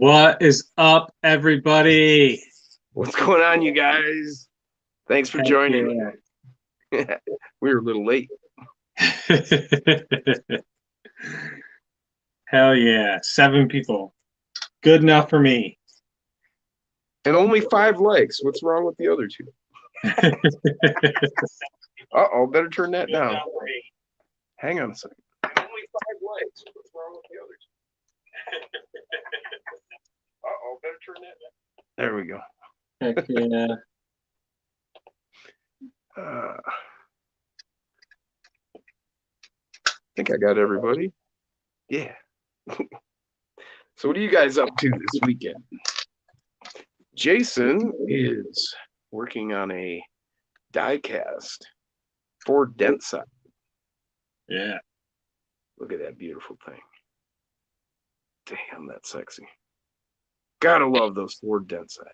What is up, everybody? What's going on, you guys? Thanks for Heck joining. yeah. We were a little late. Hell yeah. 7 people. Good enough for me. And only 5 likes. What's wrong with the other 2? Uh-oh, better turn that down. Hang on a second. Only 5 likes. What's wrong with the other 2? Uh-oh, better turn that down. There we go. Heck yeah. I think I got everybody. Yeah. So what are you guys up to this weekend? Jason is working on a die-cast Ford Densite. Yeah. Look at that beautiful thing. Damn, that's sexy. Gotta love those Ford Densite.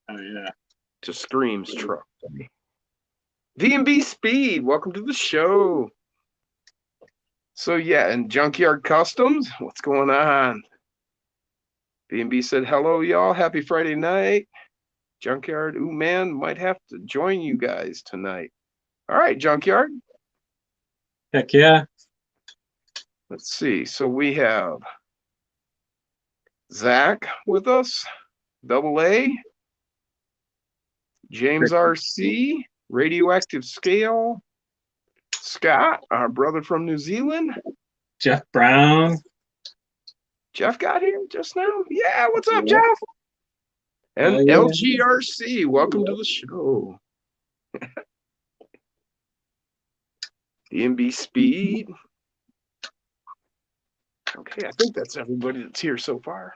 Oh yeah. Just screams truck to me. V&B Speed, welcome to the show. So yeah, and Junkyard Customs, what's going on? V&B said, hello, y'all. Happy Friday night. Junkyard, ooh, man, might have to join you guys tonight. All right, Junkyard. Heck yeah. Let's see. So we have Zach with us, Double A, James RC, Radioactive Scale, Scott, our brother from New Zealand. Jeff Brown. Jeff got here just now. Yeah, what's up, Jeff? And Yeah. LGRC, welcome to the show. DMB Speed. Okay, I think that's everybody that's here so far.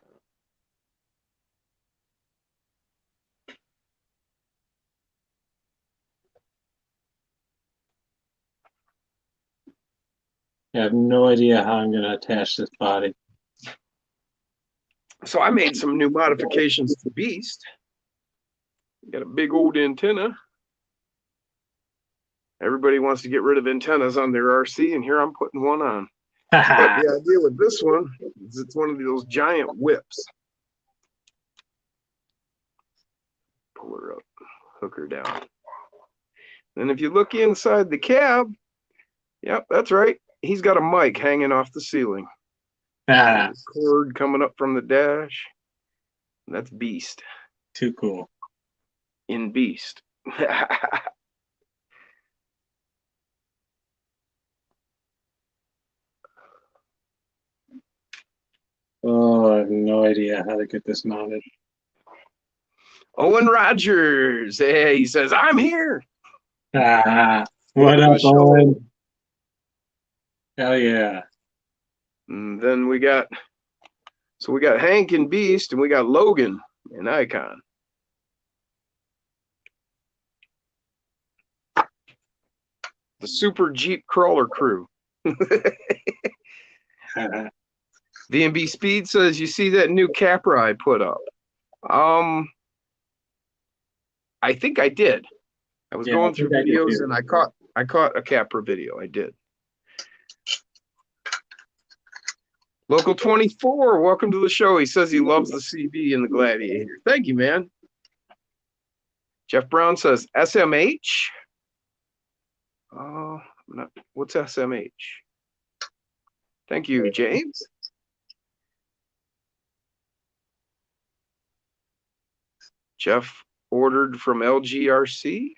I have no idea how I'm going to attach this body. So I made some new modifications to Beast. Got a big old antenna. Everybody wants to get rid of antennas on their RC, and here I'm putting one on. But the idea with this one is it's one of those giant whips. Pull her up, hook her down. And if you look inside the cab, yep, that's right. He's got a mic hanging off the ceiling. Cord coming up from the dash. That's Beast. Too cool. In Beast. Oh, I have no idea how to get this mounted. Owen Rogers. Hey, he says, I'm here. What up, Owen? Hell yeah. And then we got Hank and Beast, and we got Logan and Icon. The Super Jeep Crawler crew. V&B Speed says, you see that new Capra I put up? I think I did. I was going through videos and I caught a Capra video. I did. Local 24, welcome to the show. He says he loves the CB and the Gladiator. Thank you, man. Jeff Brown says SMH. What's SMH? Thank you, James. Jeff ordered from LGRC.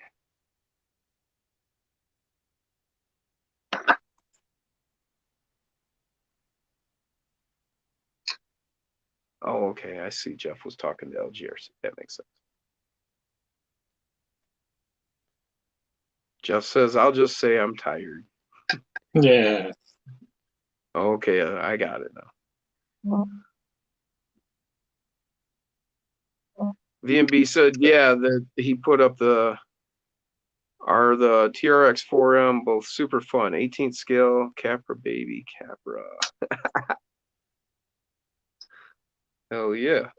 Oh, okay. I see. Jeff was talking to LGRC. That makes sense. Jeff says, I'll just say I'm tired. Yeah. Okay, I got it now. V&B said, yeah, that he put up the TRX 4M, both super fun. 18th scale, Capra baby, Capra. Hell yeah.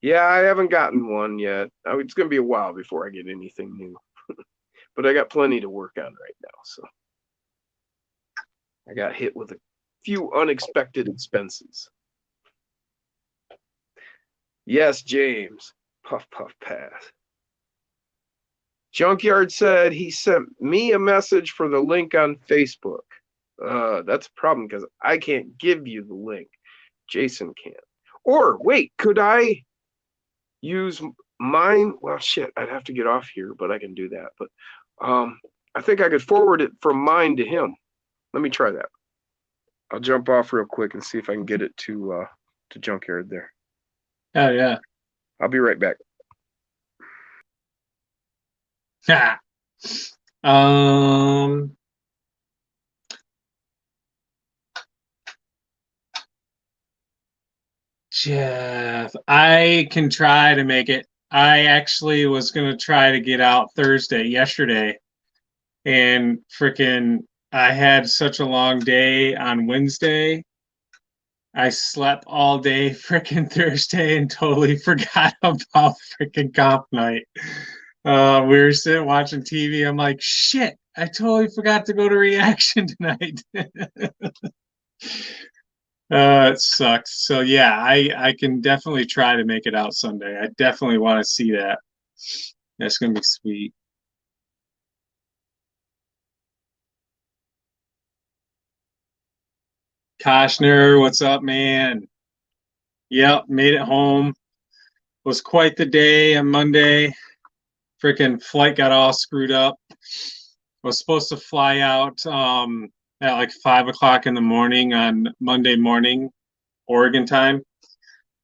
Yeah, I haven't gotten one yet. It's going to be a while before I get anything new. But I got plenty to work on right now, so. I got hit with a few unexpected expenses. Yes, James. Puff, puff, pass. Junkyard said he sent me a message for the link on Facebook. That's a problem because I can't give you the link. Jason can. Or wait, could I use mine? Well, shit, I'd have to get off here, but I can do that. But I think I could forward it from mine to him. Let me try that. I'll jump off real quick and see if I can get it to Junkyard there. Oh yeah. I'll be right back. Ha. Jeff, I can try to make it. I actually was gonna try to get out yesterday, and freaking I had such a long day on Wednesday. I slept all day freaking Thursday and totally forgot about freaking comp night. We were sitting watching TV. I'm like, shit, I totally forgot to go to reaction tonight. It sucks. So yeah, I can definitely try to make it out Sunday. I definitely want to see that. That's gonna be sweet. Koshner, what's up, man? Yep, made it home. Was quite the day on Monday. Freaking flight got all screwed up. Was supposed to fly out at like 5 o'clock in the morning on Monday morning, Oregon time.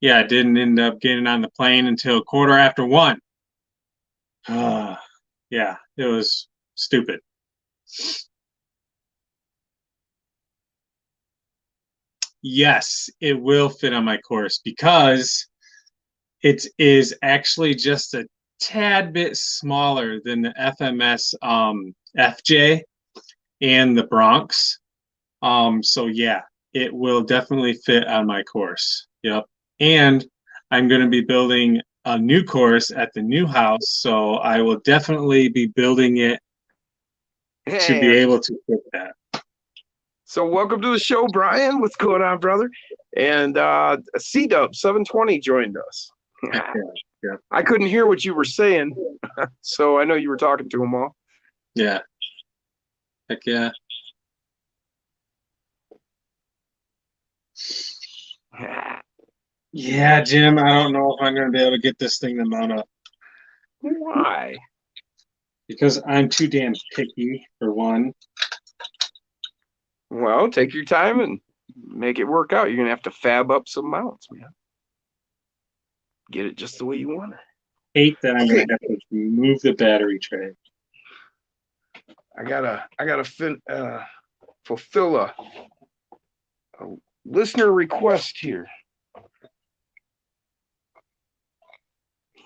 Yeah, I didn't end up getting on the plane until 1:15. Yeah, it was stupid. Yes, it will fit on my course because it is actually just a tad bit smaller than the FMS FJ and the Bronx. So yeah, it will definitely fit on my course. Yep. And I'm going to be building a new course at the new house, so I will definitely be building it to be able to fit that. So welcome to the show, Brian. What's going on, brother? And C-Dub 720 joined us. Yeah. I couldn't hear what you were saying, so I know you were talking to them all. Yeah. Heck yeah. Yeah, Jim, I don't know if I'm going to be able to get this thing to mount up. Why? Because I'm too damn picky, for one. Well, take your time and make it work out. You're going to have to fab up some mounts, man. Get it just the way you want it. Hate that I'm going to have to remove the battery tray. I gotta fulfill a listener request here.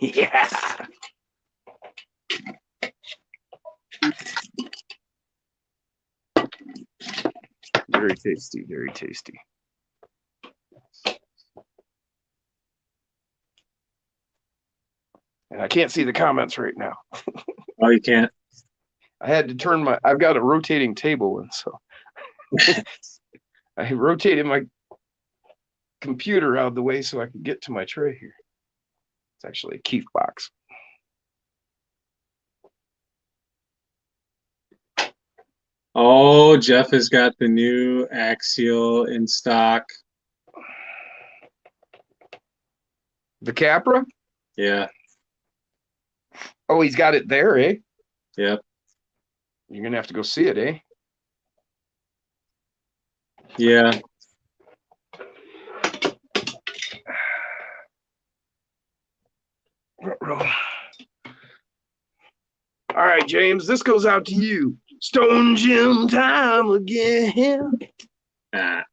Yeah. Very tasty, very tasty. And I can't see the comments right now. Oh, you can't? I had to turn I've got a rotating table, and so I rotated my computer out of the way so I could get to my tray here. It's actually a Keith box. Oh, Jeff has got the new Axial in stock. The Capra? Yeah. Oh, he's got it there, eh? Yep. You're going to have to go see it, eh? Yeah. All right, James, this goes out to you. Stone Jim time again. Ah.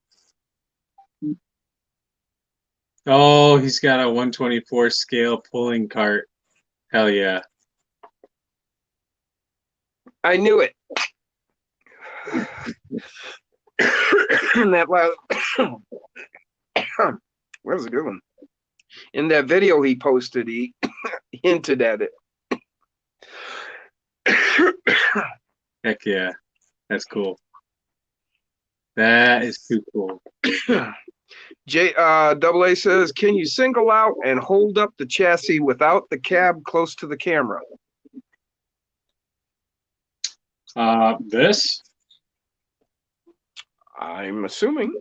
Oh, he's got a 124 scale pulling cart. Hell yeah. I knew it. That was a good one. In that video he posted, he hinted at it. Heck yeah. That's cool. That is too cool. Double A says, can you single out and hold up the chassis without the cab close to the camera? This? I'm assuming.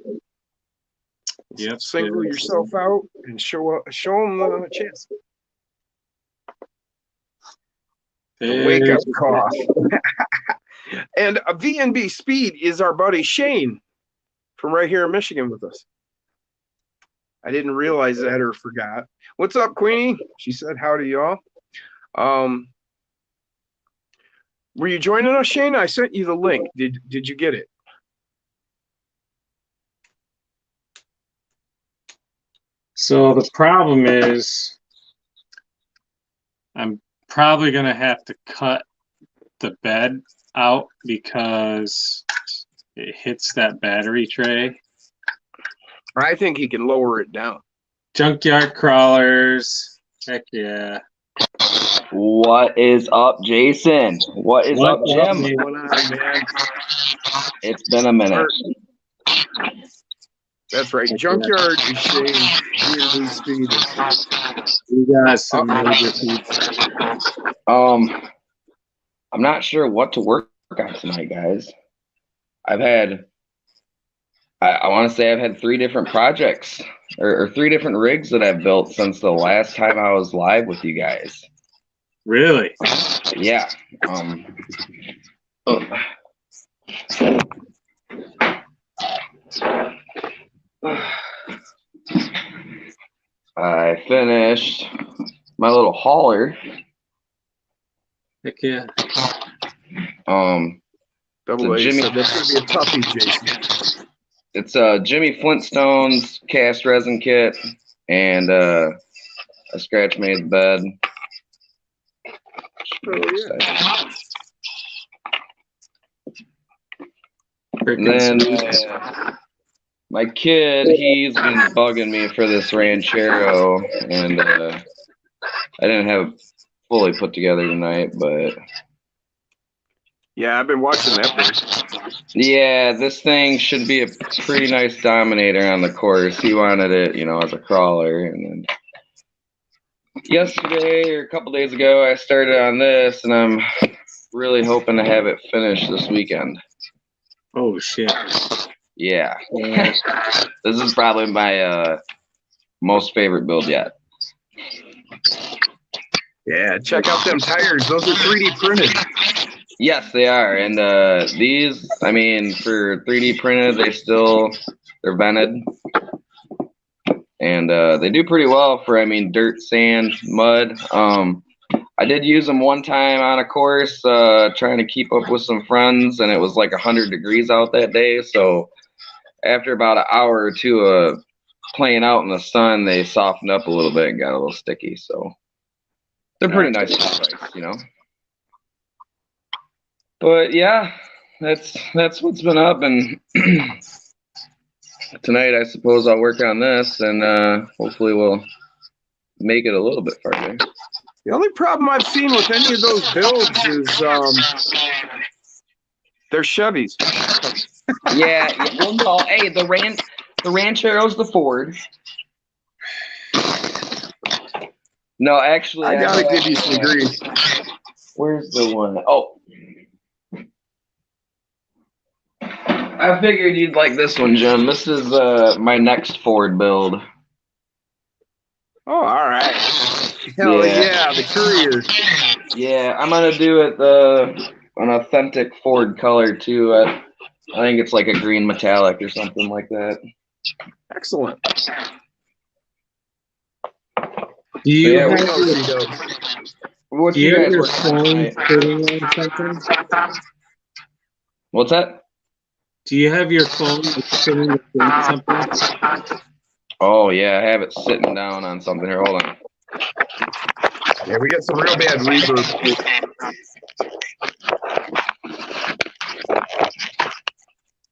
Yep. Single yourself out and show them the chassis. The wake up cough. And a VNB Speed is our buddy Shane from right here in Michigan with us. I didn't realize that or forgot. What's up, Queenie? She said, howdy, y'all. Were you joining us, Shane? I sent you the link. Did you get it? So the problem is I'm probably going to have to cut the bed out because it hits that battery tray. I think he can lower it down. Junkyard crawlers. Heck yeah. What is up, Jason? What is up, Jim? What's going on, man? It's been a minute. That's right. Junkyard is Shane. VNB Speed. We got some major pieces. I'm not sure what to work on tonight, guys. I want to say I've had 3 different projects or 3 different rigs that I've built since the last time I was live with you guys. Really? Yeah. I finished my little hauler. Heck yeah. Double A Jimmy, said that's going to be a toughie, Jason. It's a Jimmy Flintstone's cast resin kit and a scratch made bed. Oh, yeah. And then my kid, he's been bugging me for this Ranchero, and I didn't have it fully put together tonight, but yeah, I've been watching that thing. yeah, this thing should be a pretty nice dominator on the course. He wanted it, as a crawler, and then yesterday or a couple days ago, I started on this, and I'm really hoping to have it finished this weekend. Oh shit. Yeah. This is probably my most favorite build yet. Yeah, check out them tires. Those are 3D printed. Yes, they are. And these, I mean, for 3D printed, they're vented. And they do pretty well for, dirt, sand, mud. I did use them one time on a course trying to keep up with some friends, and it was like 100 degrees out that day. So after about an hour or two of playing out in the sun, they softened up a little bit and got a little sticky. So they're pretty nice price, But yeah, that's what's been up. And tonight, I suppose I'll work on this, and hopefully we'll make it a little bit farther. The only problem I've seen with any of those builds is they're Chevys. Yeah. Well, no. Hey, the Ranchero's the Ford. No, actually, I gotta give you some grief. Where's the one? Oh, I figured you'd like this one, Jim. This is my next Ford build. Oh, all right. Hell yeah, the Courier. Yeah, I'm gonna do it an authentic Ford color too. I think it's like a green metallic or something like that. Excellent. Do you Yeah, have we know your, you do. What do you you have guys your working on phone tonight? sitting on something? What's that? Do you have your phone sitting on something? Oh yeah, I have it sitting down on something here. Hold on. Yeah, we got some real bad reverb.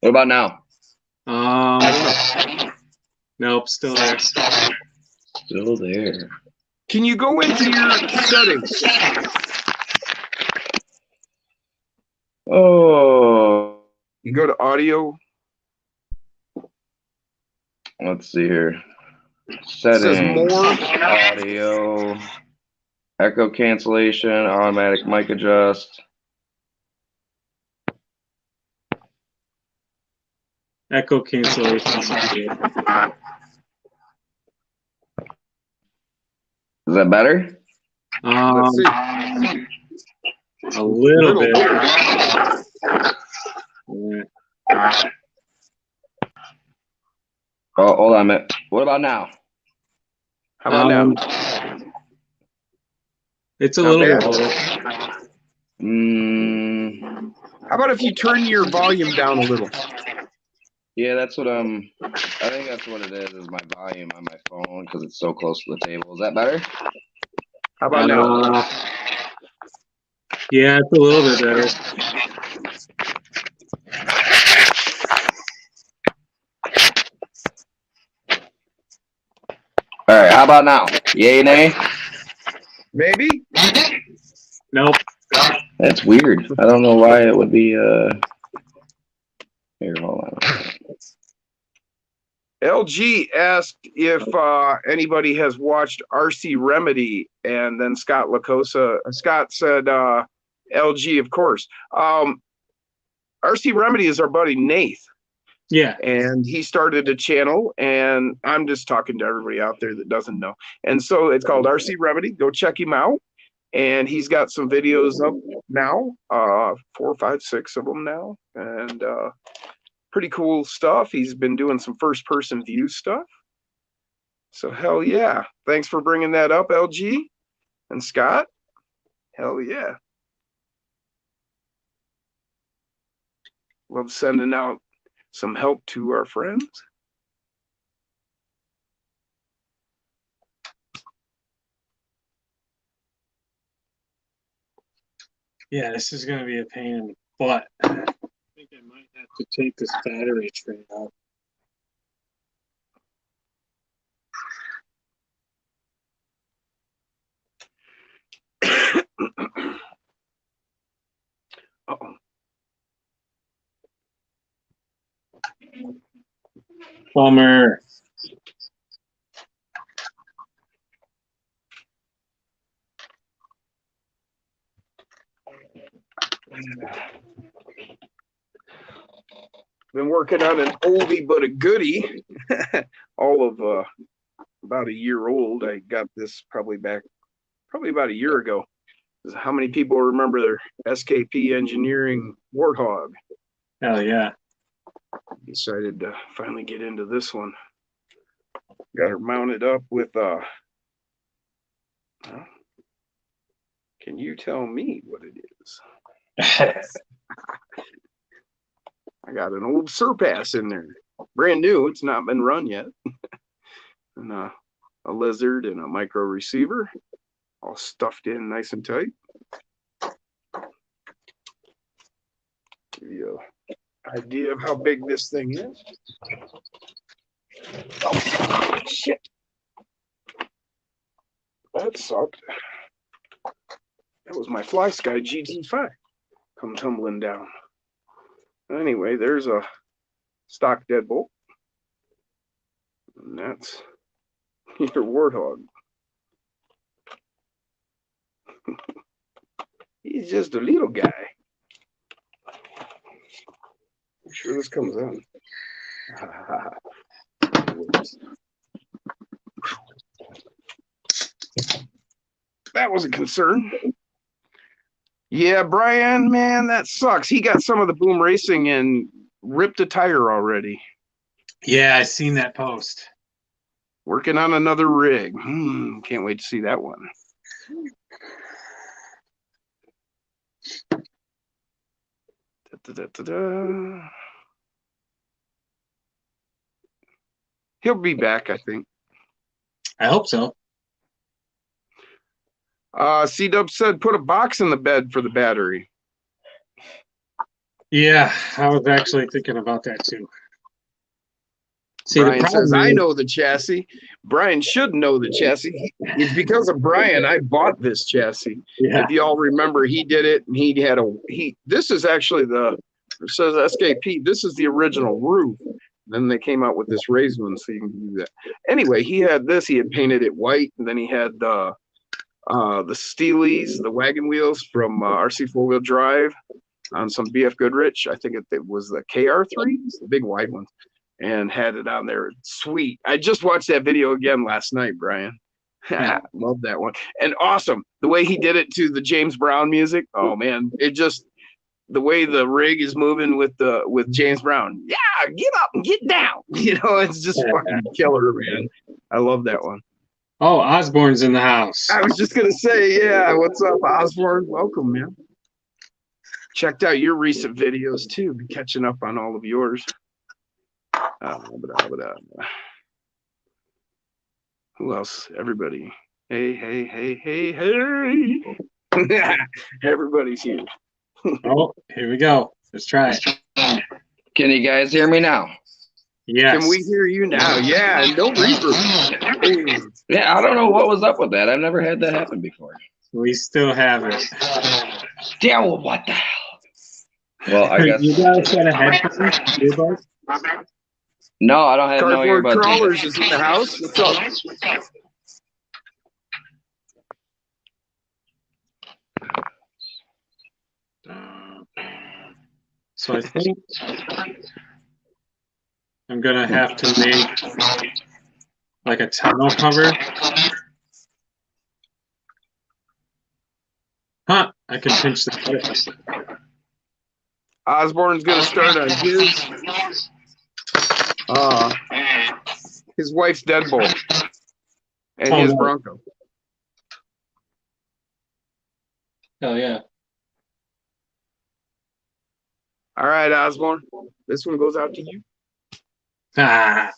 What about now? Nope, still there. Still there. Can you go into your settings? Oh. You go to audio. Let's see here. It says Settings, more. audio, echo cancellation, automatic mic adjust. Echo cancellation. Is that better? Let's see. A little bit. Yeah. Oh, hold on a minute. What about now? How about now? It's a Not little bad. bit. How about if you turn your volume down a little? Yeah, that's what I think that's what it is my volume on my phone because it's so close to the table. Is that better? How about now? Yeah, it's a little bit better. All right, how about now? Yay, nay? Maybe? Nope. That's weird. I don't know why it would be here, hold on. LG asked if anybody has watched RC Remedy, and then Scott said LG, of course. RC Remedy is our buddy Nath. Yeah. And he started a channel, and I'm just talking to everybody out there that doesn't know. And so it's called RC Remedy. Go check him out. And he's got some videos up now, 4, 5, 6 of them now. And pretty cool stuff. He's been doing some first-person view stuff. So hell yeah. Thanks for bringing that up, LG and Scott. Hell yeah. Love sending out some help to our friends. Yeah, this is going to be a pain in the butt. I think I might have to take this battery tray out. Uh-oh. Bummer. Been working on an oldie but a goodie. All of about a year old. I got this probably about a year ago. How many people remember their SKP Engineering Warthog? Hell yeah. Decided to finally get into this one. Got her mounted up with can you tell me what it is? I got an old Surpass in there. Brand new. It's not been run yet. And a lizard and a micro receiver. All stuffed in nice and tight. Give you an idea of how big this thing is. Oh, shit. That sucked. That was my Fly Sky GT5 come tumbling down. Anyway, there's a stock deadbolt. And that's your Warthog. He's just a little guy. I'm sure this comes on. That was a concern. Yeah, Brian, man, that sucks. He got some of the Boom Racing and ripped a tire already. Yeah, I seen that post. Working on another rig. Can't wait to see that one. He'll be back, I think. I hope so. C-Dub said put a box in the bed for the battery. Yeah, I was actually thinking about that too. See, Brian says, I know the chassis. Brian should know the chassis. It's because of Brian I bought this chassis. Yeah. If you all remember, he did it, and this is actually it says SKP. This is the original roof Then they came out with this raised one, so you can do that. Anyway, he had this. He had painted it white, and then he had the Steelies, the wagon wheels from RC 4-wheel drive on some BF Goodrich. I think it was the KR3s, the big wide ones, and had it on there. Sweet. I just watched that video again last night, Brian. Love that one. And awesome. The way he did it to the James Brown music. Oh man, it just the way the rig is moving with James Brown. Yeah, get up and get down. You know, it's just fucking killer, man. I love that one. Oh, Osborne's in the house. I was just gonna say, yeah, what's up, Osborne? Welcome, man. Checked out your recent videos too. Be catching up on all of yours. Who else? Everybody. Hey. Everybody's here. Oh, here we go. Let's try it. Can you guys hear me now? Yes. Can we hear you now? Yeah, and no reverb. Yeah, I don't know what was up with that. I've never had that happen before. We still have it. Yeah, well, what the hell? Well, I guess. You guys got a headphone? Earbuds? No, I don't have no Cardboard earbuds. Crawlers is in the house. What's up? So I think I'm gonna have to make like a tonneau cover. Huh, I can pinch the clip. Osborne's gonna start on his wife's deadbolt and his Bronco. Hell yeah. All right, Osborne. This one goes out to you. Ah.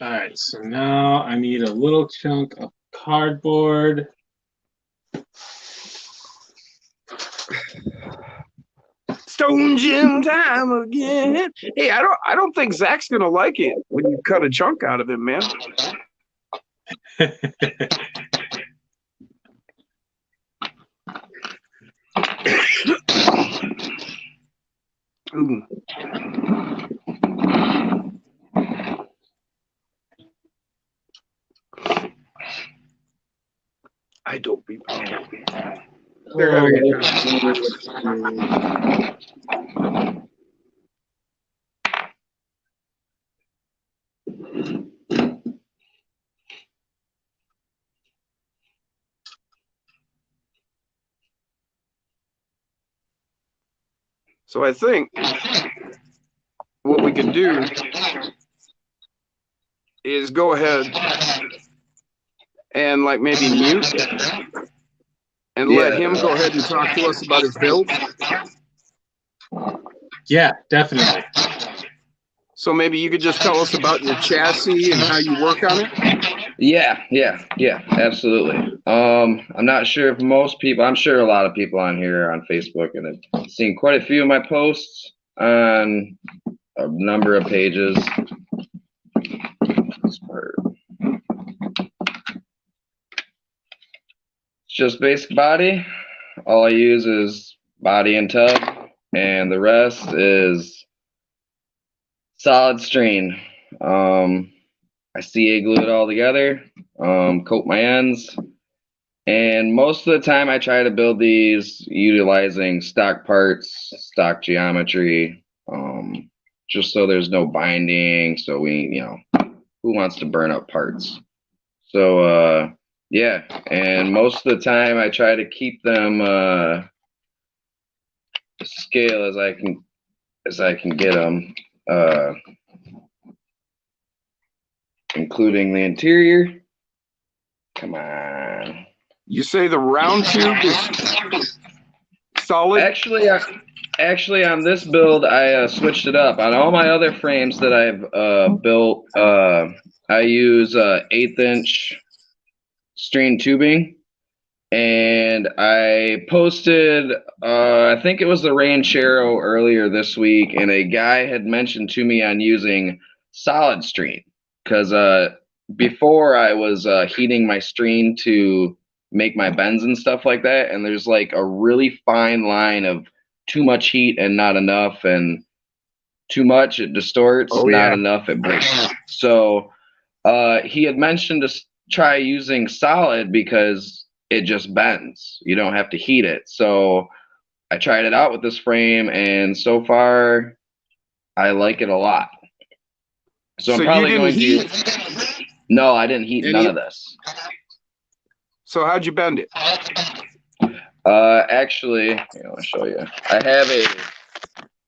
All right, so now I need a little chunk of cardboard. Stone Jim time again. Hey, I don't think Zach's gonna like it when you cut a chunk out of him, man. Ooh. I don't be. They're having a So I think what we can do is go ahead and like maybe mute and let him go ahead and talk to us about his build. Yeah, definitely. So maybe you could just tell us about your chassis and how you work on it. Yeah, absolutely. I'm not sure if most people, I'm sure a lot of people on here on Facebook and have seen quite a few of my posts on a number of pages. This part. It's just basic body. All I use is body and tub, and the rest is solid string. I CA glue it all together, coat my ends, and most of the time I try to build these utilizing stock parts, stock geometry, just so there's no binding, so who wants to burn up parts? So yeah, and most of the time I try to keep them scale as I can get them. Including the interior. Come on. You say the round tube is solid? Actually, on this build, I switched it up. On all my other frames that I've built, I use 1/8 inch string tubing. And I posted, I think it was the Ranchero earlier this week, and a guy had mentioned to me on using solid string. Because before I was heating my string to make my bends and stuff like that, and there's like a really fine line of too much heat and not enough, and too much, it distorts. Oh, Not yeah. enough, it breaks. So he had mentioned to try using solid because it just bends. You don't have to heat it. So I tried it out with this frame, and so far I like it a lot. So I'm So you probably didn't going heat to. No, I didn't heat none any? of this. So how'd you bend it? Actually, here, I'll show you. I have a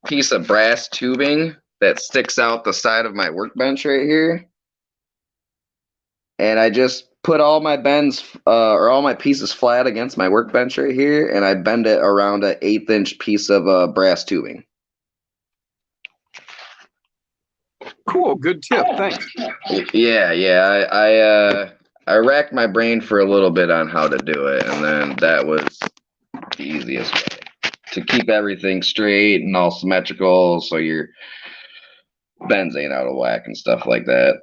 piece of brass tubing that sticks out the side of my workbench right here. And I just put all my bends or all my pieces flat against my workbench right here, and I bend it around an 1/8 inch piece of brass tubing. Cool, good tip. Thanks. Yeah. I racked my brain for a little bit on how to do it, and then that was the easiest way to keep everything straight and all symmetrical, so your bends ain't out of whack and stuff like that.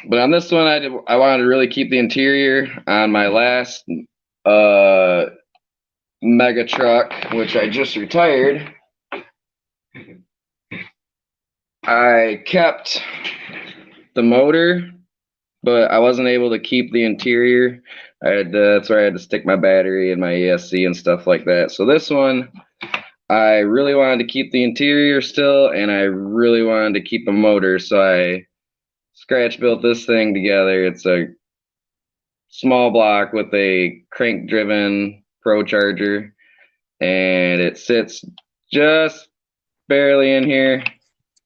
But on this one, I wanted to really keep the interior. On my last mega truck, which I just retired, I kept the motor, but I wasn't able to keep the interior. That's where I had to stick my battery and my ESC and stuff like that. So this one, I really wanted to keep the interior still, and I really wanted to keep the motor. So I scratch built this thing together. It's a small block with a crank driven Pro Charger, and it sits just barely in here.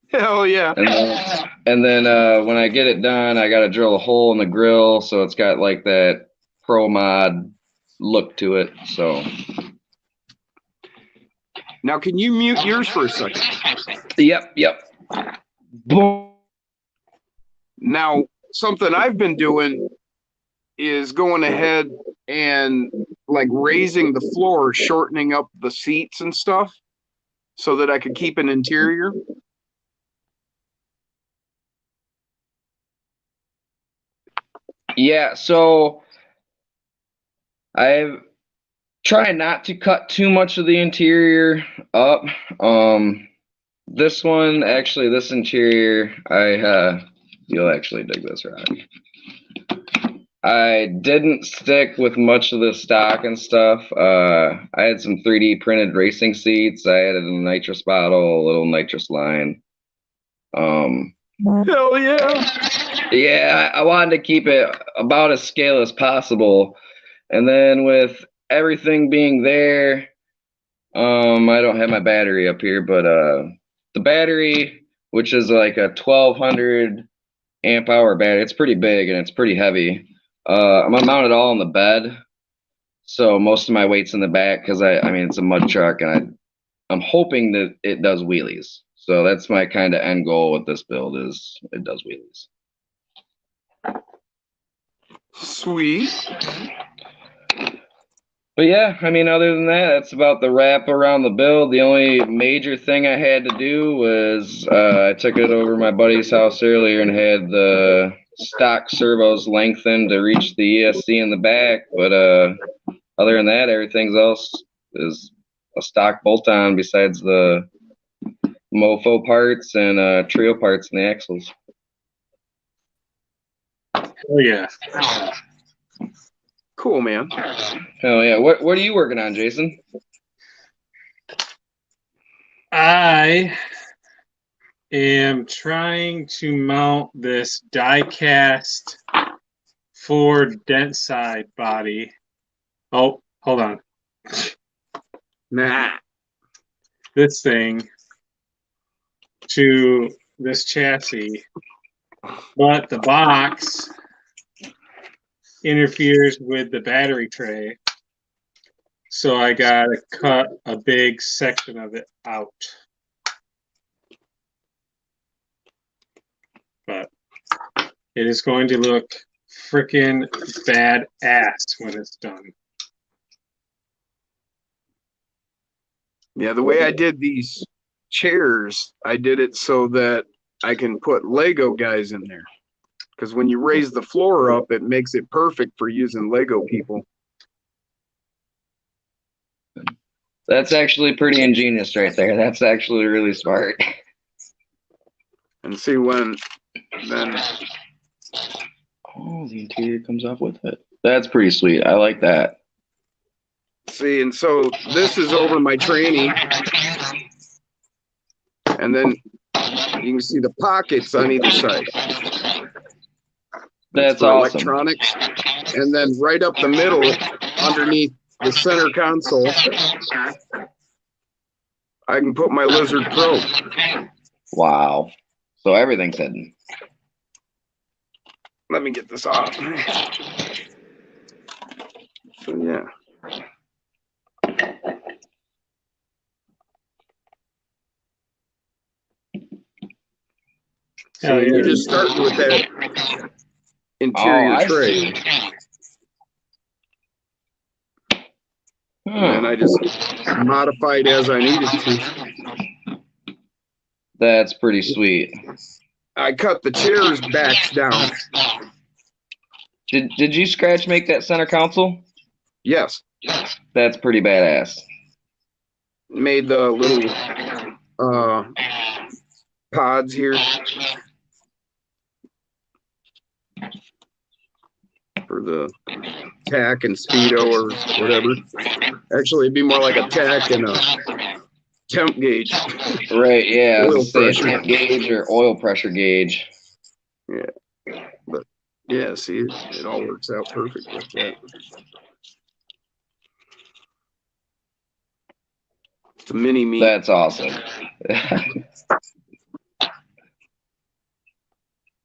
Hell yeah. And then when I get it done, I got to drill a hole in the grill, so it's got like that Pro Mod look to it. So Now, can you mute yours for a second? yep. Boom. Now, something I've been doing is going ahead and like raising the floor, shortening up the seats and stuff so that I could keep an interior. Yeah, so I've tried not to cut too much of the interior up. This one, actually, this interior, you'll actually dig this, Rock. I didn't stick with much of the stock and stuff. I had some 3D printed racing seats. I added a nitrous bottle, a little nitrous line. Hell yeah. Yeah, I wanted to keep it about as scale as possible. And then with everything being there, I don't have my battery up here, but the battery, which is like a 1200 amp hour battery, it's pretty big and it's pretty heavy. I'm gonna mount it all on the bed, so most of my weight's in the back because I mean it's a mud truck, and I'm hoping that it does wheelies. So that's my kind of end goal with this build is it does wheelies. Sweet. But yeah, I mean, other than that, that's about the wrap around the build. The only major thing I had to do was I took it over my buddy's house earlier and had the stock servos lengthened to reach the ESC in the back. But other than that, everything else is a stock bolt-on besides the mofo parts and trio parts in the axles. Oh yeah. Cool, man. Hell yeah. What are you working on, Jason? I am trying to mount this die-cast Ford dent side body. Oh, hold on. Nah. This thing to this chassis, but the box interferes with the battery tray, so I gotta cut a big section of it out. But it is going to look freaking badass when it's done. Yeah, the way I did these chairs, I did it so that I can put Lego guys in there. Because when you raise the floor up, it makes it perfect for using Lego people. That's actually pretty ingenious right there. That's actually really smart. And see when then. Oh, the interior comes off with it. That's pretty sweet. I like that. See, and so this is over my tranny. And then you can see the pockets on either side. That's for awesome. Electronics. And then right up the middle, underneath the center console, I can put my Lizard Pro. Wow. So everything's hidden. Let me get this off. So yeah. So you're just starting with that interior tray. And I just modified as I needed to. That's pretty sweet. I cut the chairs backs down. Did you scratch make that center console? Yes. That's pretty badass. Made the little pods here for the tack and speedo or whatever. Actually, it'd be more like a tack and a temp gauge. Right, yeah. Oil Say pressure. temp gauge or oil pressure gauge. Yeah. But yeah, see, it all works out perfect with that. It's a mini me. That's awesome.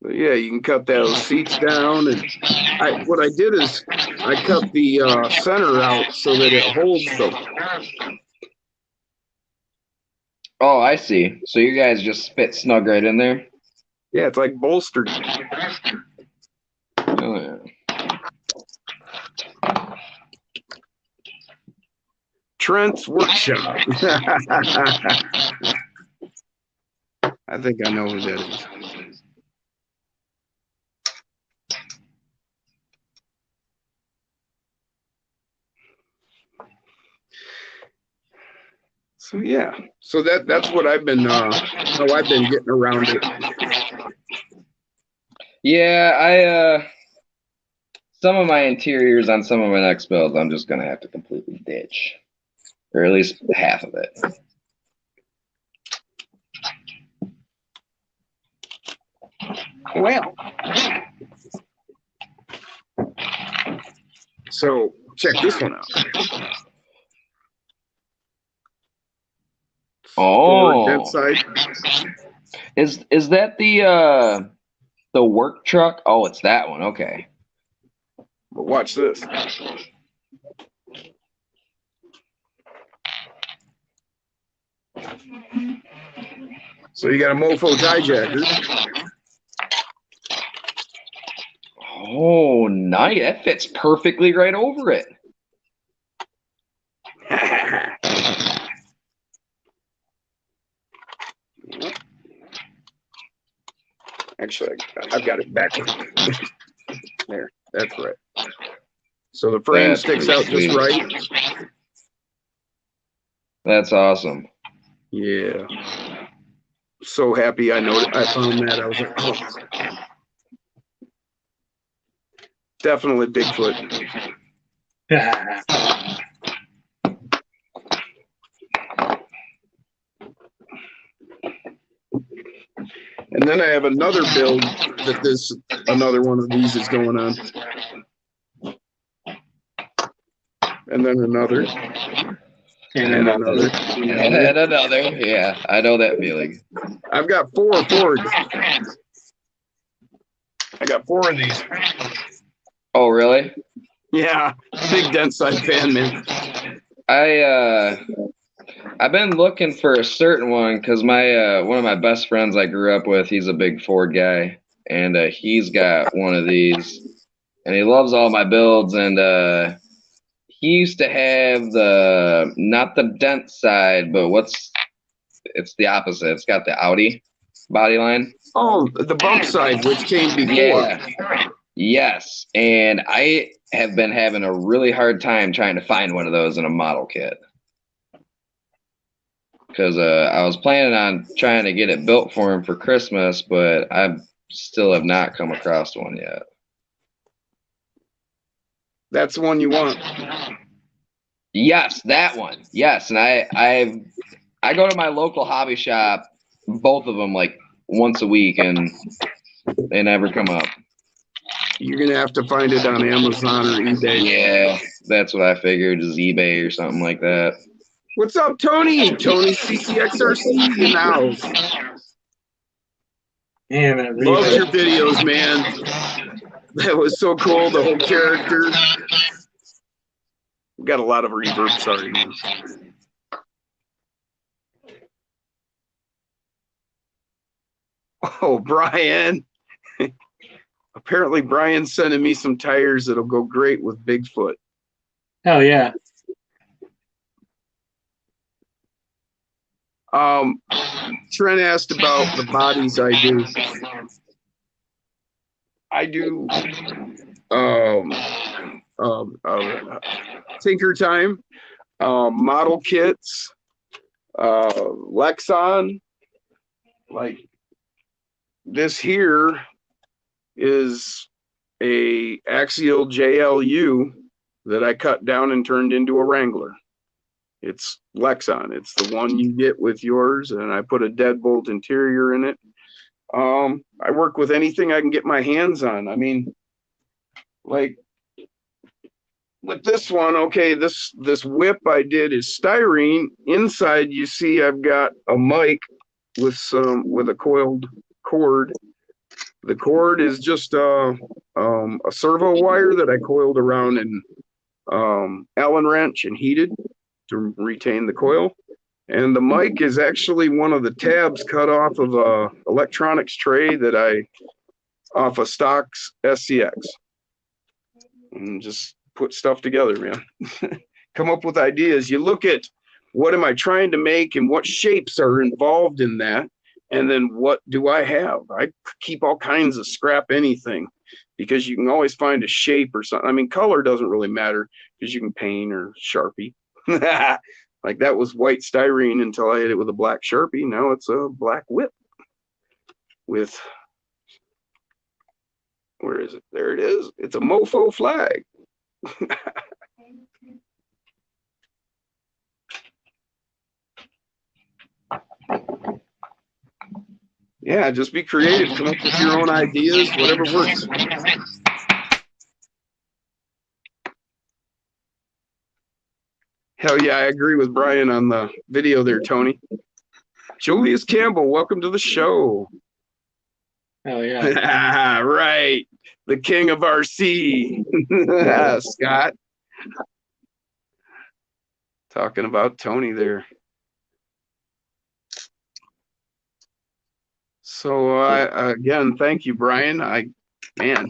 But yeah, you can cut those seats down, and what I did is I cut the center out so that it holds them. Oh, I see. So you guys just fit snug right in there? Yeah, it's like bolstered. Oh, yeah. Trent's Workshop. I think I know who that is. So yeah, so that's what I've been how I've been getting around it. Yeah, some of my interiors on some of my next builds, I'm just gonna have to completely ditch, or at least half of it. Well, so check this one out. Oh, Inside. is that the work truck? Oh, it's that one. Okay. But watch this. So you got a Mofo tie jacker. Oh, nice. That fits perfectly right over it. Actually, I've got it backwards. There, that's right. So the frame That's sticks pretty out just sweet. right. That's awesome. Yeah. So happy I found that. I was like, oh. Definitely Bigfoot. And then I have another build that another one of these is going on. And then another. And another. And another. Yeah, I know that feeling. I've got 4 Fords. I got 4 of these. Oh, really? Yeah, big Denside fan, man. I've been looking for a certain one because my one of my best friends I grew up with, he's a big Ford guy, and he's got one of these, and he loves all my builds. And he used to have not the dent side, but it's the opposite. It's got the Audi body line. Oh, the bump side, which came before. Yeah. Yes, and I have been having a really hard time trying to find one of those in a model kit. because I was planning on trying to get it built for him for Christmas, but I still have not come across one yet. That's the one you want. Yes, that one. Yes, and I go to my local hobby shop, both of them, like once a week, and they never come up. You're gonna have to find it on Amazon or eBay. Yeah, that's what I figured, is eBay or something like that. What's up, Tony? Tony CCXRC in the house. Man, that Loved reverb. your videos, man. That was so cool. The whole character. We got a lot of reverb. Sorry, man. Oh, Brian. Apparently, Brian's sending me some tires that'll go great with Bigfoot. Hell yeah. Trent asked about the bodies I do. I do Tinker Time, model kits, Lexon. Like this here is a Axial JLU that I cut down and turned into a Wrangler. It's Lexon. It's the one you get with yours, and I put a deadbolt interior in it. I work with anything I can get my hands on. I mean, like with this one, okay, this whip I did is styrene. Inside, you see I've got a mic with a coiled cord. The cord is just a servo wire that I coiled around in Allen wrench and heated to retain the coil. And the mic is actually one of the tabs cut off of a electronics tray that off a stocks SCX. And just put stuff together, man. Come up with ideas. You look at what am I trying to make and what shapes are involved in that. And then what do I have? I keep all kinds of scrap anything because you can always find a shape or something. I mean, color doesn't really matter because you can paint or Sharpie. Like that was white styrene until I hit it with a black Sharpie. Now it's a black whip with, where is it? There it is. It's a mofo flag. Yeah, just be creative. Come up with your own ideas, whatever works. Hell yeah, I agree with Brian on the video there, Tony. Julius Campbell, welcome to the show. Hell yeah. Right. The king of RC. Scott. Talking about Tony there. So again, thank you, Brian. Man.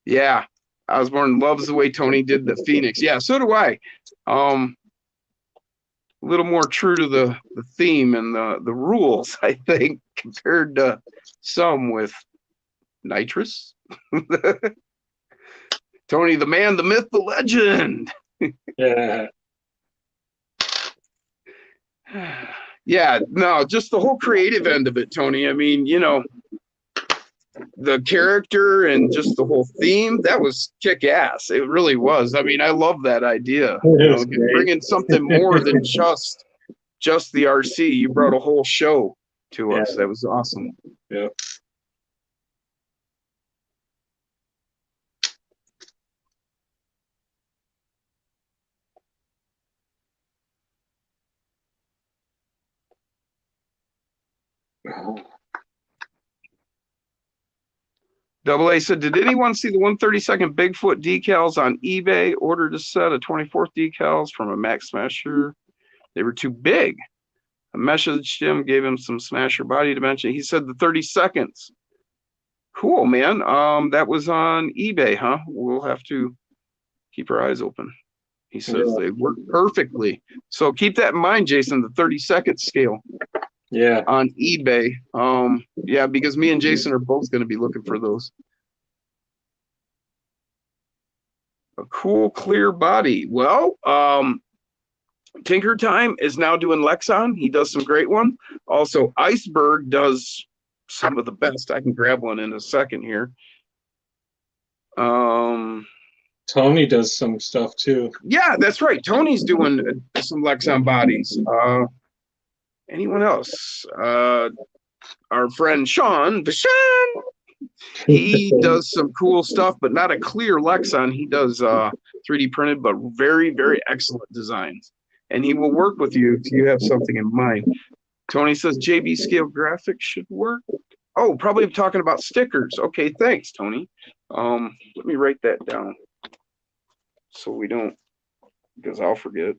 Yeah. Osborne loves the way Tony did the Phoenix. Yeah, so do I. A little more true to the theme and the rules, I think, compared to some with Nitrous. Tony, the man, the myth, the legend. Yeah. Yeah, no, just the whole creative end of it, Tony. I mean, you know, the character and just the whole theme, that was kick-ass. It really was. I mean, I love that idea. You know, bringing something more than just the RC. You brought a whole show to us. That was awesome. Yeah. Double A said, did anyone see the 132nd Bigfoot decals on eBay? Ordered a set of 24th decals from a Max Smasher. They were too big. I messaged him, gave him some Smasher body dimension. He said the 32nds. Cool, man. That was on eBay, huh? We'll have to keep our eyes open. He says they work perfectly. So keep that in mind, Jason, the 32nd scale. Yeah. On eBay. Yeah, because me and Jason are both going to be looking for those. A cool, clear body. Well, Tinker Time is now doing Lexon. He does some great one. Also, Iceberg does some of the best. I can grab one in a second here. Tony does some stuff too. Yeah, that's right. Tony's doing some Lexon bodies. Anyone else? Our friend Sean Bashan. He does some cool stuff, but not a clear Lexon. He does 3D printed, but very, very excellent designs. And he will work with you if you have something in mind. Tony says JB Scale Graphics should work. Oh, probably talking about stickers. Okay, thanks, Tony. Let me write that down so we don't, because I'll forget.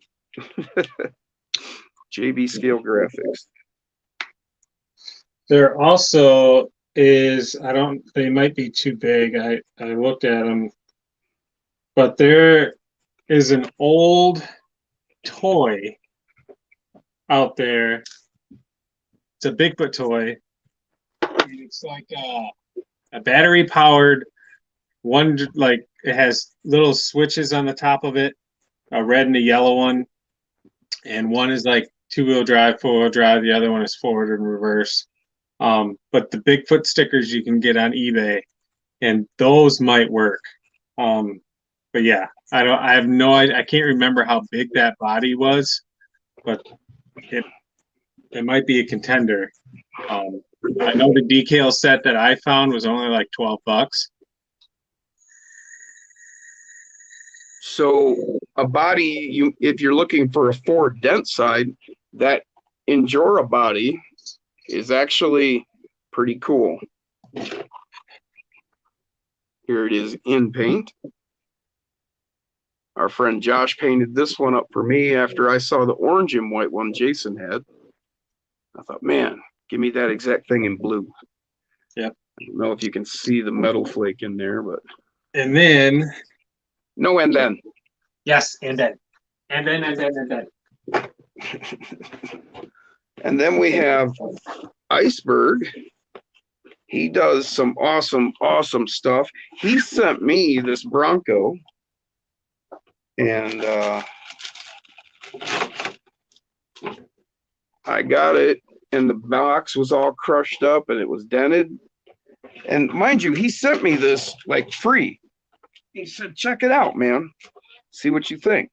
JB Scale Graphics. There also is, they might be too big. I looked at them, but there is an old toy out there. It's a Bigfoot toy. It's like a battery powered one, like it has little switches on the top of it, a red and a yellow one. And one is like 2-wheel drive, 4-wheel drive. The other one is forward and reverse. But the Bigfoot stickers you can get on eBay, and those might work. But yeah, I have no idea. I can't remember how big that body was, but it might be a contender. I know the decal set that I found was only like $12. So a body, if you're looking for a 4 dent side, that Injora body is actually pretty cool. Here it is in paint. Our friend Josh painted this one up for me after I saw the orange and white one Jason had. I thought, man, give me that exact thing in blue. Yep. I don't know if you can see the metal flake in there, but. And then. No, and then. Yes, and then. And then. And then we have Iceberg. He does some awesome, awesome stuff. He sent me this Bronco. And I got it, and the box was all crushed up and it was dented. And mind you, he sent me this like free. He said, check it out, man. See what you think.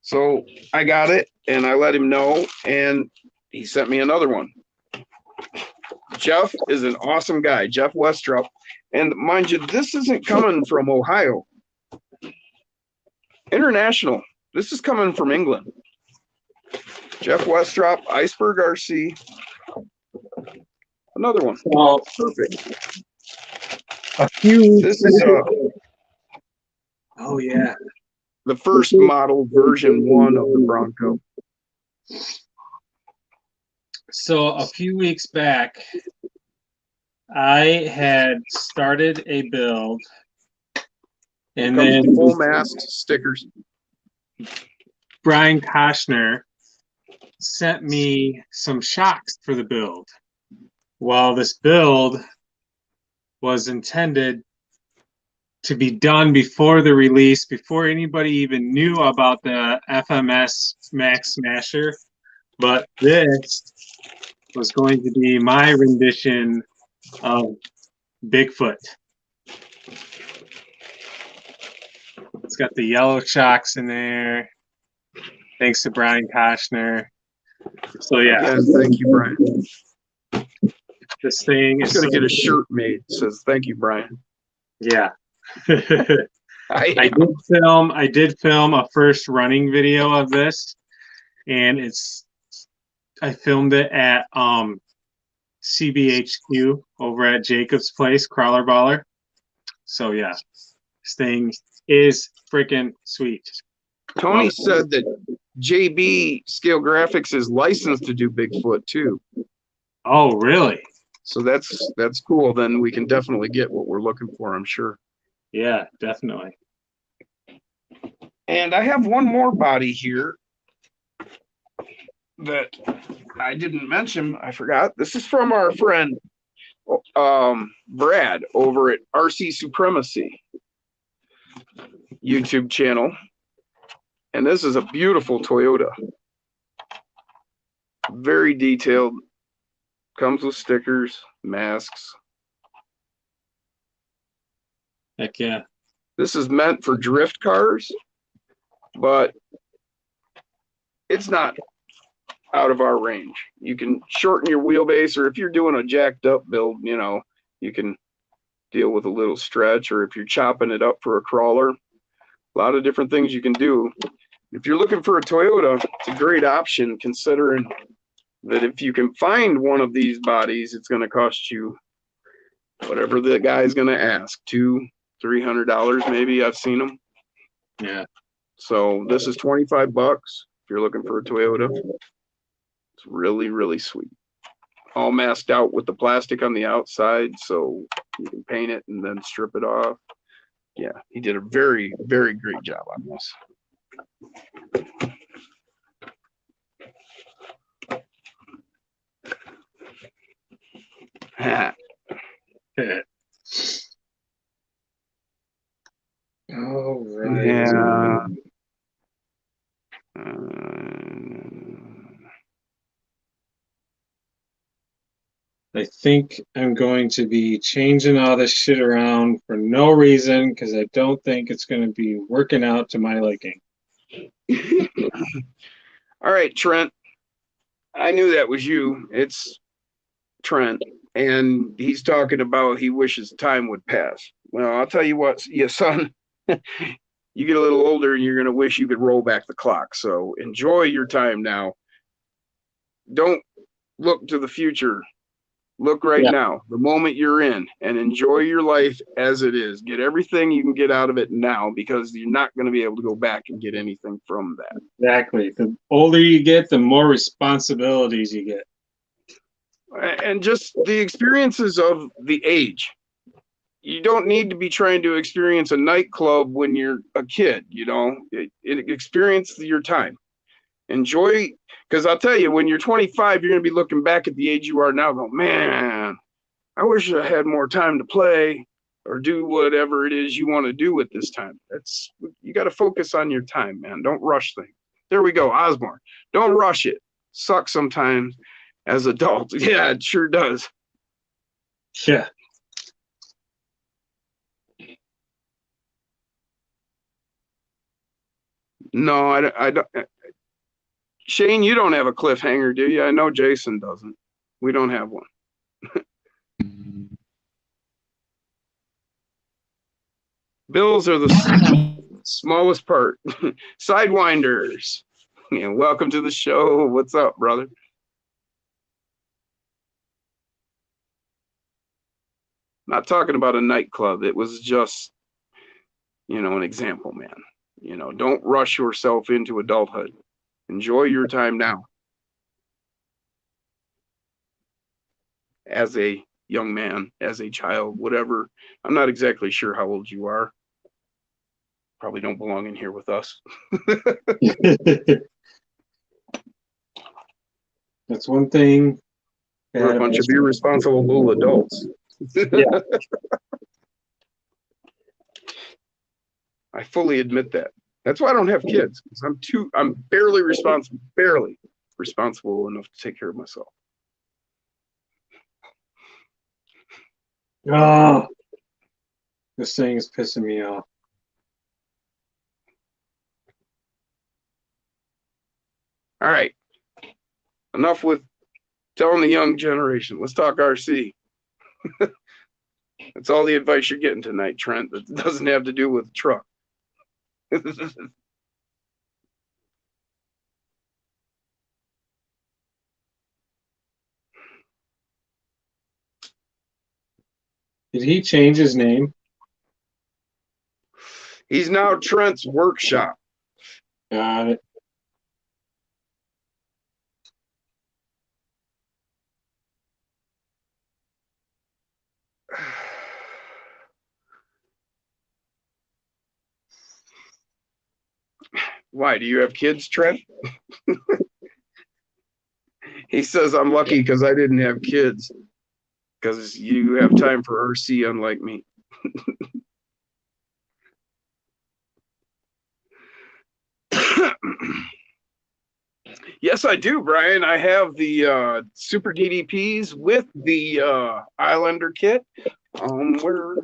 So I got it and I let him know, and he sent me another one. Jeff is an awesome guy, Jeff Westrup. And mind you, this isn't coming from Ohio. International. This is coming from England. Jeff Westrop, Iceberg RC. Another one. Well, perfect. A few. This is oh yeah, the first model version 1 of the Bronco. So a few weeks back, I had started a build, and then full mast stickers. Brian Koshner sent me some shocks for the build. Well, this build was intended to be done before the release, before anybody even knew about the FMS Max Smasher. But this was going to be my rendition of Bigfoot. It's got the yellow shocks in there. Thanks to Brian Koshner. So yeah. Again, thank you, Brian. This thing is gonna get a shirt made. It says thank you, Brian. Yeah. I did film a first running video of this, and I filmed it at CBHQ over at Jacob's Place, Crawler Baller. So yeah, this thing is freaking sweet. Tony said that JB Scale Graphics is licensed to do Bigfoot too. Oh, really? So that's cool. Then we can definitely get what we're looking for, I'm sure. Yeah, definitely. And I have one more body here that I didn't mention. I forgot. This is from our friend Brad over at RC Supremacy YouTube channel. And this is a beautiful Toyota. Very detailed. Comes with stickers, masks. Heck yeah. This is meant for drift cars, but it's not out of our range. You can shorten your wheelbase, or if you're doing a jacked up build, you know, you can deal with a little stretch, or if you're chopping it up for a crawler, a lot of different things you can do. If you're looking for a Toyota, it's a great option, considering that if you can find one of these bodies, it's going to cost you whatever the guy's going to ask, $200-$300 maybe. I've seen them. Yeah. So this is $25 if you're looking for a Toyota. It's really, really sweet. All masked out with the plastic on the outside, so you can paint it and then strip it off. Yeah, he did a very, very great job on this. All right. Yeah. I think I'm going to be changing all this shit around for no reason, because I don't think it's going to be working out to my liking. All right, Trent. I knew that was you. It's Trent. And he's talking about he wishes time would pass. Well, I'll tell you what, yeah, son, you get a little older and you're going to wish you could roll back the clock. So enjoy your time now. Don't look to the future. Look right now, the moment you're in, and enjoy your life as it is. Get everything you can get out of it now, because you're not going to be able to go back and get anything from that. Exactly. The older you get, the more responsibilities you get. And just the experiences of the age. You don't need to be trying to experience a nightclub when you're a kid, you know. Experience your time. Enjoy, because I'll tell you, when you're 25, you're going to be looking back at the age you are now going, man, I wish I had more time to play or do whatever it is you want to do at this time. You got to focus on your time, man. Don't rush things. There we go, Osborne. Don't rush it. Sucks sometimes as adults. Yeah, it sure does. Yeah. No, I don't. Shane, you don't have a cliffhanger, do you? I know Jason doesn't. We don't have one. Bills are the smallest part. Sidewinders. Yeah, welcome to the show. What's up, brother? Not talking about a nightclub. It was just, an example, man. Don't rush yourself into adulthood. Enjoy your time now. As a young man, as a child, whatever. I'm not exactly sure how old you are. Probably don't belong in here with us. That's one thing. We're a bunch of irresponsible little adults. Yeah. I fully admit that. That's why I don't have kids. I'm barely responsible enough to take care of myself. Oh, this thing is pissing me off. All right. Enough with telling the young generation. Let's talk RC. That's all the advice you're getting tonight, Trent. That doesn't have to do with the truck. Did he change his name? He's now Trent's Workshop. Got it. Why? Do you have kids, Trent? He says, I'm lucky because I didn't have kids. Because you have time for RC, unlike me. Yes, I do, Brian. I have the Super DDPs with the Islander kit. Where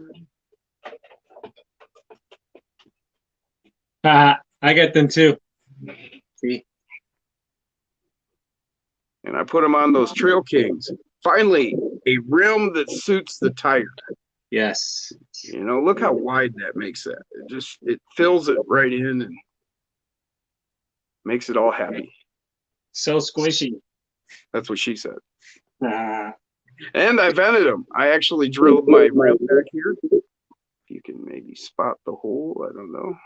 I got them too. See? and I put them on those Trail Kings. Finally, a rim that suits the tire. Yes. You know, look how wide that makes that. It fills it right in and makes it all happy. So squishy. That's what she said. Ah, And I vented them. I actually drilled my rim back here. If you can maybe spot the hole, I don't know.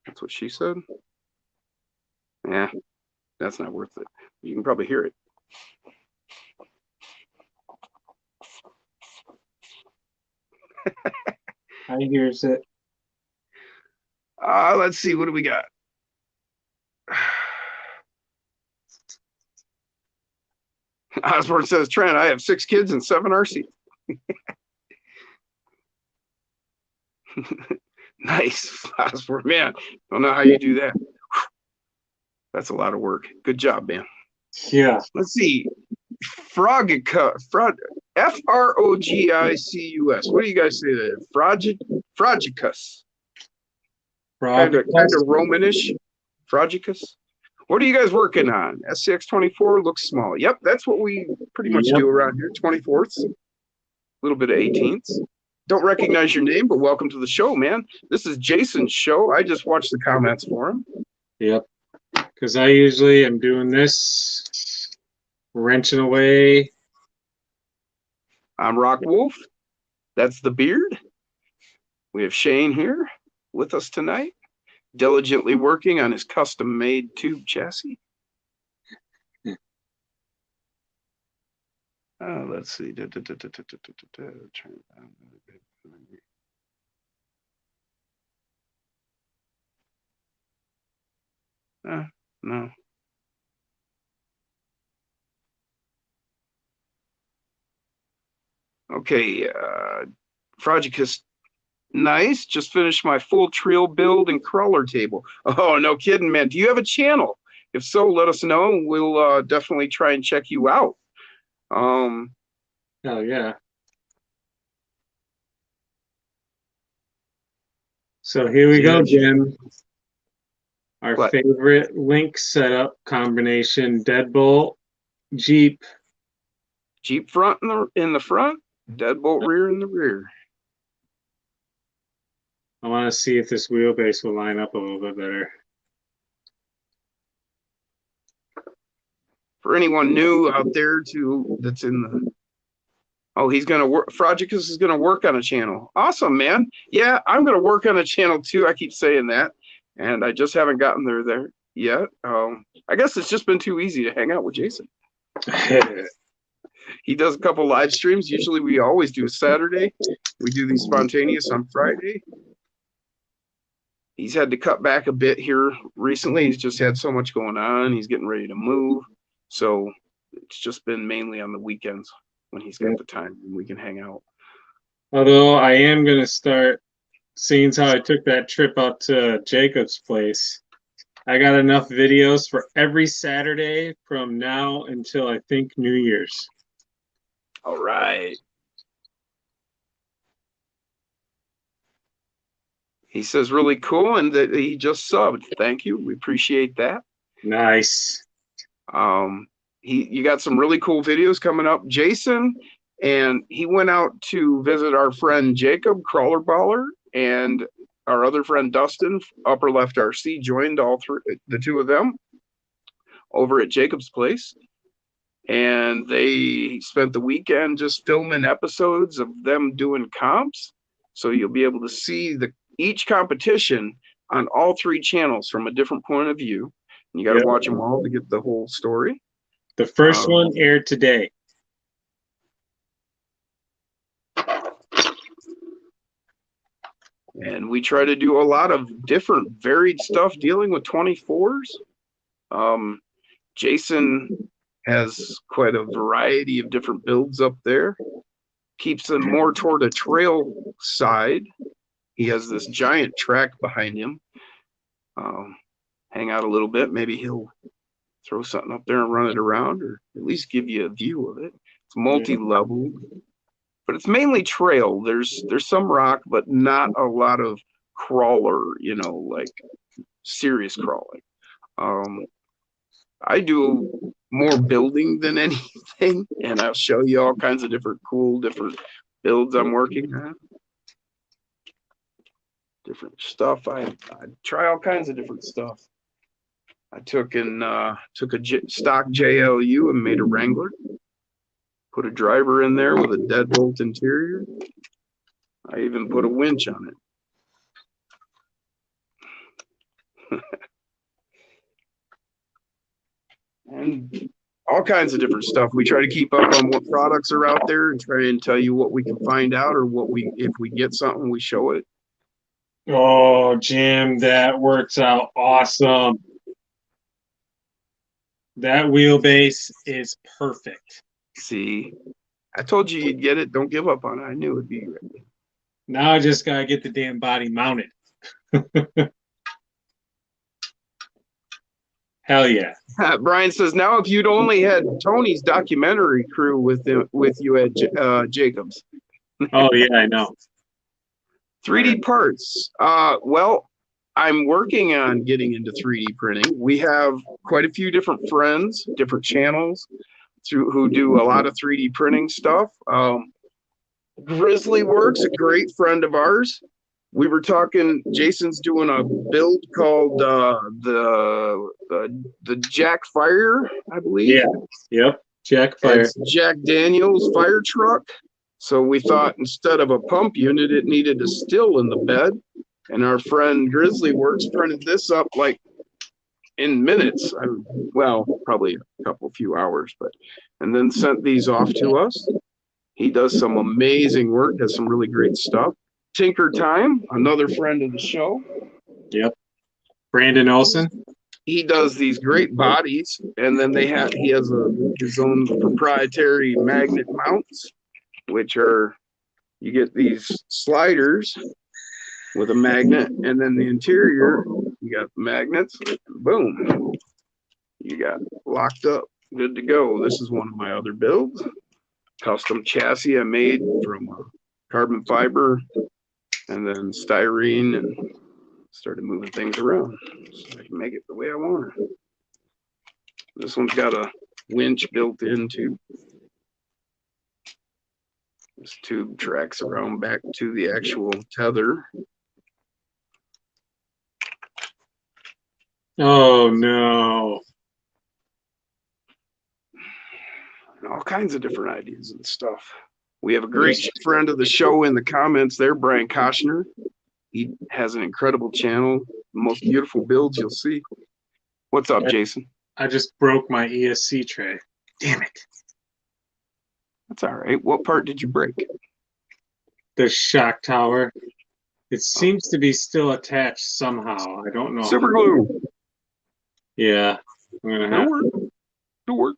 That's what she said. Yeah, that's not worth it. You can probably hear it. I hears it. Let's see. What do we got? Osborne says, Trent, I have 6 kids and 7 RC. Nice, Osborne. Man, don't know how you do that. That's a lot of work. Good job, man. Yeah. Let's see. Frogicus. Frogicus. What do you guys say that? Frogicus. Kind of Romanish. Frogicus. What are you guys working on? SCX24 looks small. Yep, that's what we pretty much do around here. 24ths. A little bit of 18ths. Don't recognize your name, but welcome to the show, man. This is Jason's show. I just watched the comments for him. Yep. Because I usually am doing this, wrenching away. I'm Rock Wolf. That's the beard. We have Shane here with us tonight, diligently working on his custom-made tube chassis. Let's see. Turn down. No. Okay, Frogicus, nice. Just finished my full trail build and crawler table. Oh, no kidding, man. Do you have a channel? If so, let us know. We'll definitely try and check you out. Oh, yeah. So here we go, Jim. Our favorite link setup combination: deadbolt, Jeep. Jeep front in the front, deadbolt rear in the rear. I want to see if this wheelbase will line up a little bit better. For anyone new out there that's in the, oh, he's gonna work. Frogicus is gonna work on a channel. Awesome, man. Yeah, I'm gonna work on a channel too. I keep saying that, and I just haven't gotten there yet. I guess it's just been too easy to hang out with Jason. He does a couple live streams. Usually we always do a Saturday. We do these spontaneous on Friday. He's had to cut back a bit here recently. He's just had so much going on. He's getting ready to move. So it's just been mainly on the weekends when he's got the time and we can hang out. Although I am going to start, seeing as how I took that trip out to Jacob's place, I got enough videos for every Saturday from now until I think New Year's. All right. He says really cool and that he just subbed. Thank you. We appreciate that. Nice. You got some really cool videos coming up, Jason, and he went out to visit our friend Jacob Crawler Baller, and our other friend Dustin, Upper Left RC, joined the two of them over at Jacob's place. And they spent the weekend just filming episodes of them doing comps. So you'll be able to see each competition on all 3 channels from a different point of view. And you got to watch them all to get the whole story. The first one aired today. And we try to do a lot of different varied stuff dealing with 24s. Jason has quite a variety of different builds up there. Keeps them more toward a trail side. He has this giant track behind him. hang out a little bit. Maybe he'll throw something up there and run it around, or at least give you a view of it. It's multi-level, but it's mainly trail. There's some rock, but not a lot of crawler, like serious crawling. I do more building than anything, and I'll show you all kinds of different builds I'm working on. Different stuff. I try all kinds of different stuff. I took a stock JLU and made a Wrangler. Put a driver in there with a deadbolt interior. I even put a winch on it. And all kinds of different stuff. We try to keep up on what products are out there and try and tell you what we can find out, or if we get something, we show it. Oh, Jim, that works out awesome. That wheelbase is perfect. See, I told you you'd get it. Don't give up on it. I knew it'd be great. Now I just gotta get the damn body mounted. Hell yeah. Brian says, now if you'd only had Tony's documentary crew with you at Jacobs. Oh yeah, I know. 3D parts. Well, I'm working on getting into 3D printing. We have quite a few different friends, different channels who do a lot of 3D printing stuff. Grizzly Works, a great friend of ours. We were talking, Jason's doing a build called the Jack Fire, I believe. Yeah. Yep. Jack Fire. It's Jack Daniels fire truck. So we thought instead of a pump unit, it needed a still in the bed. And our friend Grizzly Works printed this up like in minutes. Probably a few hours, and then sent these off to us. He does some amazing work, does some really great stuff. Tinker Time, another friend of the show. Yep. Brandon Olson. He does these great bodies, and then he has his own proprietary magnet mounts, which are, you get these sliders with a magnet, and then the interior, you got magnets, and boom, you got locked up, good to go. This is one of my other builds. Custom chassis I made from carbon fiber and then styrene, and started moving things around so I can make it the way I want it. This one's got a winch built into. This tube tracks around back to the actual tether. Oh no. And all kinds of different ideas and stuff. We have a great friend of the show in the comments there, Brian Koshner. He has an incredible channel, the most beautiful builds you'll see. What's up, Jason? I just broke my ESC tray. Damn it. That's all right. What part did you break? The shock tower. It seems to be still attached somehow. I don't know. Super glue. Yeah. I'm gonna have It'll work.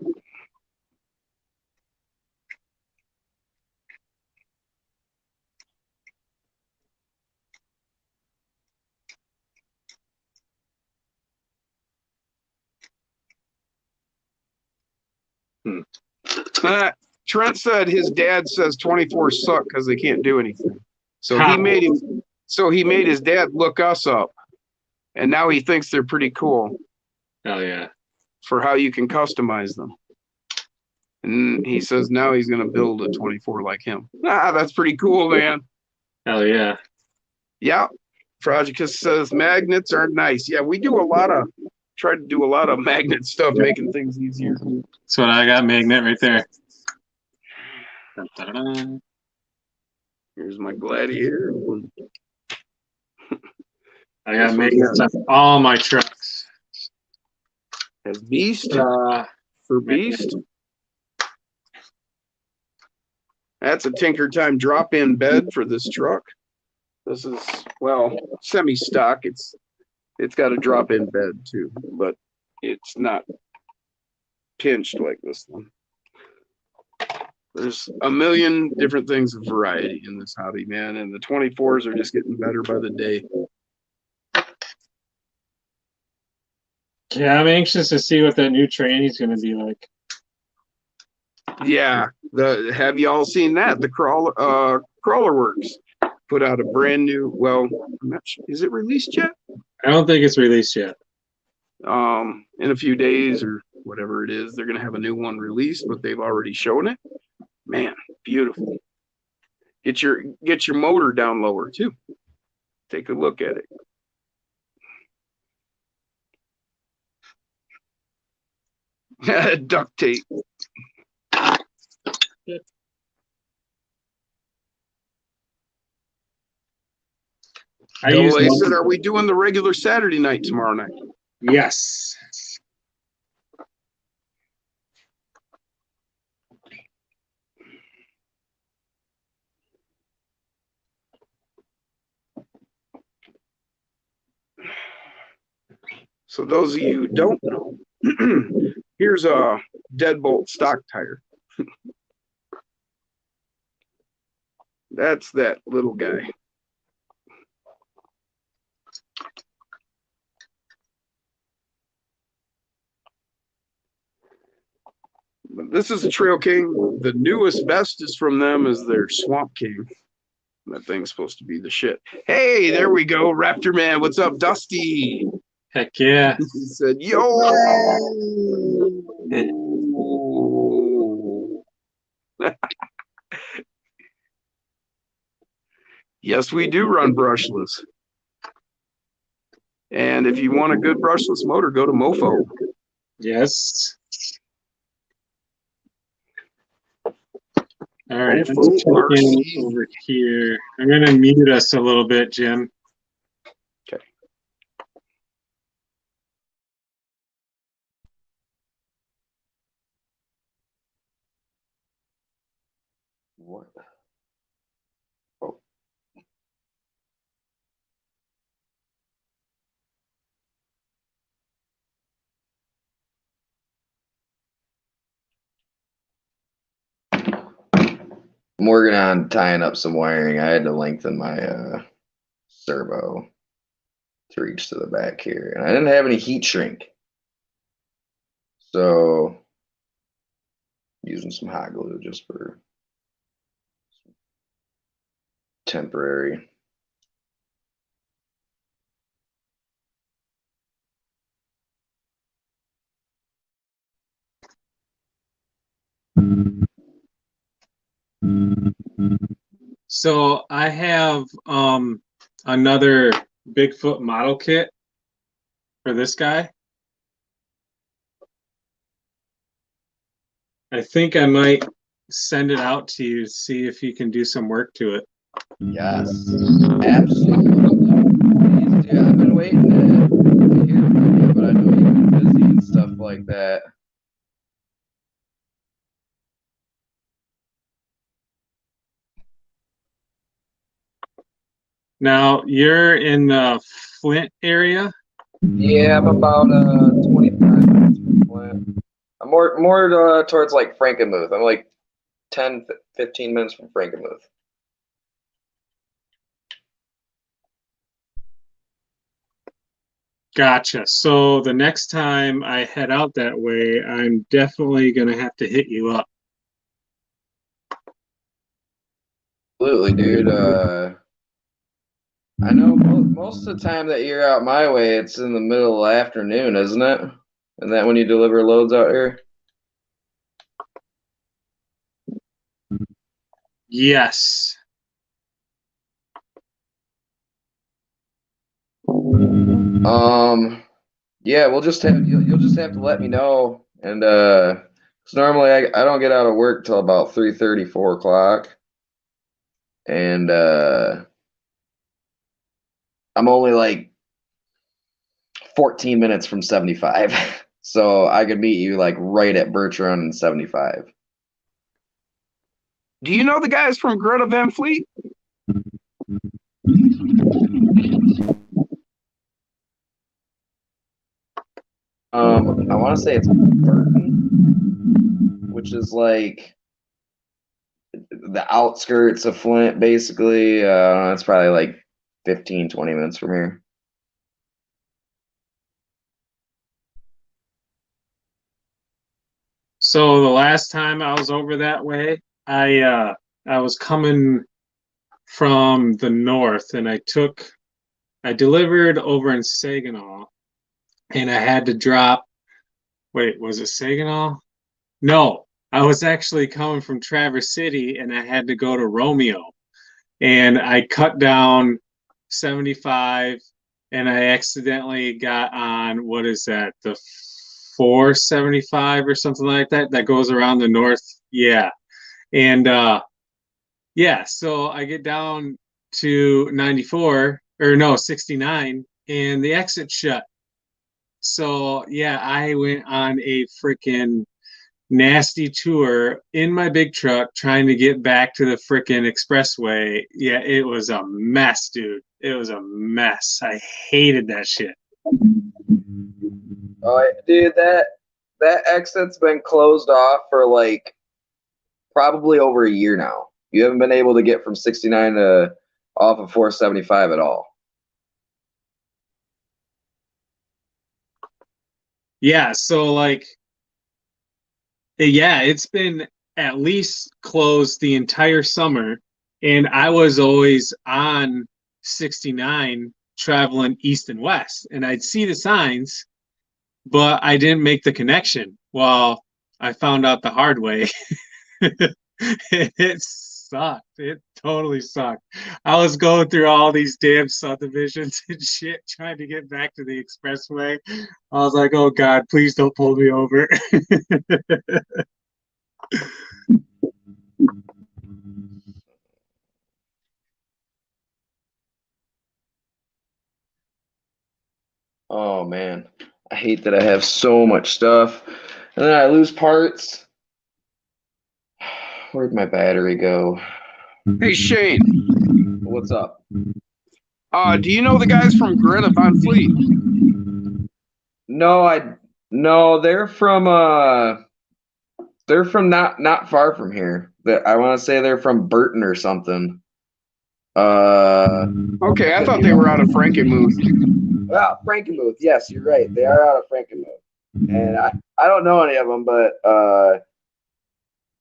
Trent said his dad says 24 suck because they can't do anything. So he made his dad look us up, and now he thinks they're pretty cool. Hell yeah. For how you can customize them. And he says now he's gonna build a 24 like him. That's pretty cool, man. Hell yeah. Yeah. Projectus says magnets are nice. Yeah, we do try to do a lot of magnet stuff, making things easier. That's what I got, magnet right there. Da-da-da. Here's my Gladiator. I got magnets on all my trucks. Has Beast for Beast. That's a Tinker Time drop-in bed for this truck. This is, semi-stock. It's got a drop-in bed too, but it's not pinched like this one. There's a million different things of variety in this hobby, man, and the 24s are just getting better by the day. Yeah, I'm anxious to see what that new training's going to be like. Yeah. Have you all seen that? The Crawler Works put out a brand new. Well, I'm not sure, is it released yet? I don't think it's released yet. In a few days or whatever it is, they're gonna have a new one released, but they've already shown it. Man, beautiful. Get your motor down lower too. Take a look at it. Duct tape. They said, are we doing the regular Saturday night tomorrow night? Yes. So those of you who don't know, here's a deadbolt stock tire. That's that little guy. This is a Trail King. The newest best is from them is their Swamp King. That thing's supposed to be the shit. Hey, there we go. Raptor Man, what's up, Dusty? Heck yeah. He said, yo. Yes, we do run brushless. And if you want a good brushless motor, go to Mofo. Yes. All right, let's check in over here. I'm going to mute us a little bit, Jim. Okay. What? Oh. I'm working on tying up some wiring. I had to lengthen my servo to reach to the back here, and I didn't have any heat shrink, so using some hot glue just for temporary. So I have another Bigfoot model kit for this guy. I think I might send it out to you to see if you can do some work to it. Yes, absolutely. Please do. I've been waiting to hear from you, but I know you've been busy and stuff like that. Now, you're in the Flint area? Yeah, I'm about 25 minutes from Flint. I'm more towards like Frankenmuth. I'm like 10, 15 minutes from Frankenmuth. Gotcha. So the next time I head out that way, I'm definitely going to have to hit you up. Absolutely, dude. I know most of the time that you're out my way, it's in the middle of the afternoon, isn't it? Isn't that when you deliver loads out here? Yes. Yeah, you'll just have to let me know, and 'cause normally I don't get out of work till about 3:30, 4 o'clock, and I'm only like 14 minutes from 75, so I could meet you like right at Birch Run and 75. Do you know the guys from Greta Van Fleet? I want to say it's Burton, which is like the outskirts of Flint, basically. It's probably like 15, 20 minutes from here. So the last time I was over that way, I was coming from the north, and I delivered over in Saginaw, and I had to drop. Wait, was it Saginaw? No, I was actually coming from Traverse City, and I had to go to Romeo, and I cut down 75, and I accidentally got on, what is that, the 475 or something like that, that goes around the north. Yeah. And yeah, so I get down to 94, or no, 69, and the exit shut. So yeah, I went on a freaking nasty tour in my big truck trying to get back to the freaking expressway. Yeah, it was a mess, dude. It was a mess. I hated that shit. Oh, dude, that exit's been closed off for like probably over a year now. You haven't been able to get from 69 to off of 475 at all. Yeah, so like, yeah, it's been at least closed the entire summer, and I was always on 69 traveling east and west, and I'd see the signs, but I didn't make the connection. Well, I found out the hard way. It sucked. It totally sucked. I was going through all these damn subdivisions and shit trying to get back to the expressway. I was like, oh God, please don't pull me over. Oh man, I hate that I have so much stuff and then I lose parts. Where'd my battery go? Hey Shane, What's up? do you know the guys from Greta Van Fleet? No, they're from not far from here. I want to say they're from Burton or something. Okay, I thought they were out of Frankenmuth. Well, Frankenmuth. Yes, you're right. They are out of Frankenmuth, and I don't know any of them, but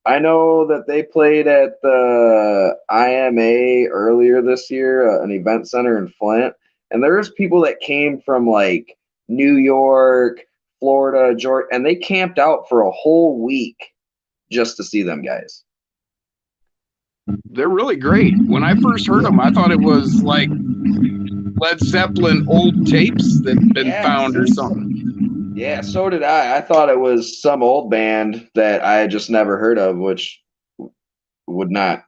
I know that they played at the IMA earlier this year, an event center in Flint, and there's people that came from like New York, Florida, Georgia, and they camped out for a whole week just to see them guys. They're really great. When I first heard them, I thought it was like Led Zeppelin old tapes that had been found or something. Yeah, so did I. I thought it was some old band that I had just never heard of, which would not,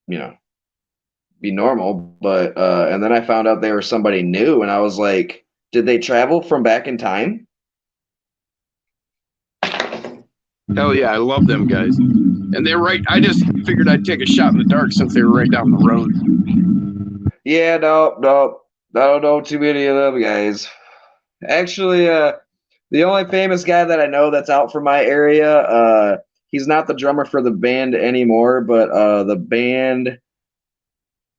be normal. But and then I found out they were somebody new, and I was like, did they travel from back in time? Hell yeah, I love them guys. And they're right. I just figured I'd take a shot in the dark since they were right down the road. Yeah, no, I don't know too many of them guys. Actually, the only famous guy that I know that's out from my area, he's not the drummer for the band anymore, but the band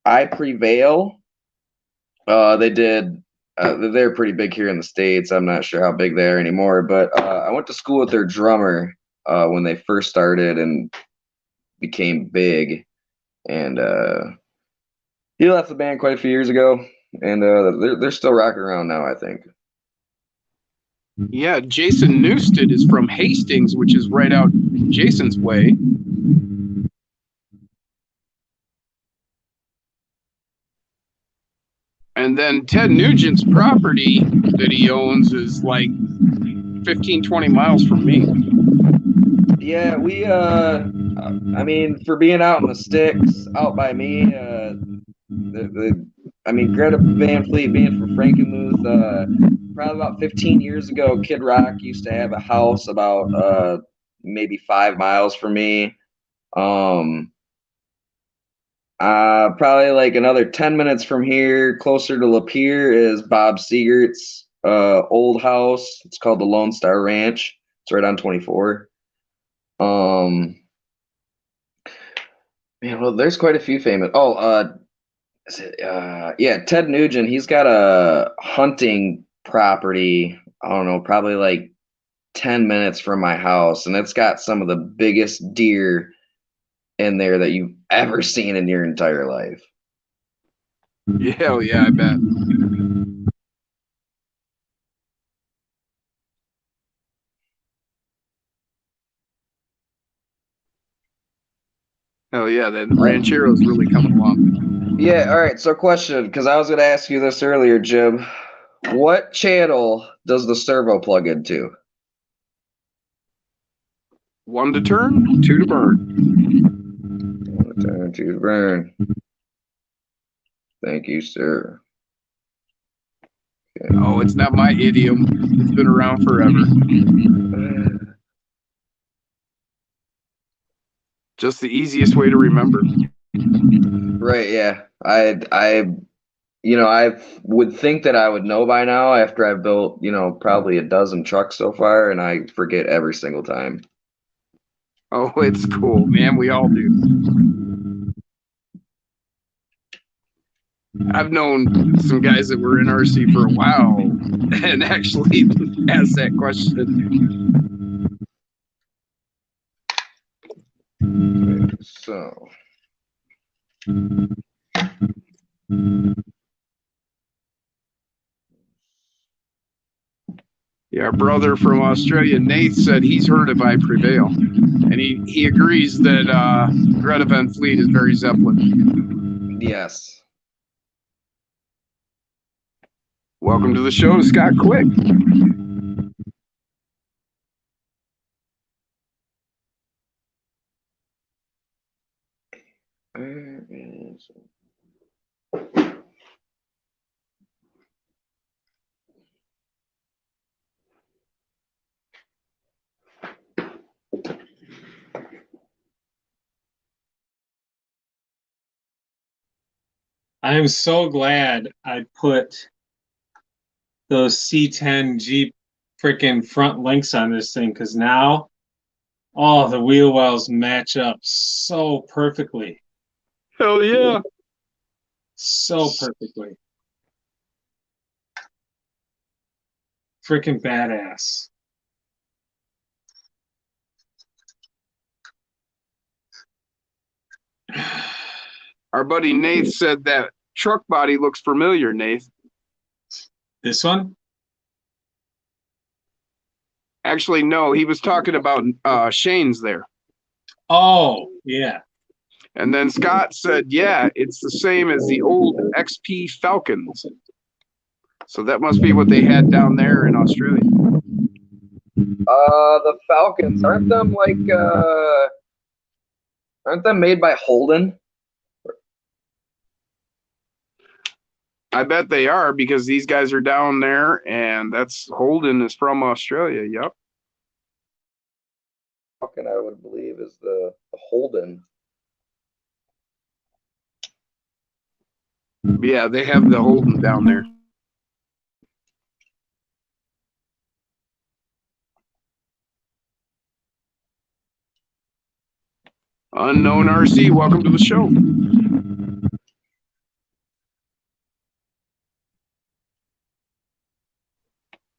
I Prevail, they're pretty big here in the States. I'm not sure how big they are anymore, but I went to school with their drummer when they first started and became big. And he left the band quite a few years ago, and they're still rocking around now, I think. Yeah, Jason Newsted is from Hastings, which is right out Jason's way. And then Ted Nugent's property that he owns is like 15, 20 miles from me. Yeah, we I mean, for being out in the sticks, out by me, Greta Van Fleet being from Frankenmuth, probably about 15 years ago, Kid Rock used to have a house about maybe 5 miles from me. Probably like another 10 minutes from here, closer to Lapeer, is Bob Siegert's old house. It's called the Lone Star Ranch. It's right on 24. Man, well, there's quite a few famous. Yeah, Ted Nugent. He's got a hunting property. I don't know, probably like 10 minutes from my house, and it's got some of the biggest deer in there that you've ever seen in your entire life. Yeah, hell yeah, I bet. Hell yeah, that Ranchero's really coming along. Yeah, all right. So, question, because I was going to ask you this earlier, Jim. What channel does the servo plug into? 1 to turn, 2 to burn. 1 to turn, 2 to burn. Thank you, sir. Okay. Oh, it's not my idiom. It's been around forever. Just the easiest way to remember. Right, yeah. I would think that I would know by now after I've built, probably a dozen trucks so far, and I forget every single time. Oh, it's cool, man. We all do. I've known some guys that were in RC for a while and actually asked that question. Okay, so. Yeah, our brother from Australia, Nate, said he's heard of I Prevail. And he agrees that Greta Van Fleet is very Zeppelin. Yes. Welcome to the show, Scott Quick. Where is... I am so glad I put those C10 Jeep freaking front links on this thing, because now, oh, the wheel wells match up so perfectly. Hell yeah. So perfectly. Freaking badass. Our buddy Nate said that truck body looks familiar, Nate. This one? Actually, no, he was talking about Shane's there. Oh, yeah. And then Scott said, yeah, it's the same as the old XP Falcons. So that must be what they had down there in Australia. The Falcons, aren't them made by Holden? I bet they are, because these guys are down there, and that's Holden is from Australia. Yep. Falcon, I would believe, is the Holden. Yeah, they have the Holden down there. Unknown RC, welcome to the show.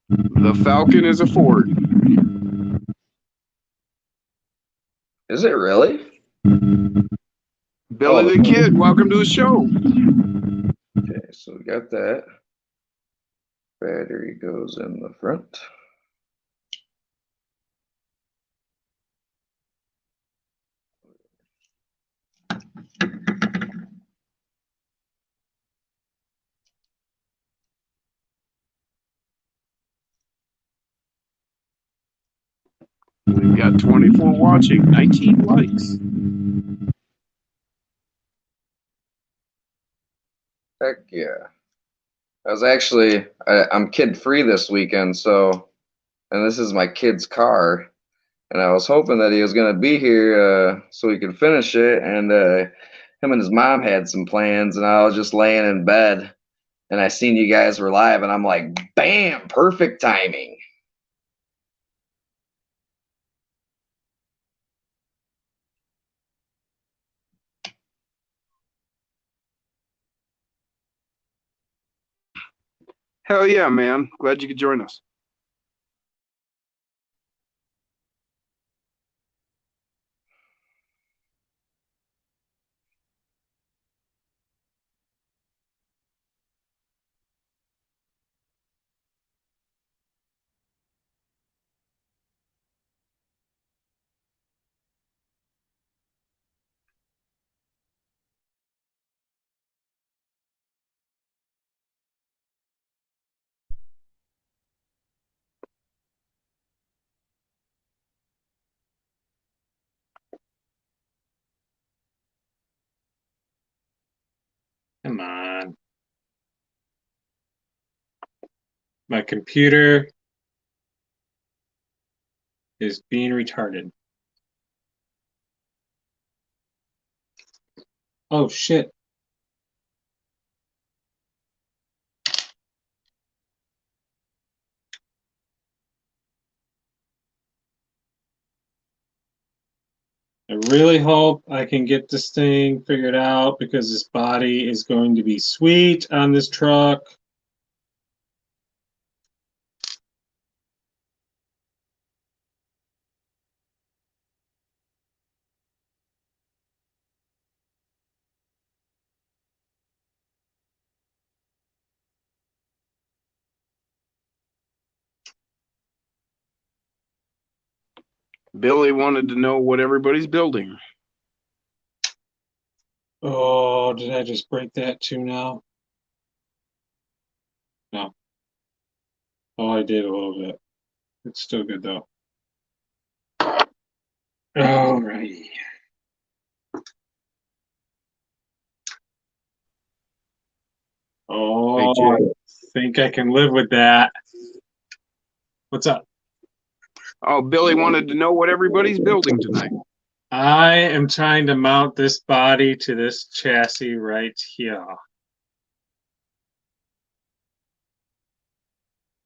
The Falcon is a Ford. Is it really? Billy the Kid, welcome to the show. Okay, so we got that. Battery goes in the front. We've got 24 watching, 19 likes. Heck yeah. I'm kid free this weekend, and this is my kid's car. And I was hoping that he was going to be here so he could finish it. And him and his mom had some plans, and I was just laying in bed. And I seen you guys were live, and I'm like, bam, perfect timing. Hell yeah, man. Glad you could join us. Come on. My computer is being retarded. Oh, shit. I really hope I can get this thing figured out because this body is going to be sweet on this truck. Billy wanted to know what everybody's building. Oh, did I just break that too now? No. Oh, I did a little bit. It's still good though. Alrighty. Oh, Jay. I think I can live with that. What's up? Oh, Billy wanted to know what everybody's building tonight. I am trying to mount this body to this chassis right here.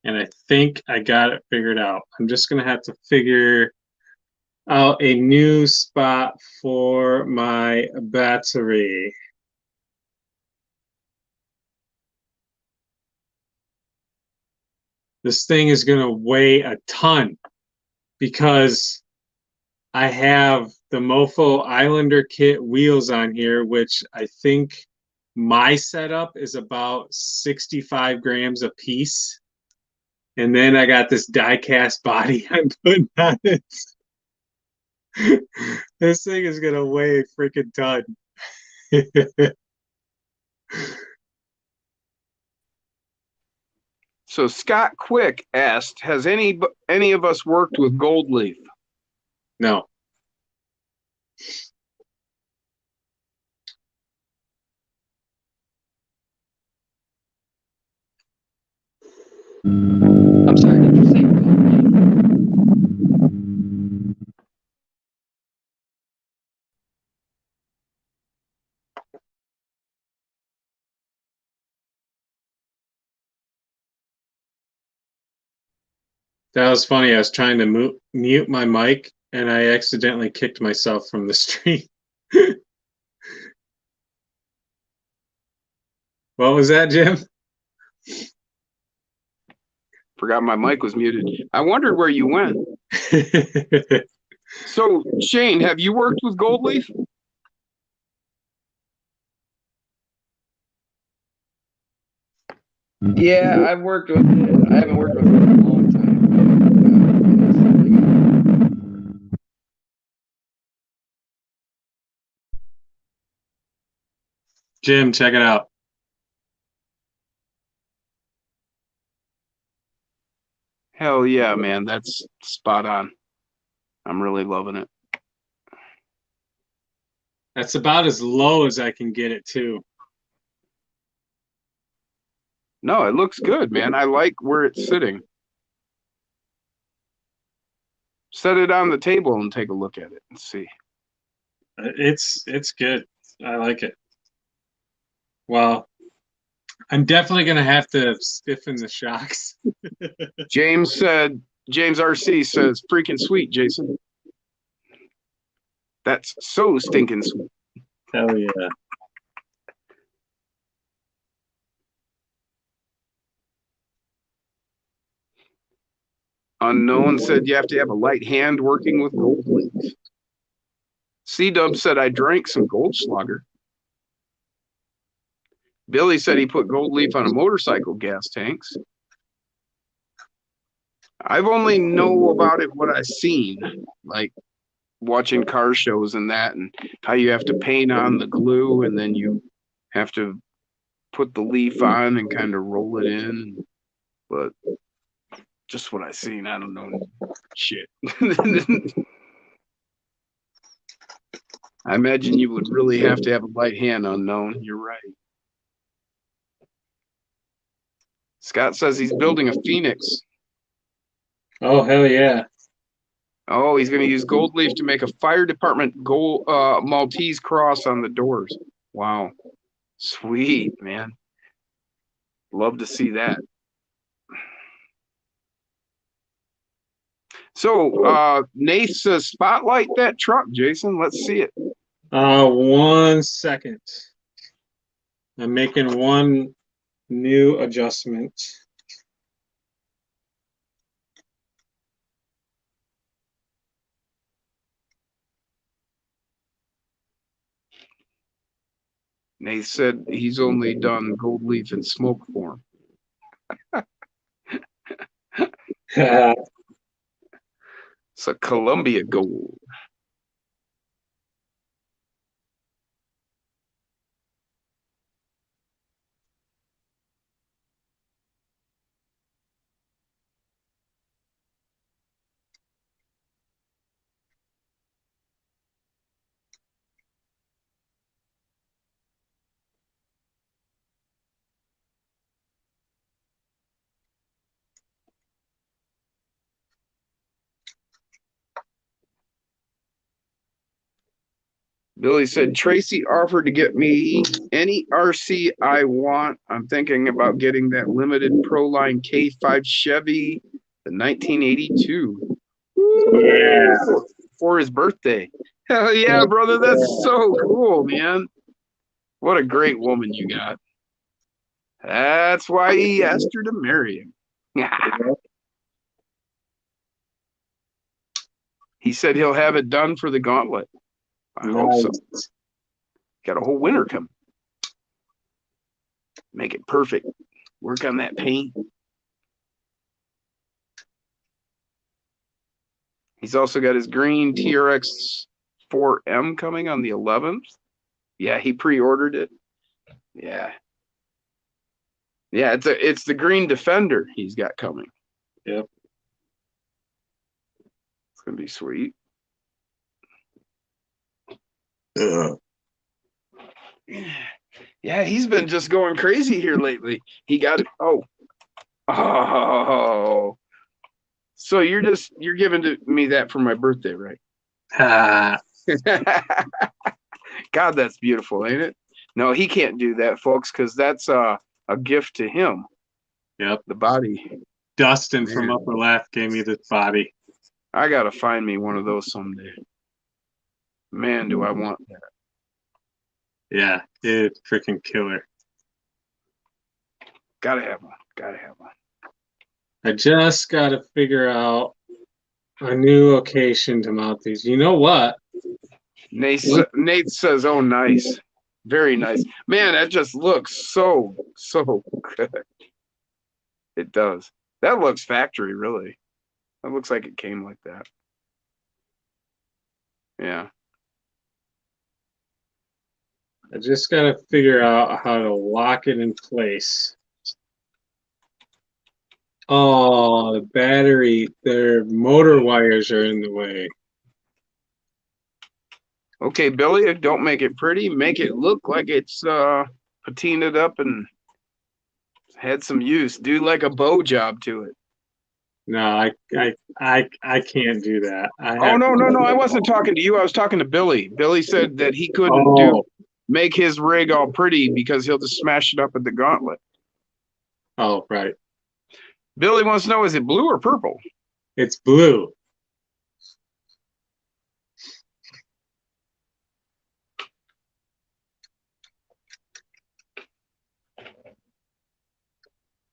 And I think I got it figured out. I'm just going to have to figure out a new spot for my battery. This thing is going to weigh a ton because I have the Mofo Islander kit wheels on here, which I think my setup is about 65 grams a piece. And then I got this die-cast body I'm putting on it. This thing is going to weigh a freaking ton. So Scott Quick asked, has any of us worked with Gold Leaf? No. I'm sorry, did you say Gold Leaf? That was funny. I was trying to mute my mic and I accidentally kicked myself from the stream. What was that, Jim? Forgot my mic was muted. I wondered where you went. So, Shane, have you worked with Gold Leaf? Yeah, I've worked with it. I haven't worked with it in a long time. Jim, check it out. Hell yeah, man. That's spot on. I'm really loving it. That's about as low as I can get it, too. No, it looks good, man. I like where it's sitting. Set it on the table and take a look at it and see. It's good. I like it. Well, I'm definitely going to have to stiffen the shocks. James RC says, freaking sweet, Jason. That's so stinking sweet. Hell yeah. Unknown said you have to have a light hand working with Gold Leaf. C-Dub said I drank some Goldschlager. Billy said he put Gold Leaf on a motorcycle gas tanks. I've only know about it what I've seen, like watching car shows and that, and how you have to paint on the glue and then you have to put the leaf on and kind of roll it in. But just what I've seen, I don't know shit. I imagine you would really have to have a light hand, Unknown. You're right. Scott says he's building a Phoenix. Oh, hell yeah. Oh, he's going to use gold leaf to make a fire department gold Maltese cross on the doors. Wow. Sweet, man. Love to see that. So, Nate says spotlight that truck, Jason. Let's see it. 1 second. I'm making one new adjustment. Nate said he's only done gold leaf in smoke form. It's a Columbia gold. Billy said Tracy offered to get me any RC I want. I'm thinking about getting that limited Proline K5 Chevy, the 1982. Yeah. For his birthday. Hell yeah, brother. That's so cool, man. What a great woman you got. That's why he asked her to marry him. He said he'll have it done for the gauntlet. I hope so. Got a whole winter coming. Make it perfect. Work on that paint. He's also got his green TRX 4M coming on the 11th. Yeah, he pre-ordered it. Yeah. Yeah, it's the green Defender he's got coming. Yep. It's gonna be sweet. Yeah, he's been just going crazy here lately. He got it. Oh. So you're giving me that for my birthday, right? God, that's beautiful, ain't it? No, he can't do that, folks, because that's a gift to him. Yep. The body. Dustin from Upper Left gave me this body. I gotta find me one of those someday. Man, do I want that. Yeah, it's freaking killer. Gotta have one. I just got to figure out a new location to mount these. You know what? Nate says, oh, nice. Very nice. Man, that just looks so good. It does. That looks factory, really. That looks like it came like that. Yeah. I just got to figure out how to lock it in place. Oh, the battery, their motor wires are in the way. Okay, Billy, don't make it pretty. Make it look like it's patinaed up and had some use. Do like a bow job to it. No, I can't do that. Oh, no. I wasn't talking to you. I was talking to Billy. Billy said that he couldn't make his rig all pretty because he'll just smash it up at the gauntlet. Oh, right. Billy wants to know, is it blue or purple? It's blue.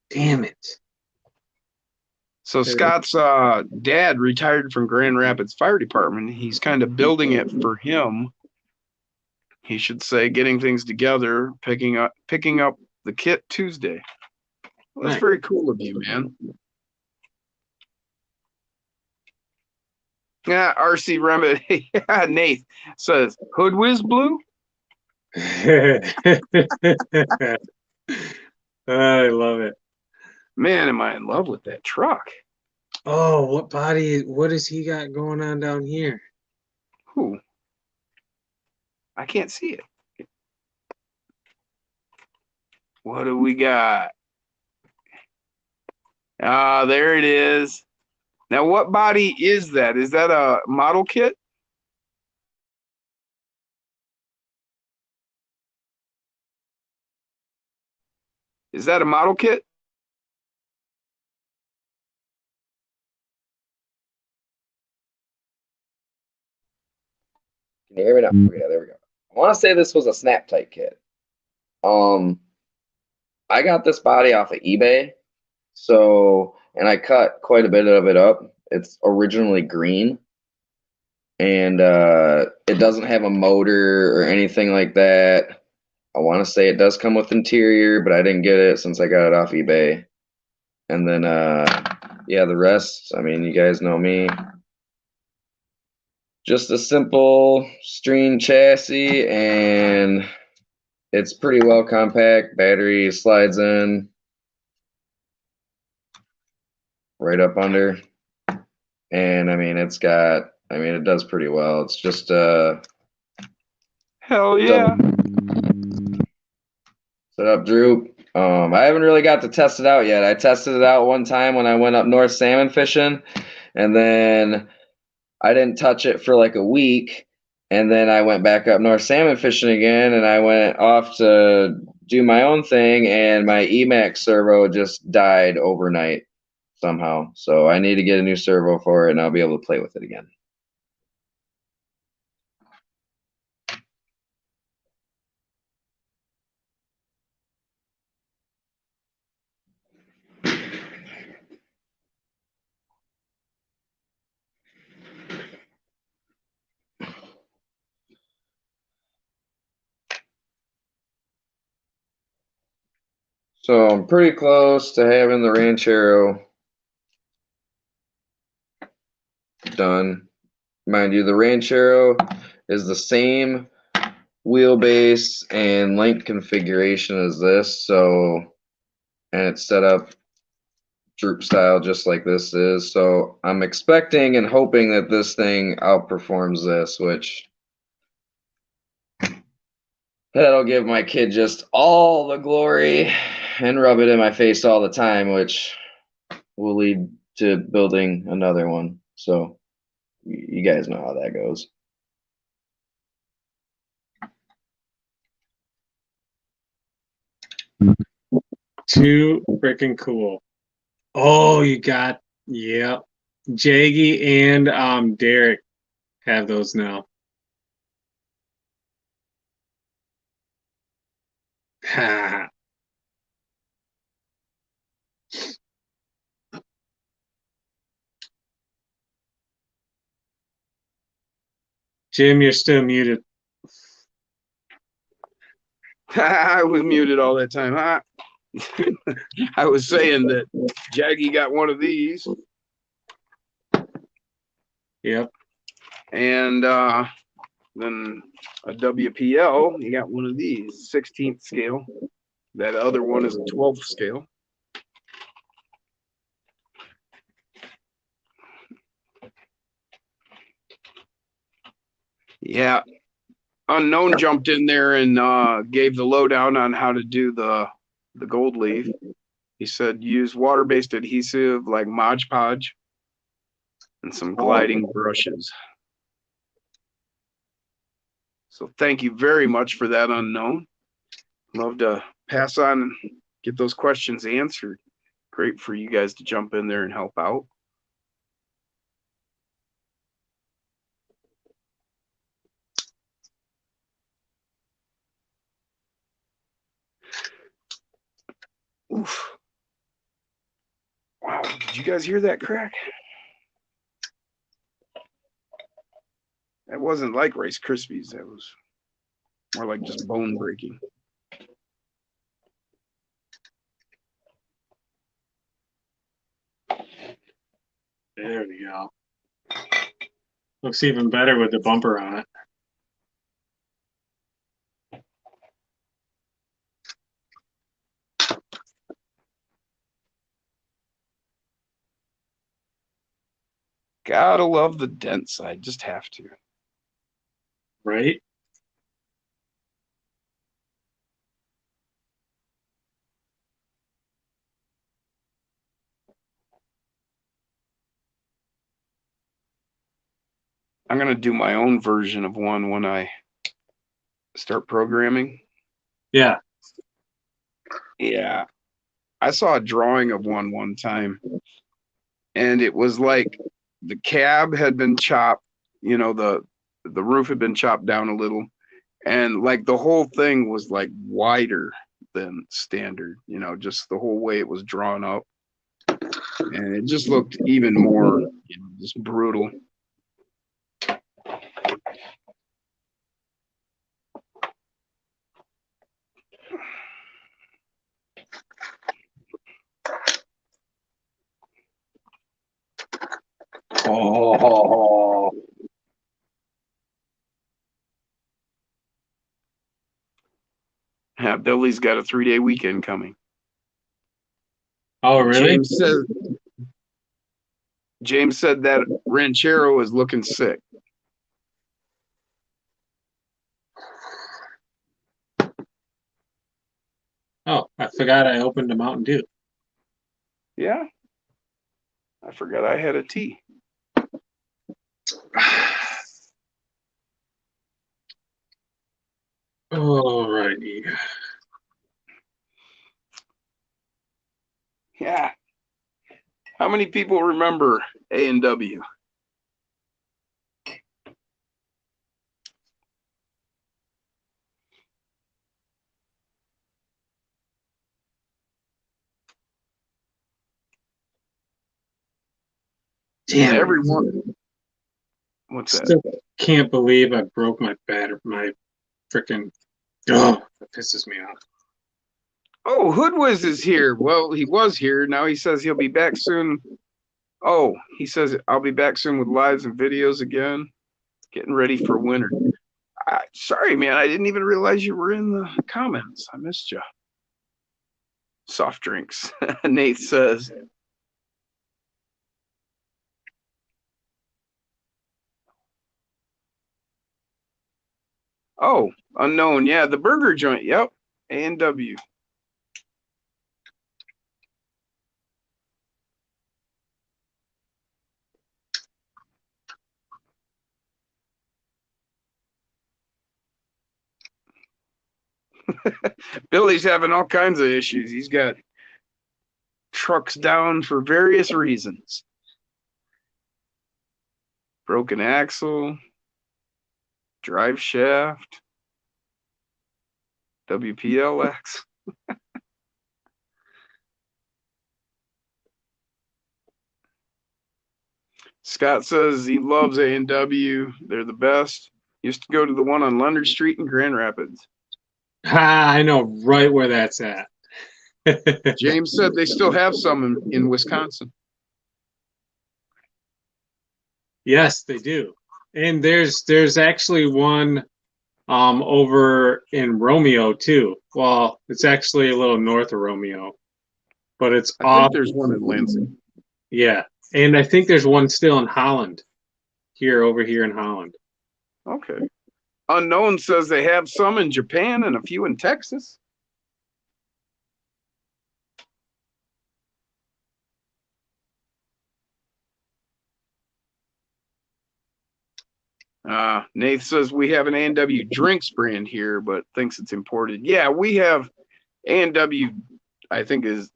Damn it. So Scott's dad retired from Grand Rapids Fire Department. He's kind of building it for him. He should say, getting things together, picking up the kit Tuesday. Well, that's very cool of you, man. Yeah, RC Remedy. Yeah, Nate says, Hood Whiz Blue? I love it. Man, am I in love with that truck. Oh, what has he got going on down here? Who? I can't see it. What do we got? Ah, there it is. Now, what body is that? Is that a model kit? Is that a model kit? Can you hear me now? Okay, there we go. I want to say this was a snap type kit. I got this body off of eBay. So, and I cut quite a bit of it up. It's originally green, and it doesn't have a motor or anything like that. I want to say it does come with interior, but I didn't get it since I got it off eBay. And then, yeah, the rest, I mean, you guys know me. Just a simple Stream chassis, and it's pretty well compact. Battery slides in right up under. And I mean, it does pretty well. It's just Hell yeah. set up droop. I haven't really got to test it out yet. I tested it out one time when I went up north salmon fishing, and then I didn't touch it for like a week. And then I went back up north salmon fishing again, and I went off to do my own thing, and my Emax servo just died overnight somehow. So I need to get a new servo for it, and I'll be able to play with it again. So I'm pretty close to having the Ranchero done. Mind you, the Ranchero is the same wheelbase and length configuration as this, and it's set up droop style just like this is. So I'm expecting and hoping that this thing outperforms this, which that'll give my kid just all the glory and rub it in my face all the time, which will lead to building another one. So you guys know how that goes. Too freaking cool. Oh, yeah. Jaggy and Derek have those now. Ha. Jim, you're still muted. We muted all that time. Huh? I was saying that Jaggy got one of these. Yep. And then a WPL, you got one of these, 16th scale. That other one is a 12th scale. Yeah. Unknown jumped in there and gave the lowdown on how to do the gold leaf. He said use water-based adhesive like Mod Podge and some gliding brushes. So thank you very much for that, Unknown. Love to pass on and get those questions answered. Great for you guys to jump in there and help out. Oof. Wow, did you guys hear that crack? That wasn't like Rice Krispies. That was more like just bone breaking. There we go. Looks even better with the bumper on it. Gotta love the dent side. Just have to. Right? I'm gonna do my own version of one when I start programming. Yeah. Yeah. I saw a drawing of one time, and it was like the cab had been chopped, the roof had been chopped down a little, and like the whole thing was like wider than standard, just the whole way it was drawn up. And it just looked even more, just brutal. Oh, yeah, Billy's got a 3-day weekend coming. Oh, really? James said that ranchero is looking sick. Oh, I forgot I opened a Mountain Dew. Yeah, I forgot I had a tea. Alrighty. Yeah. How many people remember A&W? Damn it. Everyone. What's that? Still can't believe I broke my freaking. Oh, that pisses me off. Oh, Hoodwiz is here. Well, he was here. Now he says he'll be back soon. Oh, he says I'll be back soon with lives and videos again. Getting ready for winter. Sorry, man. I didn't even realize you were in the comments. I missed you. Soft drinks. Nate says. Oh, unknown. Yeah, the burger joint. Yep. A&W. Billy's having all kinds of issues. He's got trucks down for various reasons. Broken axle, drive shaft, WPLX. Scott says he loves A&W. They're the best. Used to go to the one on Leonard Street in Grand Rapids. I know right where that's at. James said they still have some in Wisconsin. Yes, they do. And there's actually one over in Romeo too. Well, it's actually a little north of Romeo, but it's I off. think there's one in Lansing. Yeah, and I think there's one still in Holland. Over here in Holland. Okay. Unknown says they have some in Japan and a few in Texas. Nate says we have an A&W drinks brand here, but thinks it's imported. Yeah, we have A&W. I think it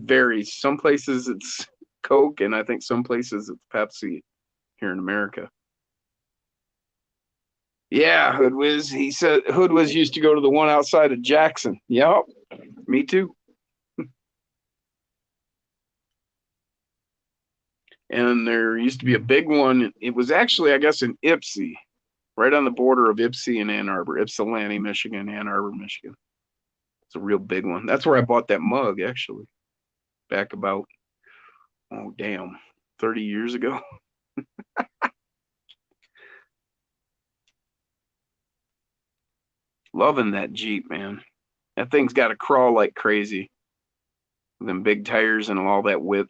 varies. Some places it's Coke, and I think some places it's Pepsi here in America. Yeah, Hoodwiz. He said Hoodwiz used to go to the one outside of Jackson. Yep, me too. And there used to be a big one. It was actually, I guess, in Ypsi, right on the border of Ypsi and Ann Arbor, Ypsilanti, Michigan, Ann Arbor, Michigan. It's a real big one. That's where I bought that mug, actually, back about, 30 years ago. Loving that Jeep, man. That thing's got to crawl like crazy. Them big tires and all that width.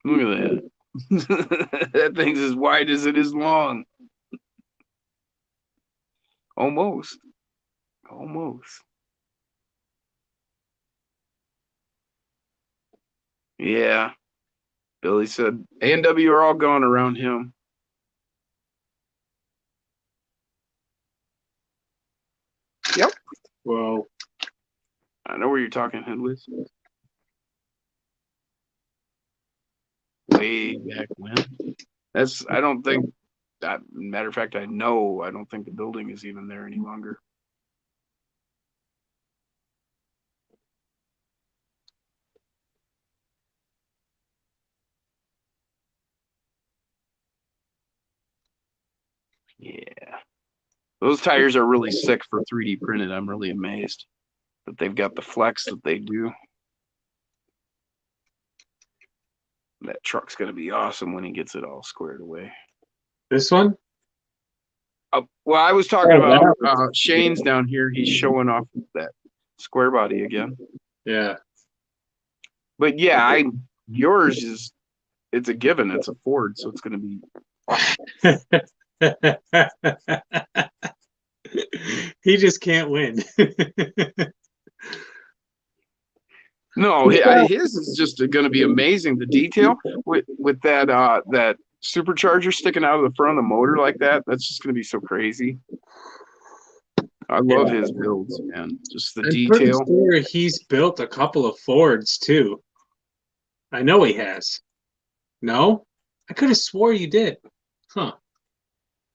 Look at that. That thing's as wide as it is long. Almost. Almost. Yeah. Billy said A&W are all gone around him. Yep. Well, I know where you're talking, Headless. Way back when. I don't think, matter of fact, I don't think the building is even there any longer. Yeah. Those tires are really sick for 3D printed. I'm really amazed that they've got the flex that they do. That truck's going to be awesome when he gets it all squared away. this one? Well, I was talking about Shane's down here. He's showing off that square body again. Yeah. But yeah, yours is, it's a given. It's a Ford, so it's going to be. He just can't win. No, his is just going to be amazing. The detail with that supercharger sticking out of the front of the motor like that, that's just going to be so crazy. I love his builds, man. Just the detail. Pretty sure he's built a couple of Fords too. I know he has. No? I could have swore you did. Huh.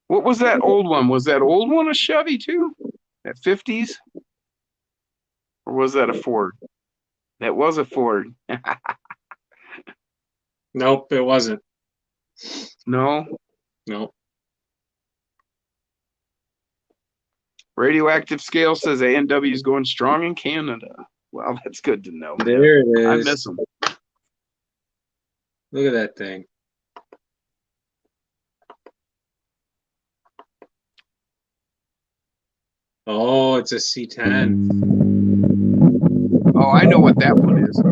What was that old one? Was that old one a Chevy too? That 50s? Or was that a Ford? That was a Ford. Nope, it wasn't. No? Nope. Radioactive Scale says A&W is going strong in Canada. Well, that's good to know, man. There it is. I miss them. Look at that thing. Oh, it's a C10. Oh, I know what that one is.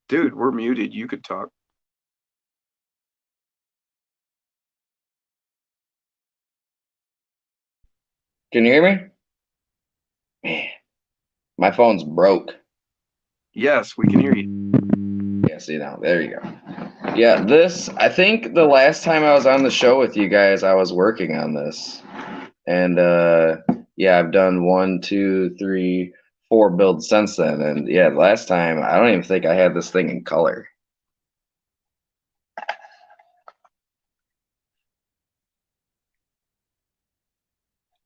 Dude, we're muted. You could talk. Can you hear me? Man, my phone's broke. Yes, we can hear you. Yeah, see now, there you go. Yeah, I think the last time I was on the show with you guys, I was working on this. And yeah, I've done 1, 2, 3, 4 builds since then. And yeah, last time, I don't even think I had this thing in color.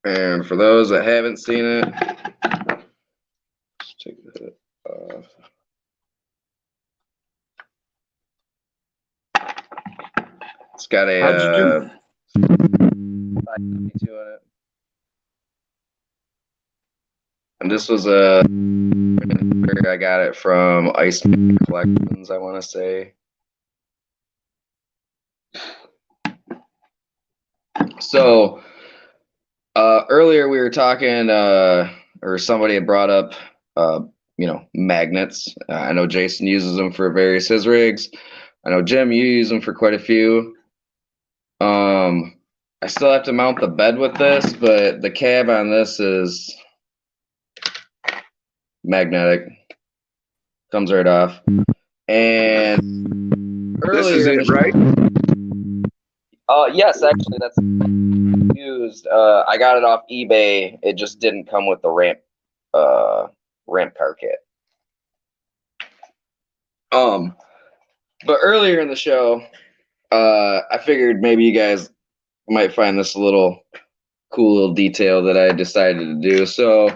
And for those that haven't seen it, let's take that off. It's got a How'd you do? 592 in it. And this was I got it from Ice Collections, I want to say. So earlier we were talking, or somebody had brought up, magnets. I know Jason uses them for various his rigs. I know Jim, you use them for quite a few. I still have to mount the bed with this, but the cab on this is magnetic. Comes right off. And This is it, right? Yes, actually, that's used. I got it off eBay. It just didn't come with the ramp car kit. But earlier in the show, I figured maybe you guys might find this a little cool little detail that I decided to do. So,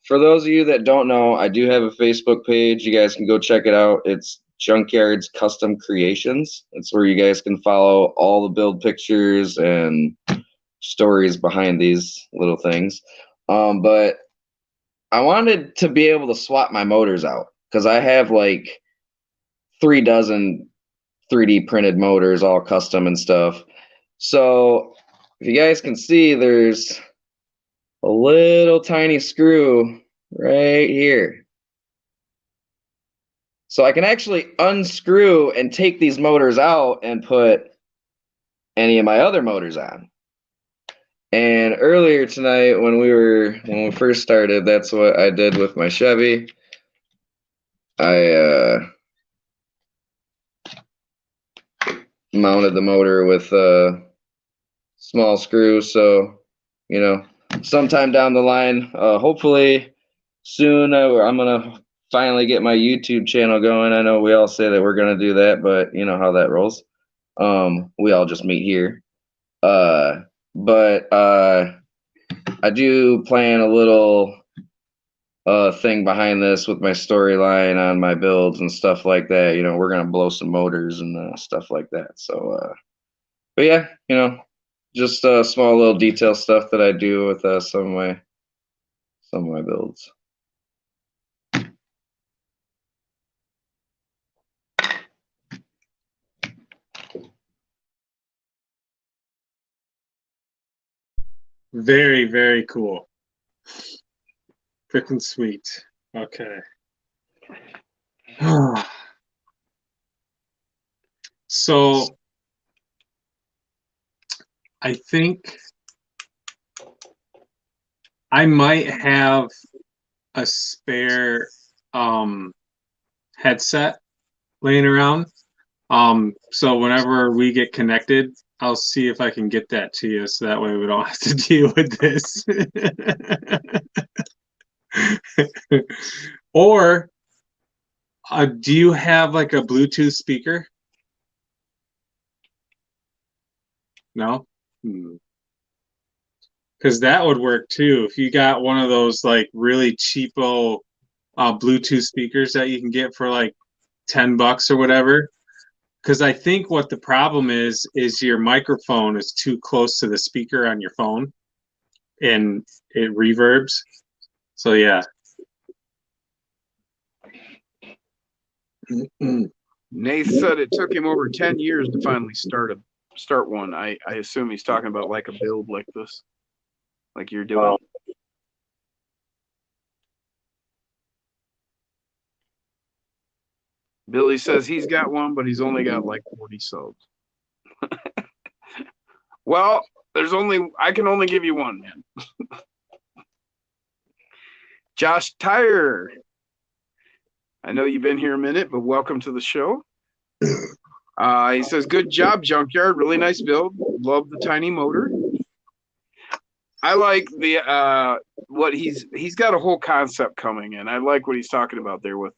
for those of you that don't know, I do have a Facebook page. You guys can go check it out. It's Junkyard's Custom Creations. That's where you guys can follow all the build pictures and stories behind these little things. But I wanted to be able to swap my motors out because I have like 3 dozen 3D printed motors, all custom and stuff. So if you guys can see, there's a little tiny screw right here. So I can actually unscrew and take these motors out and put any of my other motors on. And earlier tonight when we first started, that's what I did with my Chevy. I mounted the motor with a small screw, so you know, sometime down the line, hopefully soon, I'm gonna finally get my YouTube channel going. I know we all say that we're gonna do that, but you know how that rolls. We all just meet here. But I do plan a little thing behind this with my storyline on my builds and stuff like that. You know, we're gonna blow some motors and stuff like that. So, but yeah, you know, just small little detail stuff that I do with some of my builds. Very, very cool. Freaking sweet. Okay. So I think I might have a spare headset laying around. So whenever we get connected, I'll see if I can get that to you so that way we don't have to deal with this. Or do you have like a Bluetooth speaker? No? Because that would work too. If you got one of those like really cheapo Bluetooth speakers that you can get for like $10 or whatever. Because I think what the problem is your microphone is too close to the speaker on your phone and it reverbs. So yeah. Nate said it took him over 10 years to finally start one. I assume he's talking about like a build like this, like you're doing. Billy says he's got one, but he's only got like 40 subs. Well, I can only give you one, man. Josh Tyre. I know you've been here a minute, but welcome to the show. He says, good job, Junkyard. Really nice build. Love the tiny motor. I like the what he's got a whole concept coming, and I like what he's talking about there with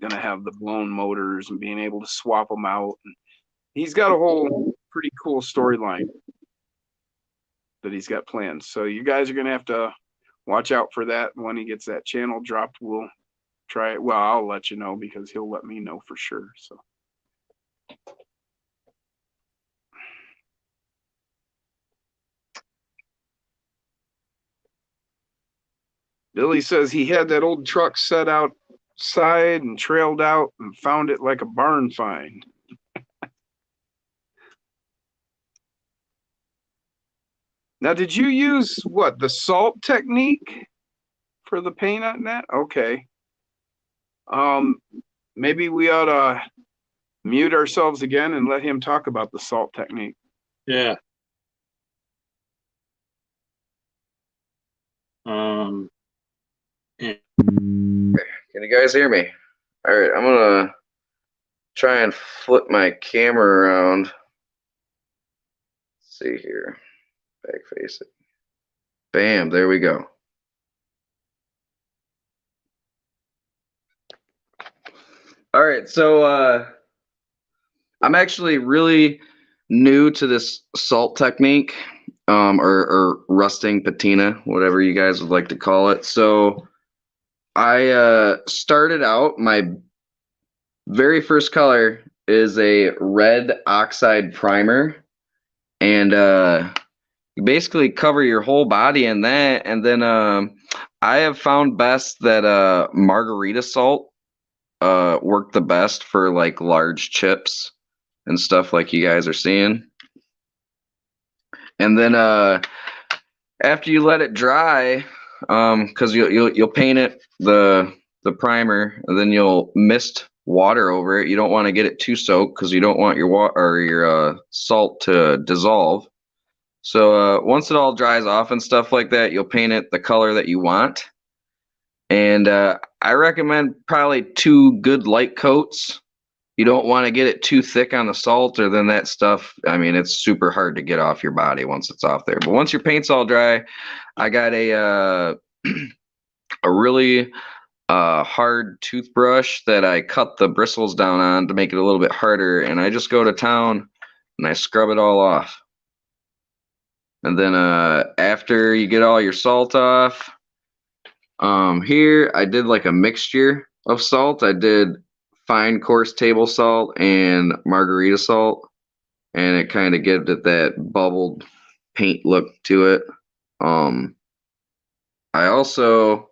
gonna have the blown motors and being able to swap them out. And he's got a whole pretty cool storyline that he's got planned. So you guys are gonna have to watch out for that. When he gets that channel dropped, we'll try it. Well, I'll let you know because he'll let me know for sure. So. Billy says he had that old truck set outside and trailed out and found it like a barn find. Now, did you use what, the salt technique for the paint on that? Okay. Maybe we ought to mute ourselves again and let him talk about the salt technique. Yeah. Yeah. Can you guys hear me? All right, I'm gonna try and flip my camera around. Let's see here, back face it. Bam, there we go. All right, so I'm actually really new to this salt technique, or rusting patina, whatever you guys would like to call it. So I started out my very first color is a red oxide primer, and you basically cover your whole body in that. And then I have found best that margarita salt work the best for like large chips and stuff like you guys are seeing. And then after you let it dry, because you'll paint it the primer, and then you'll mist water over it. You don't want to get it too soaked because you don't want your water or your salt to dissolve. So once it all dries off and stuff like that, you'll paint it the color that you want. And I recommend probably 2 good light coats. You don't want to get it too thick on the salt, or then that stuff, I mean, it's super hard to get off your body once it's off there. But once your paint's all dry, I got a a really hard toothbrush that I cut the bristles down on to make it a little bit harder, and I just go to town and I scrub it all off. And then after you get all your salt off, here I did like a mixture of salt. I did fine coarse table salt and margarita salt, and it kind of gives it that bubbled paint look to it. I also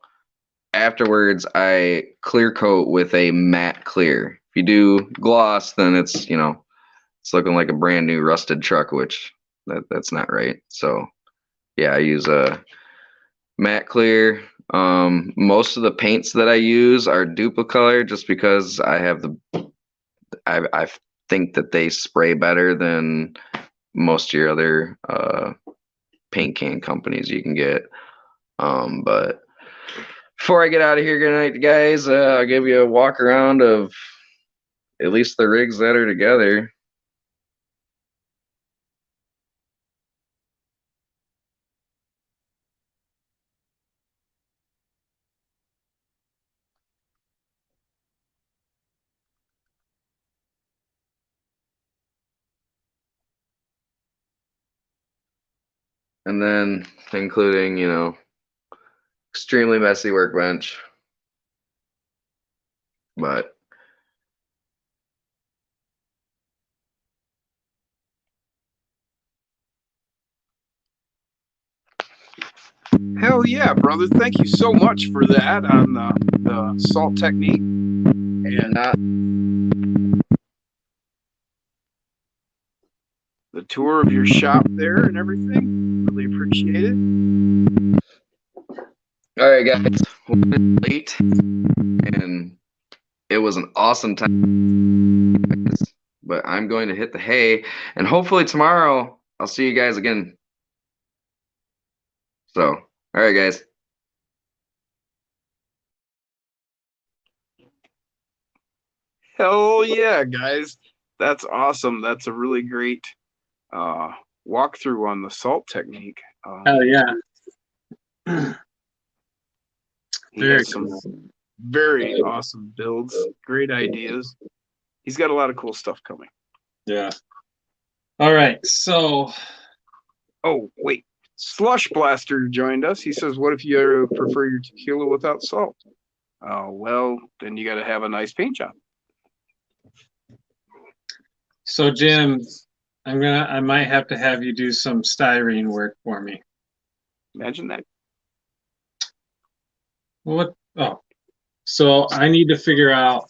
afterwards I clear coat with a matte clear. If you do gloss, then it's it's looking like a brand new rusted truck, which that's not right. So yeah, I use a matte clear. Most of the paints that I use are Duplicolor, just because I think that they spray better than most of your other paint can companies you can get. But before I get out of here, good night, guys. I'll give you a walk around of at least the rigs that are together. And then including, extremely messy workbench. But Hell yeah, brother! Thank you so much for that on the salt technique. And the tour of your shop there and everything. Really appreciate it. all right, guys, we're late, and it was an awesome time. But I'm going to hit the hay, and hopefully tomorrow I'll see you guys again. So, all right, guys. Hell yeah, guys! That's awesome. That's a really great walkthrough on the salt technique. Hell yeah. He Very has some very awesome builds, great ideas. He's got a lot of cool stuff coming. Yeah. All right. So, Oh, wait. Slush Blaster joined us. He says, what if you prefer your tequila without salt? Well, then you got to have a nice paint job. so Jim, I might have to have you do some styrene work for me. Imagine that. What? Oh, so I need to figure out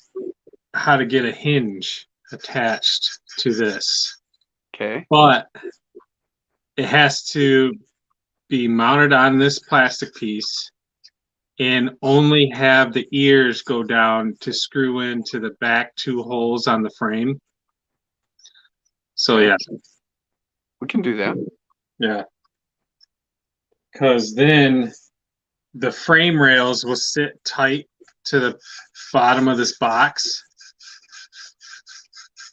how to get a hinge attached to this, Okay. but it has to be mounted on this plastic piece and only have the ears go down to screw into the back 2 holes on the frame. So yeah, We can do that. yeah. Because then the frame rails will sit tight to the bottom of this box,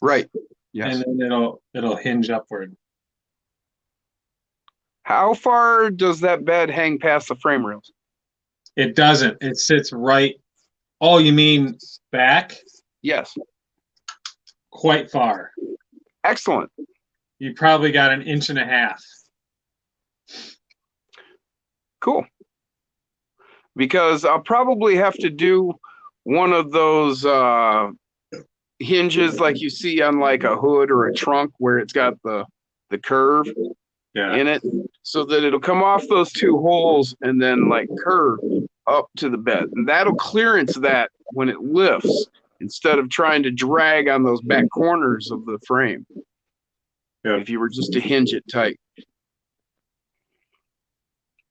Right. Yes. and then it'll hinge upward. How far does that bed hang past the frame rails? It doesn't. It sits right. Oh, you mean back? Yes. Quite far. Excellent. You probably got 1.5 inches. Cool. Because I'll probably have to do one of those hinges like you see on like a hood or a trunk where it's got the curve Yeah. in it, so that it'll come off those two holes and then like curve up to the bed, and that'll clearance that when it lifts instead of trying to drag on those back corners of the frame. Yeah. If you were just to hinge it tight.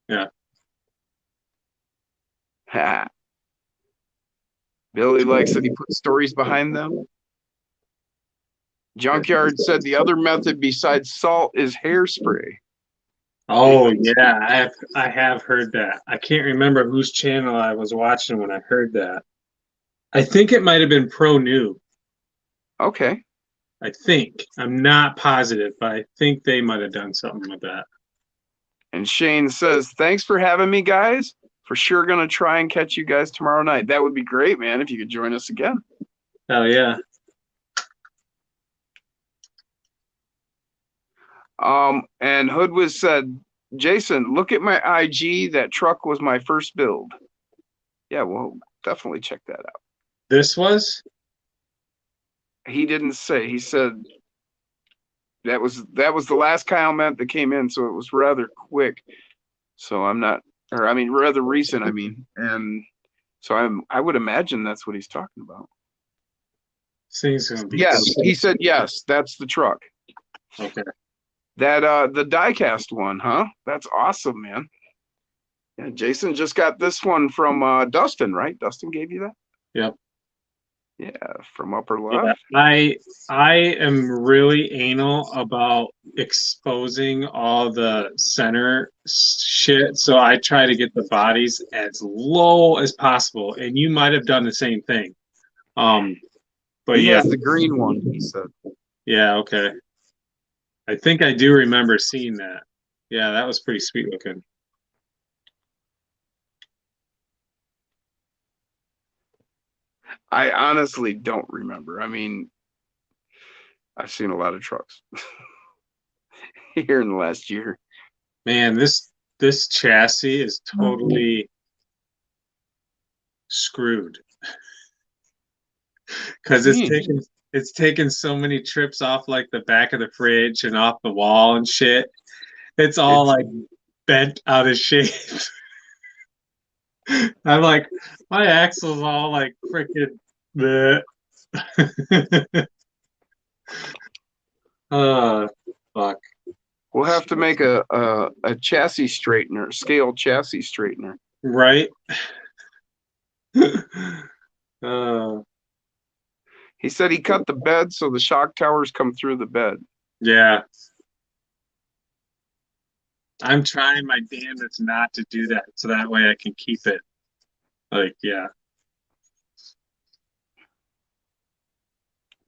Yeah. Ha. Billy likes that he put stories behind them. Junkyard said the other method besides salt is hairspray. Oh yeah, I have heard that. I can't remember whose channel I was watching when I heard that. I think it might have been Pro New. Okay. I think. I'm not positive, but I think they might have done something with that. And Shane says, thanks for having me, guys. For sure gonna try and catch you guys tomorrow night. That would be great, man, if you could join us again. Hell yeah. And Hoodwiz said, Jason, look at my IG. That truck was my first build. Yeah, well, definitely check that out. This was? He didn't say. He said that was the last comment that came in, so it was rather quick. So I'm not, or I mean, rather recent. I mean, and so I would imagine that's what he's talking about. Thing's gonna be Yes, cool. he said yes. That's the truck. Okay. That the diecast one, huh? That's awesome, man. Yeah, Jason just got this one from Dustin, right? Dustin gave you that? Yep. Yeah, from Upper Yeah, Left. I am really anal about exposing all the center shit, so I try to get the bodies as low as possible. And you might have done the same thing. But He yeah, has the green one, he said. yeah, okay. I think I do remember seeing that. Yeah, that was pretty sweet looking. I honestly don't remember. I mean, I've seen a lot of trucks here in the last year. Man, this chassis is totally screwed. Because it's taken so many trips off like the back of the fridge and off the wall and shit. It's all like bent out of shape. I'm like, my axle's all like freaking bleh. Fuck. We'll have to make a chassis straightener, scale chassis straightener. Right? uh, He said he cut the bed so the shock towers come through the bed. yeah. I'm trying my damnedest not to do that, so that way I can keep it. Like, yeah.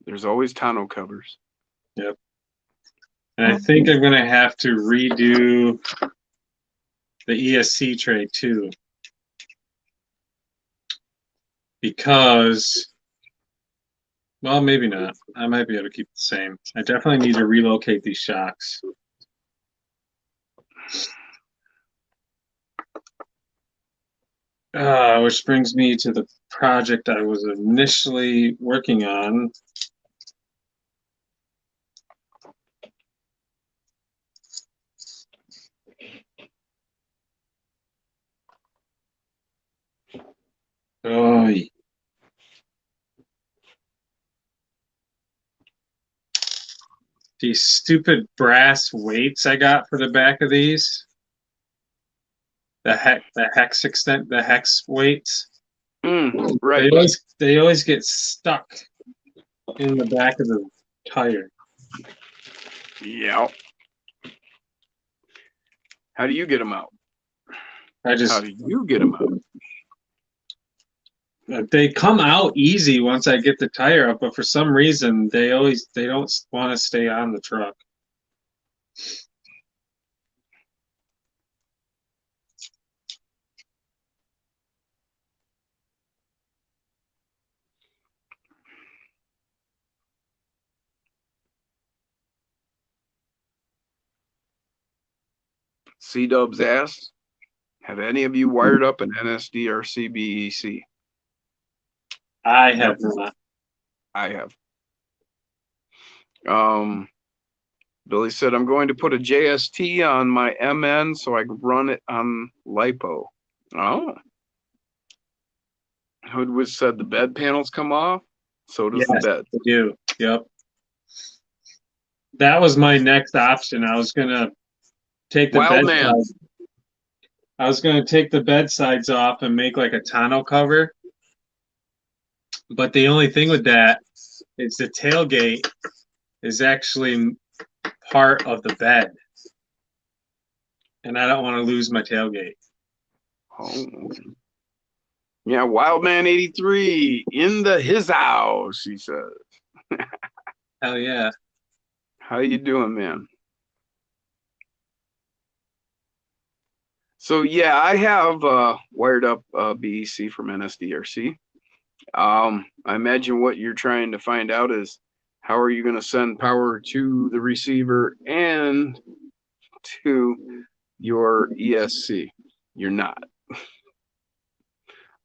There's always tonneau covers. Yep. And I think I'm gonna have to redo the ESC tray too. Because, well, maybe not. I might be able to keep it the same. I definitely need to relocate these shocks. Which brings me to the project I was initially working on. Oh, these stupid brass weights I got for the back of these. The hex weights. Right. They always get stuck in the back of the tire. Yeah. How do you get them out? How do you get them out? They come out easy once I get the tire up, but for some reason they don't want to stay on the truck. C-Dubs asks, have any of you wired up an NSDRC BEC? I have not. I have. Billy said, I'm going to put a JST on my MN so I can run it on LiPo. Oh. Hoodwood said the bed panels come off. So does the Yes, bed. I do. Yep. That was my next option. I was gonna take the Wild man. bedsides. I was gonna take the bed sides off and make like a tonneau cover. But the only thing with that is the tailgate is actually part of the bed. And I don't want to lose my tailgate. Oh. Yeah, Wildman 83 in his house, he says. Hell yeah. How you doing, man? So yeah, I have wired up BEC from NSDRC. I imagine what you're trying to find out is how are you going to send power to the receiver and to your ESC? You're not.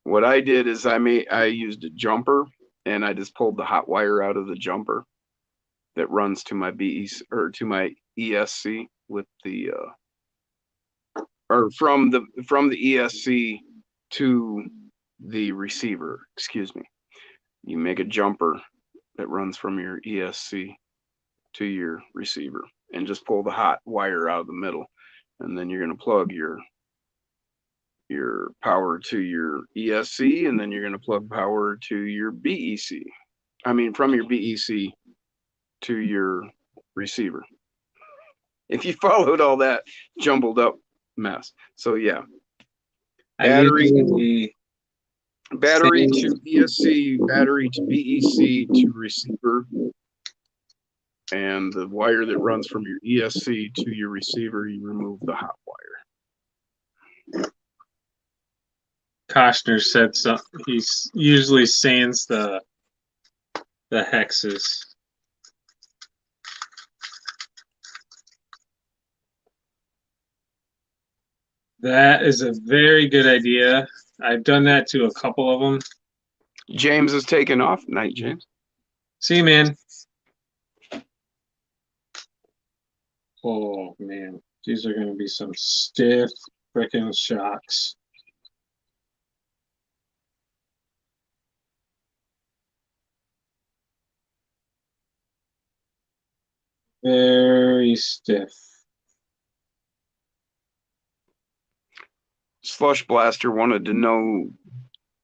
What I did is I used a jumper and I just pulled the hot wire out of the jumper that runs to my BEC or to my ESC with the or from the ESC to the receiver. Excuse me. You make a jumper that runs from your ESC to your receiver and just pull the hot wire out of the middle, and then you're going to plug your power to your ESC, and then you're going to plug power to your BEC. I mean, from your BEC to your receiver. If you followed all that jumbled up mess. So yeah. Battery to ESC, battery to BEC to receiver, and the wire that runs from your ESC to your receiver, you remove the hot wire. Koshner said something. He's usually sands the hexes. That is a very good idea. I've done that to a couple of them. James is taking off. Night, James. See you, man. Oh, man. These are going to be some stiff freaking shocks. Very stiff. Slush Blaster wanted to know,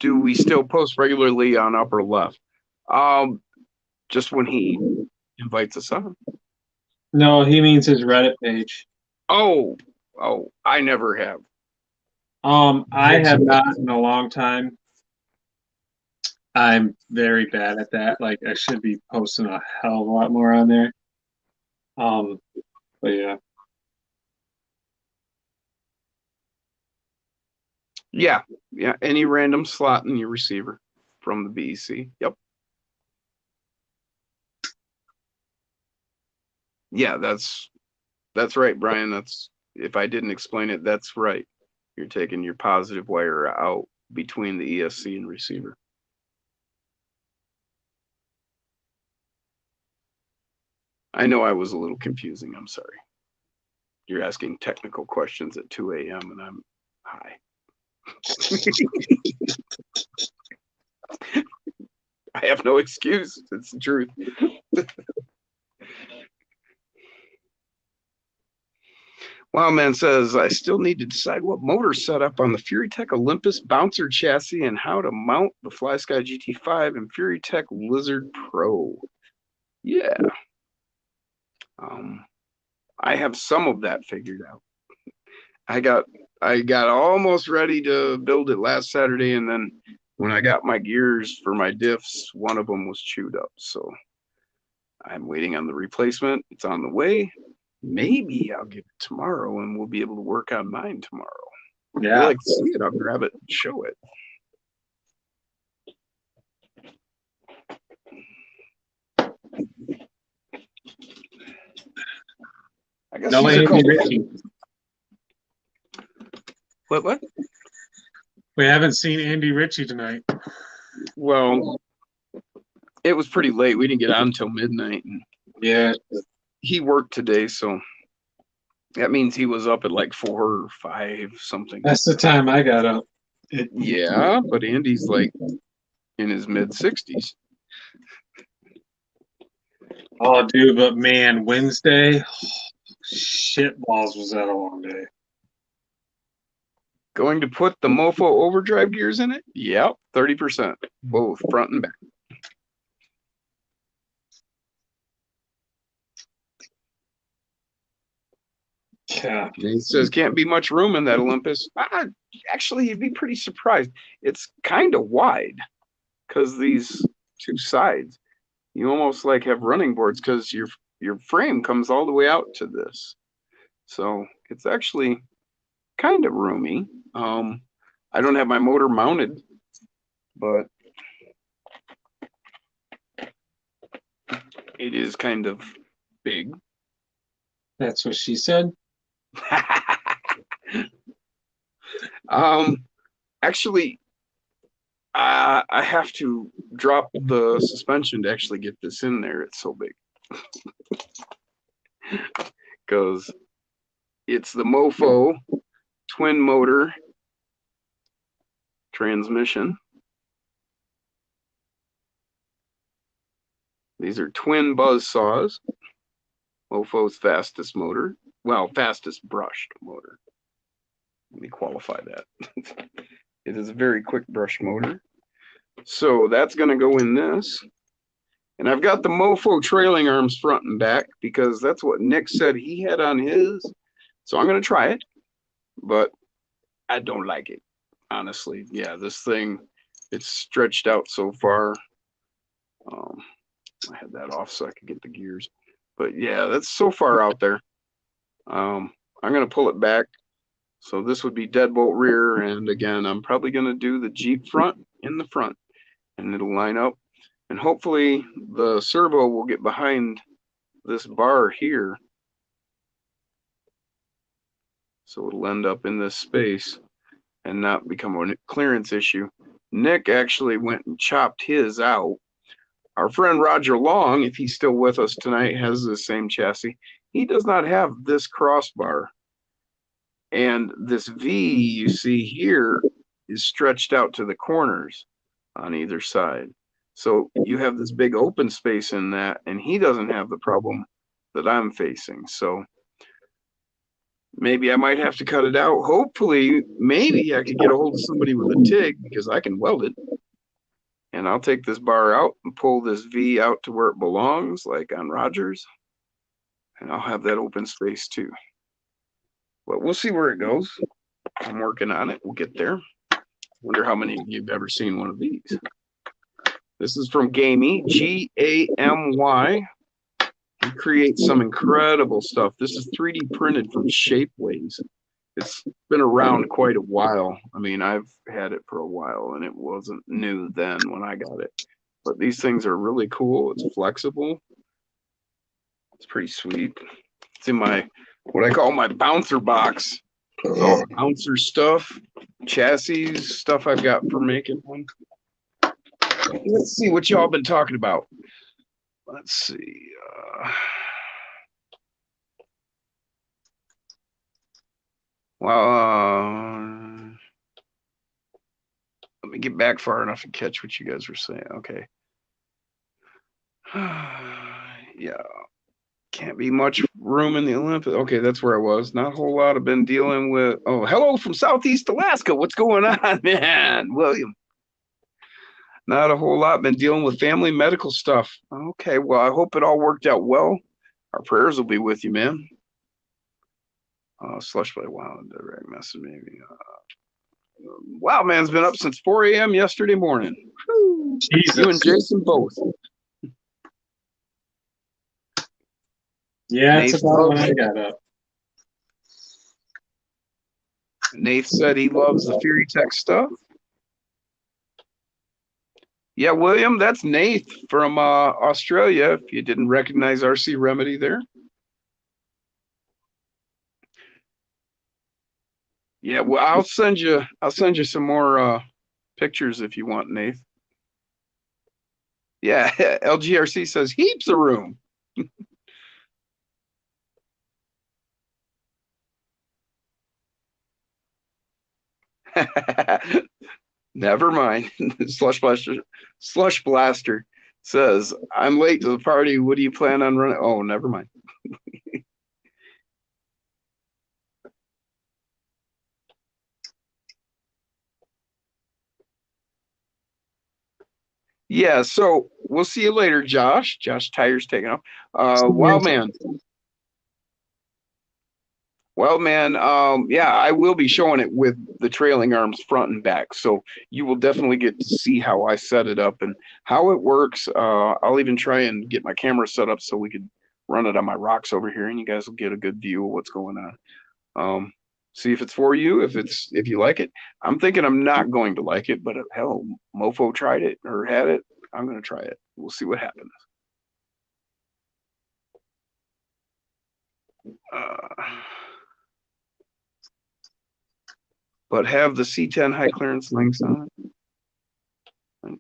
do we still post regularly on upper left? Just when he invites us on. No, he means his Reddit page. Oh, I never have. I have not in a long time. I'm very bad at that. Like, I should be posting a hell of a lot more on there. But yeah. Yeah. Any random slot in your receiver from the BEC. Yep. Yeah, that's right, Brian. That's, if I didn't explain it, that's right. You're taking your positive wire out between the ESC and receiver. I know I was a little confusing. I'm sorry. You're asking technical questions at 2 a.m. and I'm high. I have no excuse. It's the truth. Wildman says, I still need to decide what motor setup on the FuryTech Olympus bouncer chassis and how to mount the FlySky GT5 and FuryTech Lizard Pro. Yeah. I have some of that figured out. I got almost ready to build it last Saturday, and then when I got my gears for my diffs, one of them was chewed up. So I'm waiting on the replacement. It's on the way. Maybe I'll get it tomorrow and we'll be able to work on mine tomorrow. Yeah. If you like to see it, I'll grab it and show it. I guess No Andy Ritchie. What? We haven't seen Andy Ritchie tonight. Well, it was pretty late. We didn't get on until midnight. And Yeah, He worked today, so that means he was up at like 4 or 5 something. that's the time I got up. Yeah, but Andy's like in his mid-60s. Oh, dude, but man, Wednesday, shit balls was that a long day. Going to put the Mofo overdrive gears in it? Yep, 30%, both front and back. Yeah. He says can't be much room in that Olympus. Actually, you'd be pretty surprised. It's kind of wide because these two sides, you almost like have running boards because your frame comes all the way out to this. So it's actually kind of roomy. I don't have my motor mounted, but it is kind of big. That's what she said. Actually, I have to drop the suspension to actually get this in there. It's so big. Because it's the Mofo twin motor transmission. These are twin buzz saws. Mofo's fastest motor. Well, fastest brushed motor. Let me qualify that. It is a very quick brush motor. So that's going to go in this. And I've got the Mofo trailing arms front and back because that's what Nick said he had on his. So I'm going to try it. But I don't like it, honestly. Yeah, this thing, it's stretched out so far. I had that off so I could get the gears. But yeah, that's so far out there. I'm going to pull it back. So this would be deadbolt rear. And again, I'm probably going to do the Jeep front in the front. And it'll line up. And hopefully the servo will get behind this bar here. So it'll end up in this space and not become a clearance issue. Nick actually went and chopped his out. Our friend Roger Long, if he's still with us tonight, has the same chassis. He does not have this crossbar. And this V you see here is stretched out to the corners on either side. So you have this big open space in that, and he doesn't have the problem that I'm facing. So maybe I might have to cut it out. Hopefully, maybe I could get a hold of somebody with a TIG because I can weld it. And I'll take this bar out and pull this V out to where it belongs, like on Rogers. And I'll have that open space too. But we'll see where it goes. I'm working on it. We'll get there. Wonder how many of you have ever seen one of these. This is from Gamey, G-A-M-Y. He creates some incredible stuff. This is 3D printed from Shapeways. It's been around quite a while. I mean, I've had it for a while, and it wasn't new then when I got it. But these things are really cool. It's flexible. It's pretty sweet. It's in my, what I call my bouncer box. Bouncer stuff, chassis, stuff I've got for making one. Let's see what y'all been talking about. Let's see. Let me get back far enough and catch what you guys were saying. Okay. Yeah. Can't be much room in the Olympics. Okay, that's where I was. Not a whole lot. I've been dealing with. Oh, hello from Southeast Alaska. What's going on, man? William. Not a whole lot. Been dealing with family medical stuff. Okay, well, I hope it all worked out well. Our prayers will be with you, man. Slush play. Wow, direct message maybe. Wow, man's been up since 4 a.m. yesterday morning. Jesus. You and Jason both. Yeah, it's Nate's about when I got up. Nate said he loves the Fury Tech stuff. Yeah, William, that's Nate from Australia. If you didn't recognize RC Remedy there. Yeah, well, I'll send you some more pictures if you want, Nate. Yeah, LGRC says heaps of room. Never mind. Slush Blaster says, I'm late to the party. What do you plan on running? Oh, never mind. Yeah, so we'll see you later, Josh. Josh Tire's taking off. Wild Man. Well, man, yeah, I will be showing it with the trailing arms front and back. So you will definitely get to see how I set it up and how it works. I'll even try and get my camera set up so we could run it on my rocks over here and you guys will get a good view of what's going on. See if it's for you, if you like it. I'm thinking I'm not going to like it, but hell, Mofo tried it or had it. I'm going to try it. We'll see what happens. But have the C10 high clearance links on it.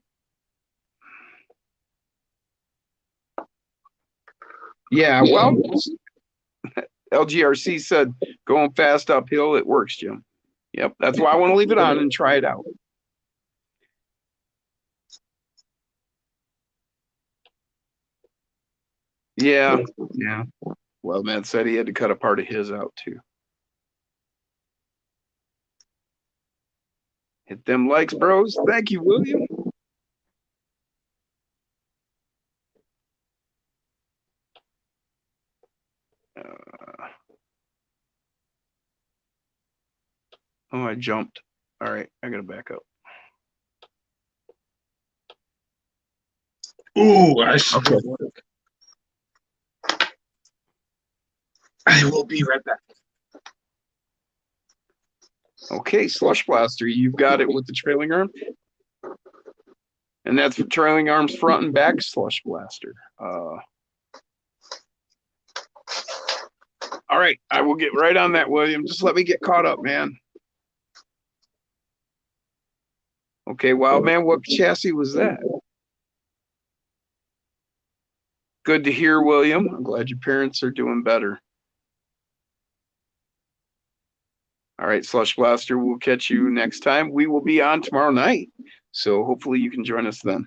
Yeah, well, LGRC said going fast uphill, it works, Jim. Yep, that's why I want to leave it on and try it out. Yeah. Well, man said he had to cut a part of his out too. Hit them likes, bros. Thank you, William. Oh, I jumped. All right, I gotta back up. Ooh, I should. Okay. I will be right back. Okay, Slush Blaster, you've got it with the trailing arm. And that's for trailing arms front and back, Slush Blaster. All right, I will get right on that, William. Just let me get caught up, man. Okay, Wild Man, what chassis was that? Good to hear, William. I'm glad your parents are doing better. All right, Slush Blaster, we'll catch you next time. We will be on tomorrow night, so hopefully you can join us then.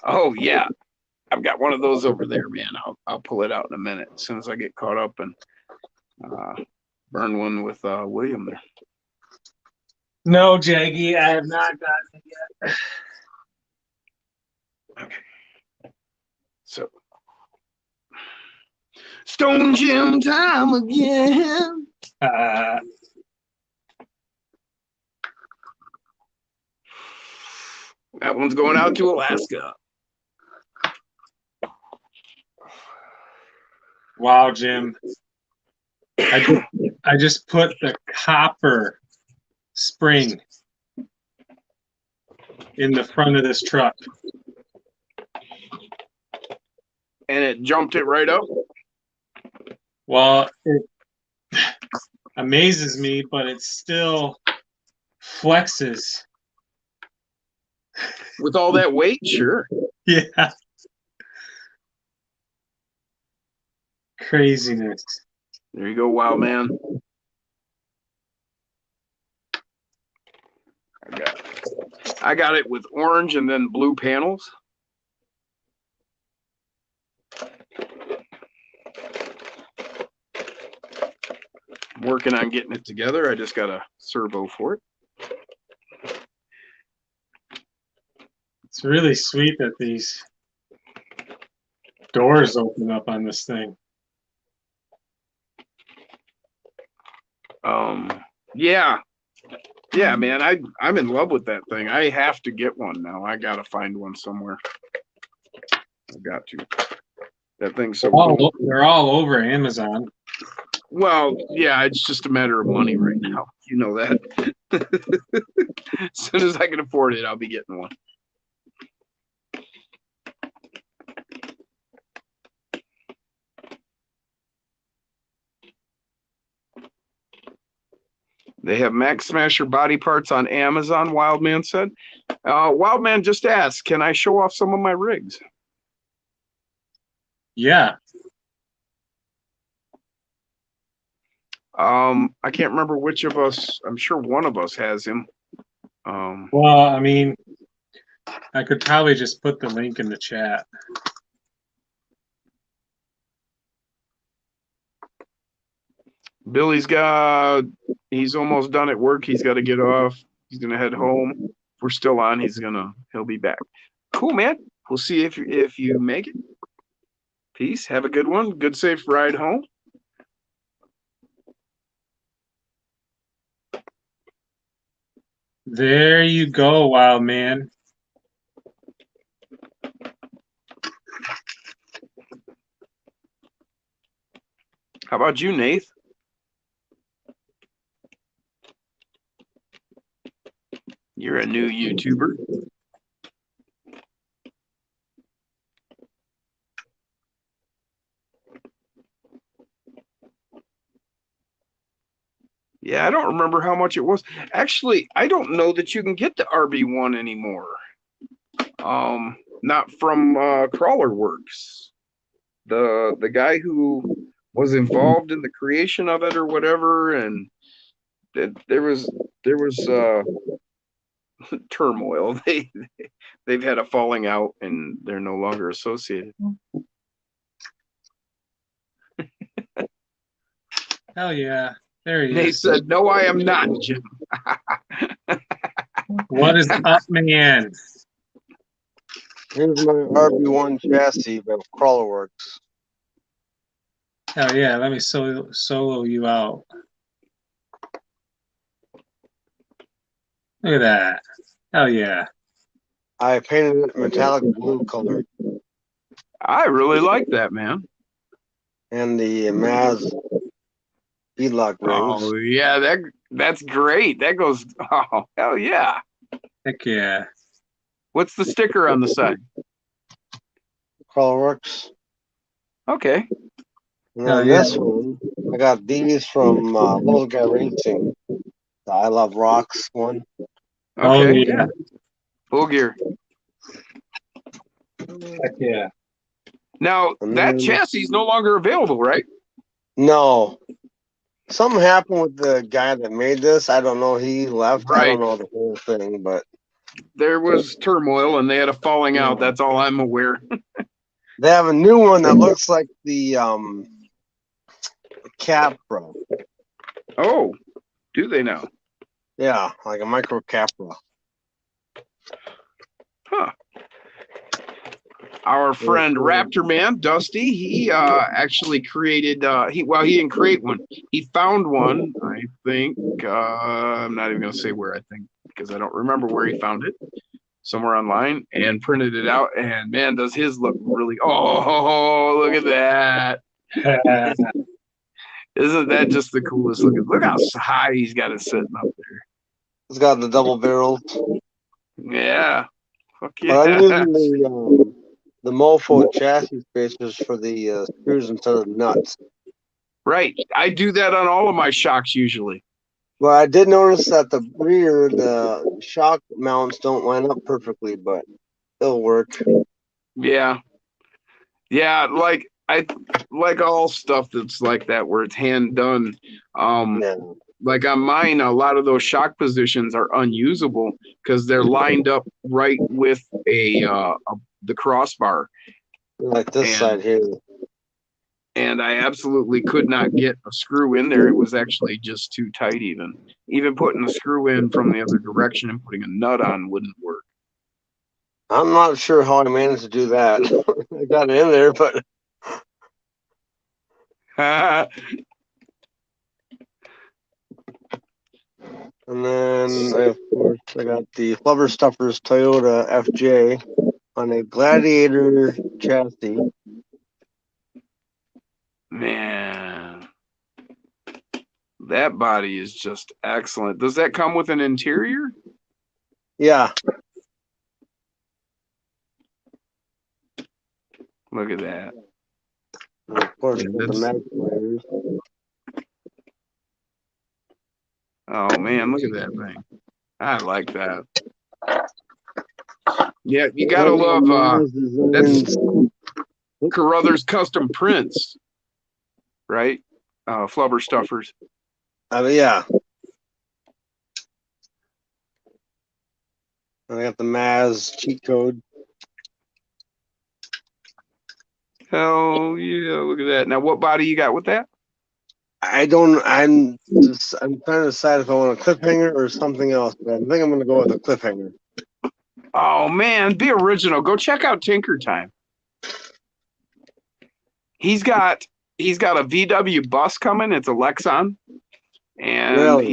Oh, yeah. I've got one of those over there, man. I'll pull it out in a minute as soon as I get caught up and burn one with William there. No, Jaggy, I have not gotten it yet. Okay. So, Stone Jim time again. That one's going out to Alaska. Wow, Jim. I just put the copper spring in the front of this truck. And it jumped it right up? Well, it amazes me, but it still flexes. With all that weight? Sure. Yeah. Craziness. There you go, Wild Man. I got it with orange and then blue panels. I'm working on getting it together. I just got a servo for it. It's really sweet that these doors open up on this thing. Yeah, man, I'm in love with that thing. I have to get one now. I gotta find one somewhere. I've got to. That thing's so cool. They're all over Amazon. Well, yeah, it's just a matter of money right now. You know that. As soon as I can afford it, I'll be getting one. They have Max Smasher body parts on Amazon, Wildman said. Wildman just asked, can I show off some of my rigs? Yeah. I can't remember which of us. I'm sure one of us has him. Well, I mean, I could probably just put the link in the chat. Billy's almost done at work. He's got to get off. He's gonna head home. If we're still on, he'll be back. Cool, man. We'll see if you make it. Peace. Have a good one. Good safe ride home. There you go, wild man. How about you, Nath? You're a new YouTuber. Yeah, I don't remember how much it was. Actually, I don't know that you can get the RB1 anymore. Not from Crawlerworks. The guy who was involved in the creation of it or whatever, and there was turmoil. They've had a falling out, and they're no longer associated. Hell yeah. There he Nate is. said, "No, I am not, Jim." What is up, man? Here's my RB1 chassis by Crawlerworks. Hell yeah, let me solo you out. Look at that. Hell yeah. I painted it metallic blue color. I really like that, man. And the Maz beadlock rings. Oh yeah, that's great. That goes. Oh hell yeah! Heck yeah. What's the sticker on the side? Crawlerworks. Okay. And then this one, I got these from Little Guy Racing. The I Love Rocks one. Oh Okay. yeah. Full gear. Heck yeah. Now that chassis is no longer available, right? No. Something happened with the guy that made this. I don't know. He left. I Right. don't know the whole thing, but There was turmoil and they had a falling out. That's all I'm aware. they have a new one that looks like the Capra. Oh, do they now? Yeah, like a micro Capra. Huh. Our friend Raptor Man, Dusty, he actually created, he didn't create one. He found one, I think. I'm not even going to say where, I think, because I don't remember where he found it. Somewhere online, and printed it out. And man, does his look really, oh, look at that. Isn't that just the coolest looking? Look how high he's got it sitting up there. It's got the double barrels. Yeah. Fuck But I'm yeah. using the Mofo chassis spacers for the screws instead of nuts. Right. I do that on all of my shocks usually. Well, I did notice that the rear, the shock mounts don't line up perfectly, but it'll work. Yeah. Yeah, like I like all stuff that's like that where it's hand done. Yeah. Like on mine, a lot of those shock positions are unusable because they're lined up right with the crossbar. Like this side here. And I absolutely could not get a screw in there. It was actually just too tight even. Even putting a screw in from the other direction and putting a nut on wouldn't work. I'm not sure how I managed to do that. I got it in there, but and then of course I got the Flubber Stuffers Toyota FJ on a Gladiator chassis. Man, that body is just excellent. Does that come with an interior? Yeah. Look at that. And of course, with the mag players. Oh man, look at that thing. I like that. Yeah, you gotta love that's Carruthers Custom Prints, right? Flubber Stuffers. Yeah. I got the Maz cheat code. Hell yeah, look at that. Now what body you got with that? I'm trying to decide if I want a cliffhanger or something else, but I think I'm gonna go with a cliffhanger. Oh man, be original. Go check out Tinker Time. He's got a VW bus coming. It's a Lexan, and Really?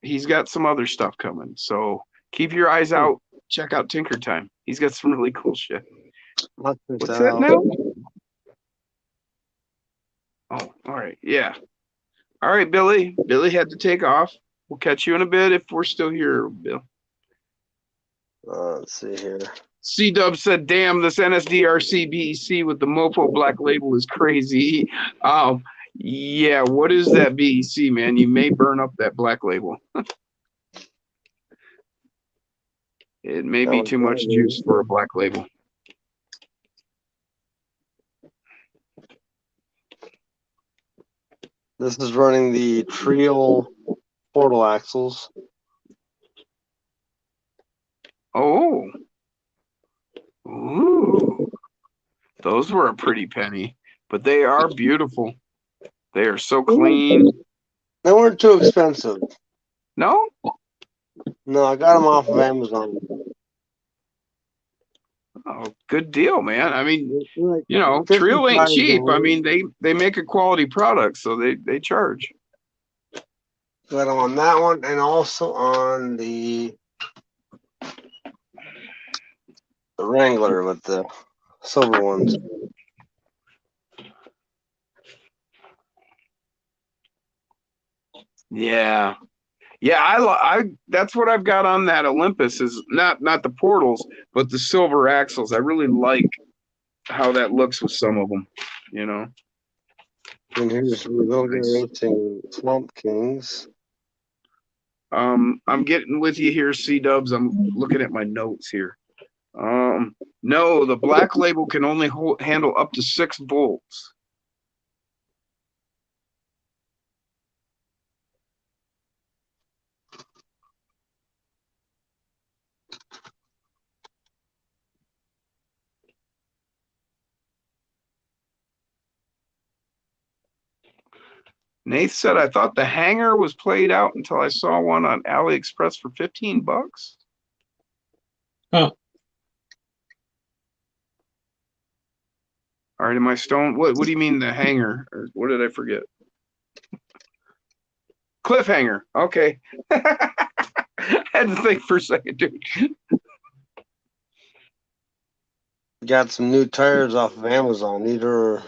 he's got some other stuff coming. So keep your eyes out. Check out Tinker Time. He's got some really cool shit. What's that now? Oh, all right. Yeah. All right, Billy. Billy had to take off. We'll catch you in a bit if we're still here, Bill. Let's see here. C-Dub said, damn, this NSDRC BEC with the Mopo black label is crazy. Yeah, what is that BEC, man? You may burn up that black label. It may be too much juice for a black label. This is running the Trio portal axles. Oh. Ooh. Those were a pretty penny, but they are beautiful. They are so clean. They weren't too expensive. No? No, I got them off of Amazon. Oh, good deal, man. I mean, Like, you know, Trio ain't cheap. I mean, they make a quality product, so they charge. Got them on that one and also on the Wrangler with the silver ones. Yeah. Yeah, I that's what I've got on that Olympus is not the portals, but the silver axles. I really like how that looks with some of them, you know. And here's Racing Swamp Kings. I'm getting with you here, C-Dubs. I'm looking at my notes here. No, the black label can only handle up to 6 volts. Nate said, I thought the hanger was played out until I saw one on AliExpress for $15. Oh. All right, am I stoned? What do you mean the hanger? Or what did I forget? Cliffhanger. Okay. Had to think for a second, dude. Got some new tires off of Amazon. These are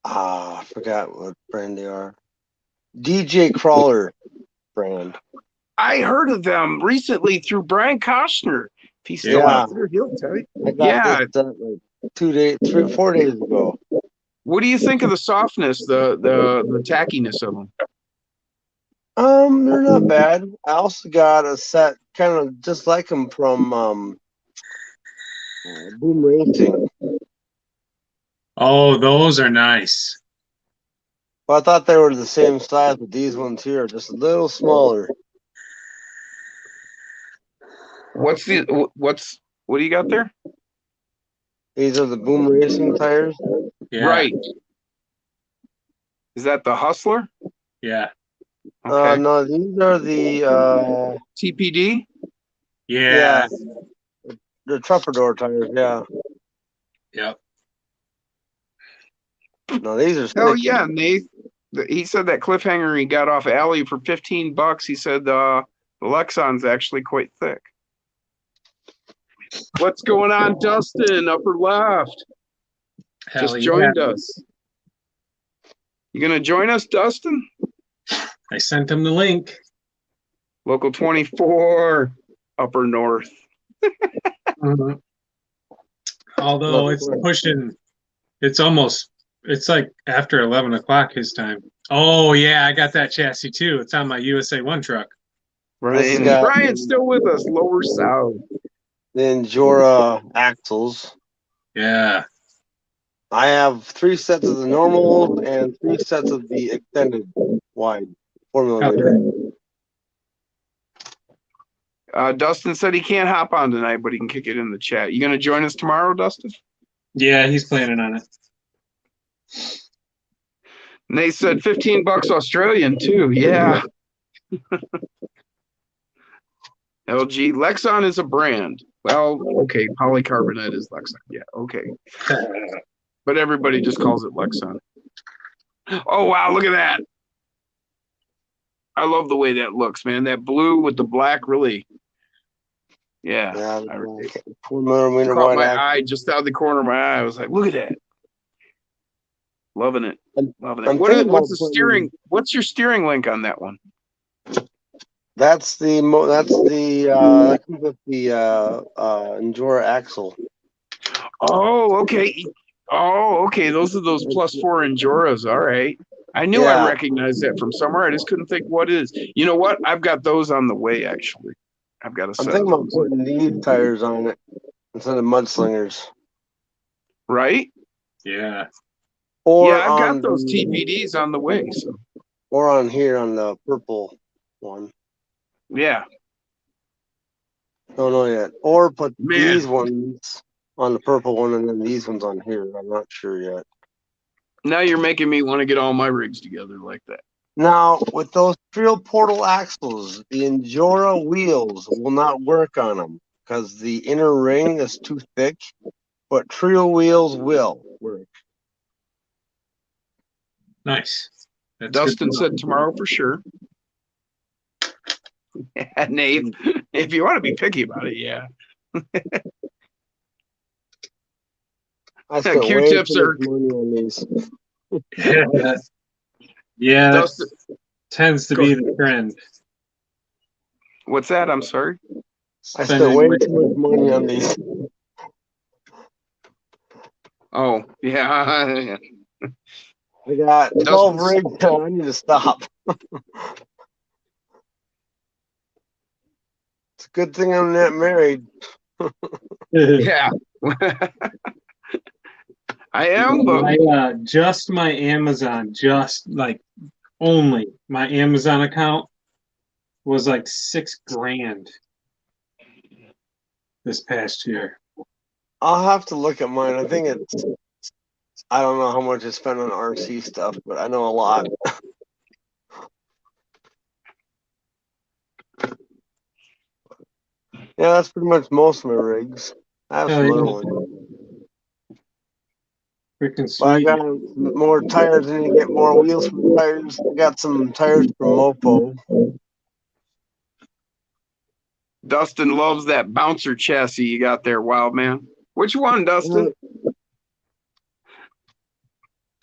I forgot what brand they are. DJ Crawler brand. I heard of them recently through Brian Koshner. If he's still out there, he'll tell you. I got this like 4 days ago. What do you think of the softness, the tackiness of them? They're not bad. I also got a set kind of just like them from Boom Racing. Oh, those are nice. Well, I thought they were the same size, but these ones here are just a little smaller. What do you got there? These are the Boom Racing tires. Yeah. Right. Is that the Hustler? Yeah. Okay. No, these are the TPD? Yeah. The Trumpeldor tires, yeah. Yep. No, these are Hell sticky. yeah, Nate. He said that cliffhanger he got off Ali for $15. He said the Lexan's actually quite thick. What's going on, Dustin? Upper left. Just joined us. You gonna join us, Dustin? I sent him the link. Local 24, Upper North. Mm-hmm. Although it's pushing, it's like after 11 o'clock his time. Oh yeah, I got that chassis too. It's on my USA One truck. This has got Brian's still with us, Lower South. the Endura axles. Yeah. I have 3 sets of the normal and 3 sets of the extended wide 4mm. Dustin said he can't hop on tonight, but he can kick it in the chat. You gonna join us tomorrow, Dustin? Yeah, he's planning on it. And they said $15 Australian too. Yeah. LG Lexon is a brand. Well, okay, polycarbonate is Lexon. Yeah, okay. But everybody just calls it Lexon. Oh wow, look at that. I love the way that looks, man. That blue with the black really. Yeah. Yeah, I 4mm caught wide my axle. eye just out of the corner of my eye. I was like, look at that. Loving it. Loving it. I'm What's thinking the about steering? What's your steering link on that one? That's the that comes with the Endura axle. Oh, okay. Oh, okay. Those are those +4 Enduras. All right. I knew I Yeah. recognized that from somewhere. I just couldn't think what it is. You know what? I've got those on the way, actually. I've got a I'm set thinking of about those. putting these tires on it instead of mudslingers. Right? Yeah. Or Yeah, I've on got those the- TPDs on the way. So Or on here on the purple one. yeah. Don't know yet. Or put Man. these ones on the purple one and then these ones on here. I'm not sure yet. Now you're making me want to get all my rigs together like that. Now, with those Trio Portal axles, the Endura wheels will not work on them because the inner ring is too thick, but Trio wheels will work. Nice. That's Dustin good. said tomorrow for sure. Yeah, Nate, if you want to be picky about it, yeah. I spent way Q-tips too are much money on these. Yeah, that Dustin. tends to Go be ahead. the trend. What's that? I'm sorry. I spent way too much money on these. Oh, yeah. I got 12 rigs now. I need to stop. It's a good thing I'm not married. Yeah. I am, but Just my Amazon, just like only my Amazon account was like $6,000 this past year. I'll have to look at mine. I think it's, I don't know how much I spent on RC stuff, but I know a lot. Yeah, that's pretty much most of my rigs. I have Oh, some yeah. other ones. Freaking But I sweet. got more tires and you get more wheels for the tires. I got some tires from Mopo. Dustin loves that bouncer chassis you got there, Wild Man. Which one, Dustin?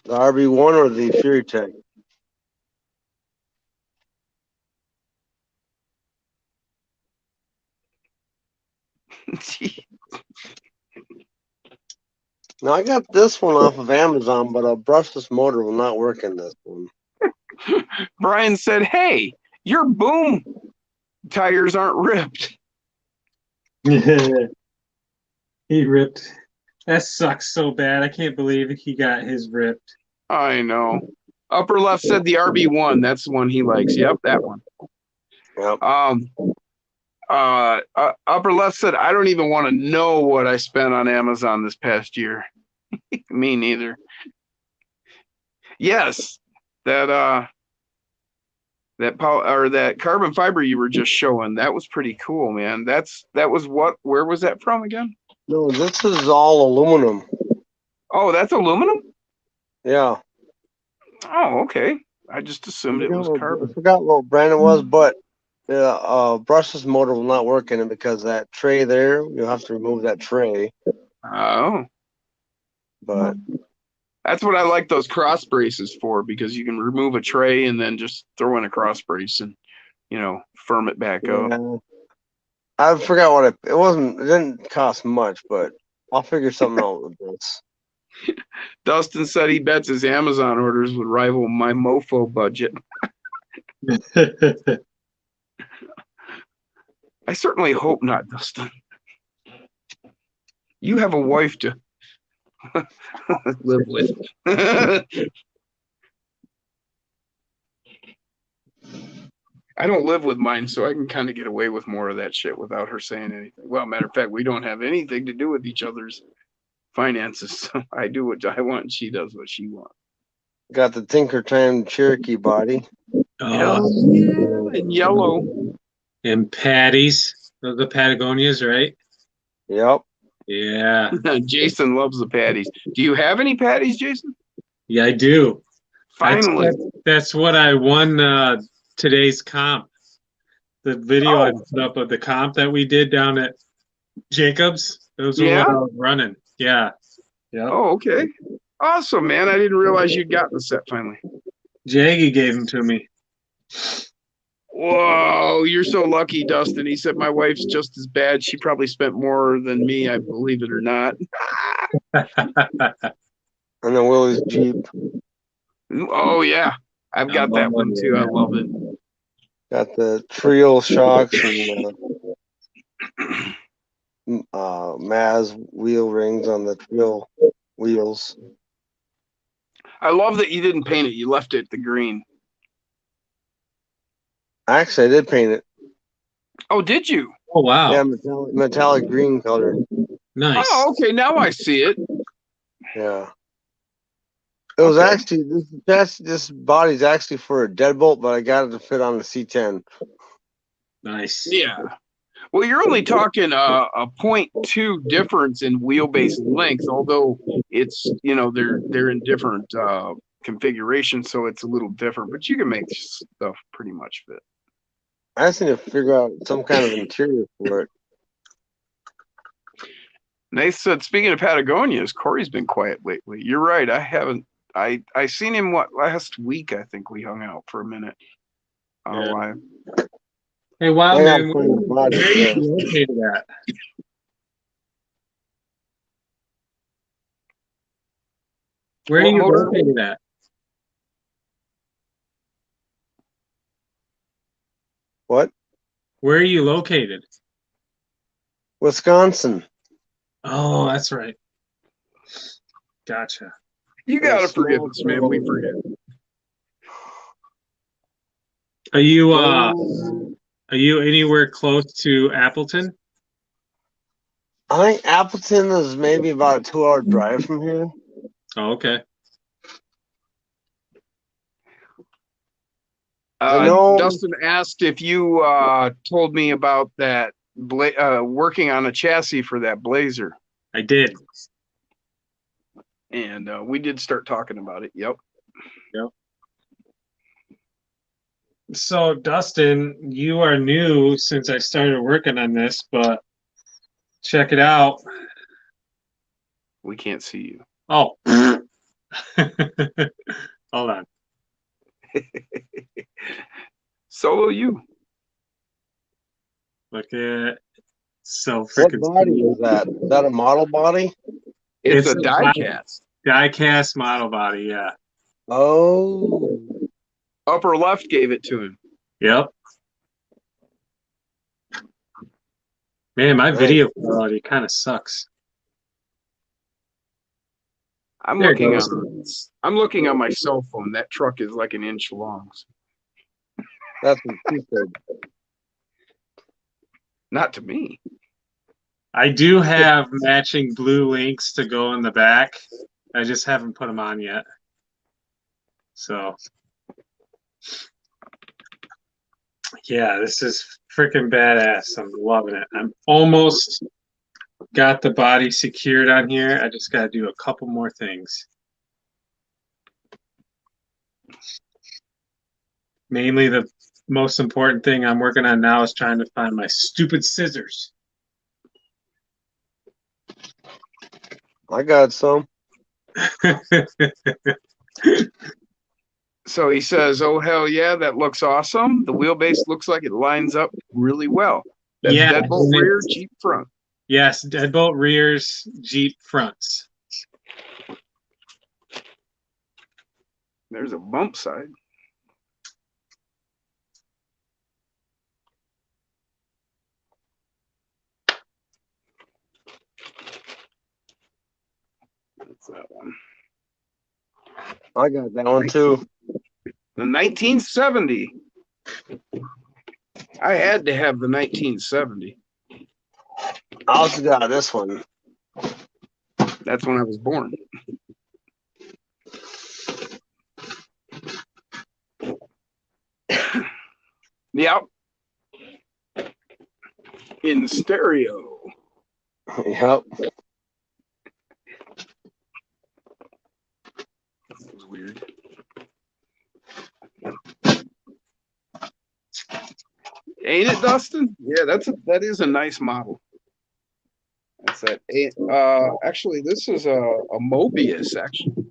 The RB1 or the Fury Tech? Now I got this one off of Amazon, but a brushless motor will not work in this one. Brian said, hey, your boom tires aren't ripped. He ripped. That sucks so bad. I can't believe he got his ripped. I know. Upper left said the RB1. That's the one he likes. Yep, that one. Yep. Upper left said, I don't even want to know what I spent on Amazon this past year. Me neither. Yes, that carbon fiber you were just showing, that was pretty cool, man. That was what? Where was that from again? No, this is all aluminum. Oh, that's aluminum? Yeah. Oh, okay. I just assumed it was I carbon. forgot what brand it was, but the brushless motor will not work in it because that tray there, you'll have to remove that tray. Oh. But That's what I like those cross braces for, because you can remove a tray and then just throw in a cross brace and, firm it back up. yeah, I forgot what it wasn't. It didn't cost much, but I'll figure something out with this. Dustin said he bets his Amazon orders would rival my Mofo budget. I certainly hope not, Dustin. You have a wife to live with. I don't live with mine, so I can kind of get away with more of that shit without her saying anything. Well, matter of fact, we don't have anything to do with each other's finances. So I do what I want and she does what she wants. Got the Tinker Time Cherokee body. Hell yeah, in yellow. And patties. Those are the Patagonias, right? Yep. Yeah. Jason loves the patties. Do you have any patties, Jason? Yeah, I do. Finally. That's what I won today's comp. The video I Oh. put up of the comp that we did down at Jacobs. Those were Yeah? what I was running. Yeah. Yeah. Oh, okay. Awesome, man. I didn't realize you'd gotten the set finally. Jaggy gave them to me. Whoa, you're so lucky, Dustin. He said my wife's just as bad. She probably spent more than me, I believe it or not. And the Willie's Jeep. Oh, yeah. I've got that one too. I love it. Got the Trio shocks and Maz wheel rings on the Trio wheels. I love that you didn't paint it. You left it the green. Actually, I did paint it. Oh, did you? Oh, wow. Yeah, metallic green color. Nice. Oh, okay. Now I see it. Yeah. It was Okay. actually this body's actually for a deadbolt, but I got it to fit on the C10. Nice. Yeah. Well, you're only talking a 0.2 difference in wheelbase length, although it's, they're in different configurations, so it's a little different, but you can make stuff pretty much fit. I just need to figure out some kind of interior for it. They said, speaking of Patagonias, Corey's been quiet lately. You're right. I haven't. I seen him last week. I think we hung out for a minute. Yeah. Live. Hey, wow, I man. got plenty of body, Where are yeah. you located at? Where are What you motor? located at? What? Where are you located? Wisconsin. Oh, that's right. Gotcha. You gotta Yes, forgive small us, man. We town. forget. Are you anywhere close to Appleton? I think Appleton is maybe about a 2-hour drive from here. Oh, okay. I know- Dustin asked if you told me about that working on a chassis for that Blazer, I did. and we did start talking about it. Yep. So, Dustin, you are new since I started working on this, but check it out. We can't see you. Oh. Hold on. Solo you. Look at so What freaking body is that? Is that a model body? It's a It's a die cast. die-cast model body, yeah. Oh. Upper left gave it to him. Yep. Man, my Nice. video quality kind of sucks. I'm There it looking on my cell phone. That truck is like an inch long. That's what she said. Not to me. I do have matching blue links to go in the back. I just haven't put them on yet. So, yeah, this is freaking badass. I'm loving it. I'm almost got the body secured on here. I just got to do a couple more things. Mainly the most important thing I'm working on now is trying to find my stupid scissors. I got some. So he says, "Oh hell yeah, that looks awesome. The wheelbase looks like it lines up really well. That's Yeah, deadbolt and rear, it's- Jeep front. Yes, deadbolt rears, Jeep fronts. There's a bump side. That's that one. I got that one too. The 1970. I had to have the 1970. I also got this one. That's when I was born. Yep. In stereo. Yep. That was weird. Ain't it, Dustin? Yeah, that is a nice model. That's that. Actually, this is a Mobius. Actually,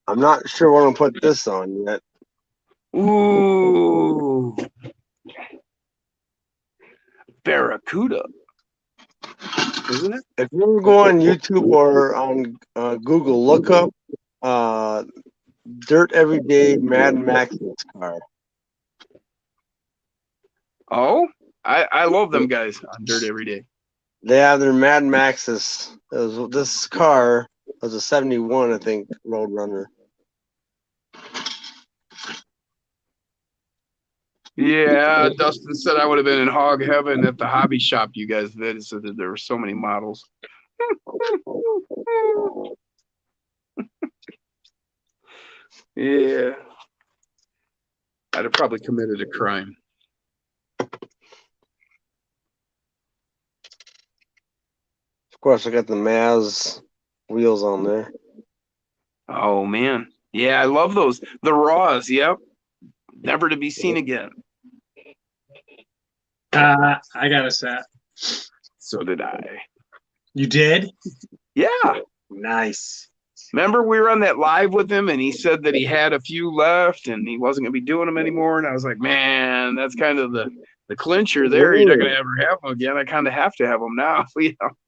I'm not sure what I'm gonna put this on yet. ooh, Barracuda, isn't it? If you ever go on YouTube or on Google, look up Dirt Everyday Mad Max's car. Oh, I love them guys on Dirt Every Day. They have their Mad Maxes. This car was a 71, I think, Roadrunner. Yeah, Dustin said I would have been in hog heaven at the hobby shop. You guys said that there were so many models. Yeah, I'd have probably committed a crime. Of course, I got the Maz wheels on there. Oh man, yeah, I love those. The Raws, yep, never to be seen again. I got a set. So did I. You did? Yeah. Nice. Remember we were on that live with him and he said that he had a few left and he wasn't going to be doing them anymore. And I was like, man, that's kind of the clincher there. You're not going to ever have them again. I kind of have to have them now.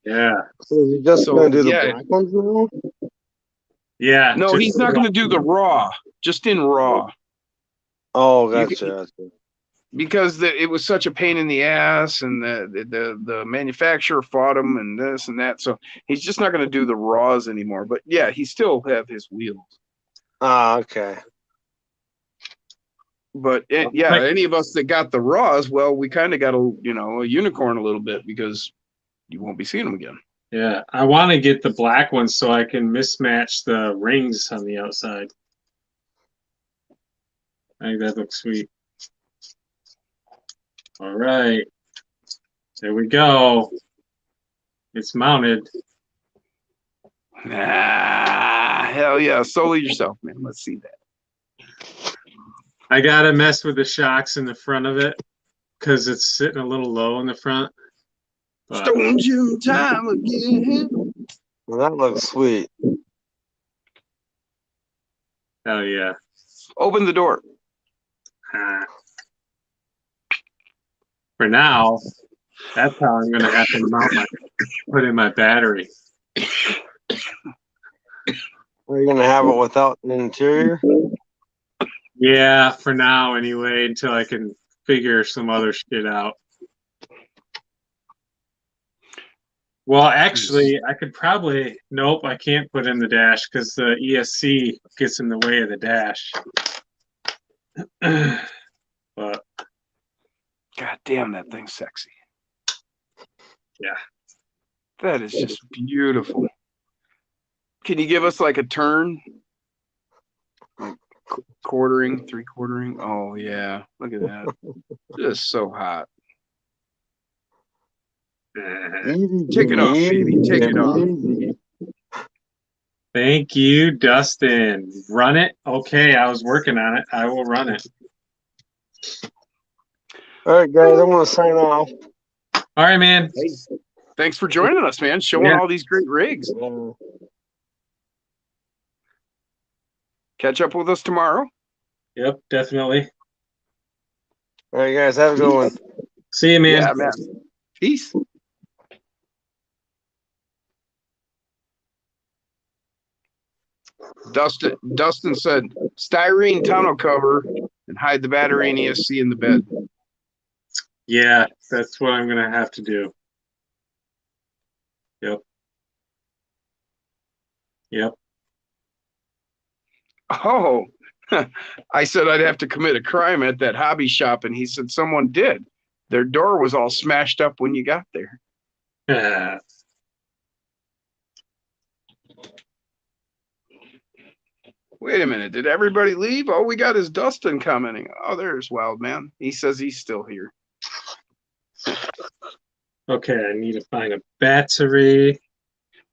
Yeah. So is he just So, going to do the yeah. black ones now? Yeah. No, he's not going to do the raw, just in raw. Oh, You gotcha. Because it was such a pain in the ass and the manufacturer fought him and this and that. So he's just not going to do the raws anymore. But yeah, he still have his wheels. Ah, okay. But yeah, any of us that got the raws, well, we kind of got a unicorn a little bit because you won't be seeing them again. Yeah. I want to get the black ones so I can mismatch the rings on the outside. I think that looks sweet. All right. There we go. It's mounted. Hell yeah. Solo yourself, man. Let's see that. I got to mess with the shocks in the front of it because it's sitting a little low in the front. But Stone Jim time again. Well, that looks sweet. hell yeah. Open the door. For now, that's how I'm going to have to put in my battery. Are you going to have it without an interior? Yeah, for now anyway, until I can figure some other shit out. Well, actually, I could probably... Nope, I can't put in the dash because the ESC gets in the way of the dash. But... God damn, that thing's sexy. Yeah. That is just beautiful. Can you give us like a turn? Like quartering, three-quartering? Oh, yeah. Look at that. Just so hot. Take it off, baby. Take it off. Thank you, Dustin. Run it? Okay, I was working on it. I will run it. All right, guys, I'm going to sign off. All right, man. Hey, thanks for joining us, man. Showing all these great rigs. Catch up with us tomorrow. Yep, definitely. All right, guys, have a good one. See you, man. Yeah, man. Peace. Dustin said styrene tonneau cover and hide the battery and ESC in the bed. Yeah, that's what I'm gonna have to do. Yep. Yep. Oh, I said I'd have to commit a crime at that hobby shop, and he said someone did. Their door was all smashed up when you got there. Wait a minute, did everybody leave? Oh, we got his Dustin commenting. Oh, there's Wildman. He says he's still here. Okay, I need to find a battery.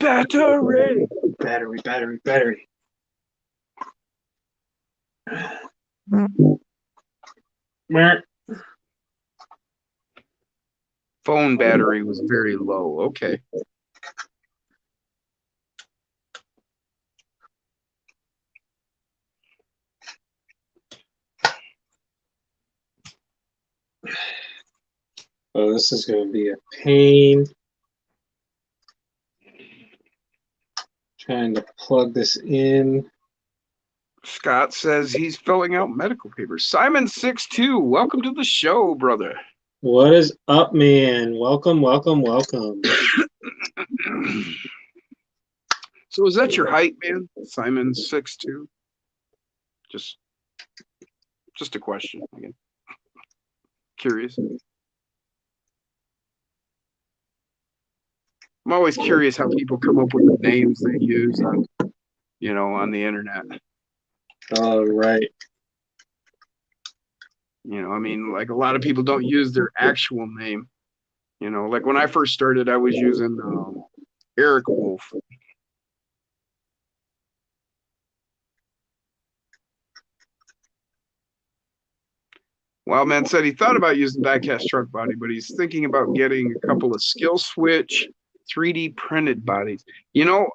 Battery. Battery. Where? Phone battery was very low. Okay. Oh, this is going to be a pain. Trying to plug this in. Scott says he's filling out medical papers. Simon62, welcome to the show, brother. What is up, man? Welcome. So is that your height, man? Simon62? Just a question again. Curious. I'm always curious how people come up with the names they use on, on the internet. Oh, right. I mean, like a lot of people don't use their actual name. Like when I first started, I was using Eric Wolf. Wildman said he thought about using diecast truck body, but he's thinking about getting a couple of Skill Switch 3D printed bodies.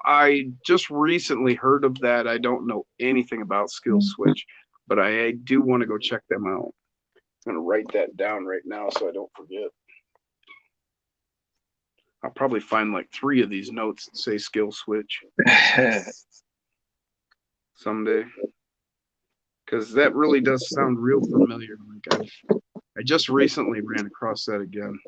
I just recently heard of that. I don't know anything about Skill Switch, but I do want to go check them out. I'm going to write that down right now so I don't forget. I'll probably find like 3 of these notes that say Skill Switch someday. Because that really does sound real familiar. Like I just recently ran across that again.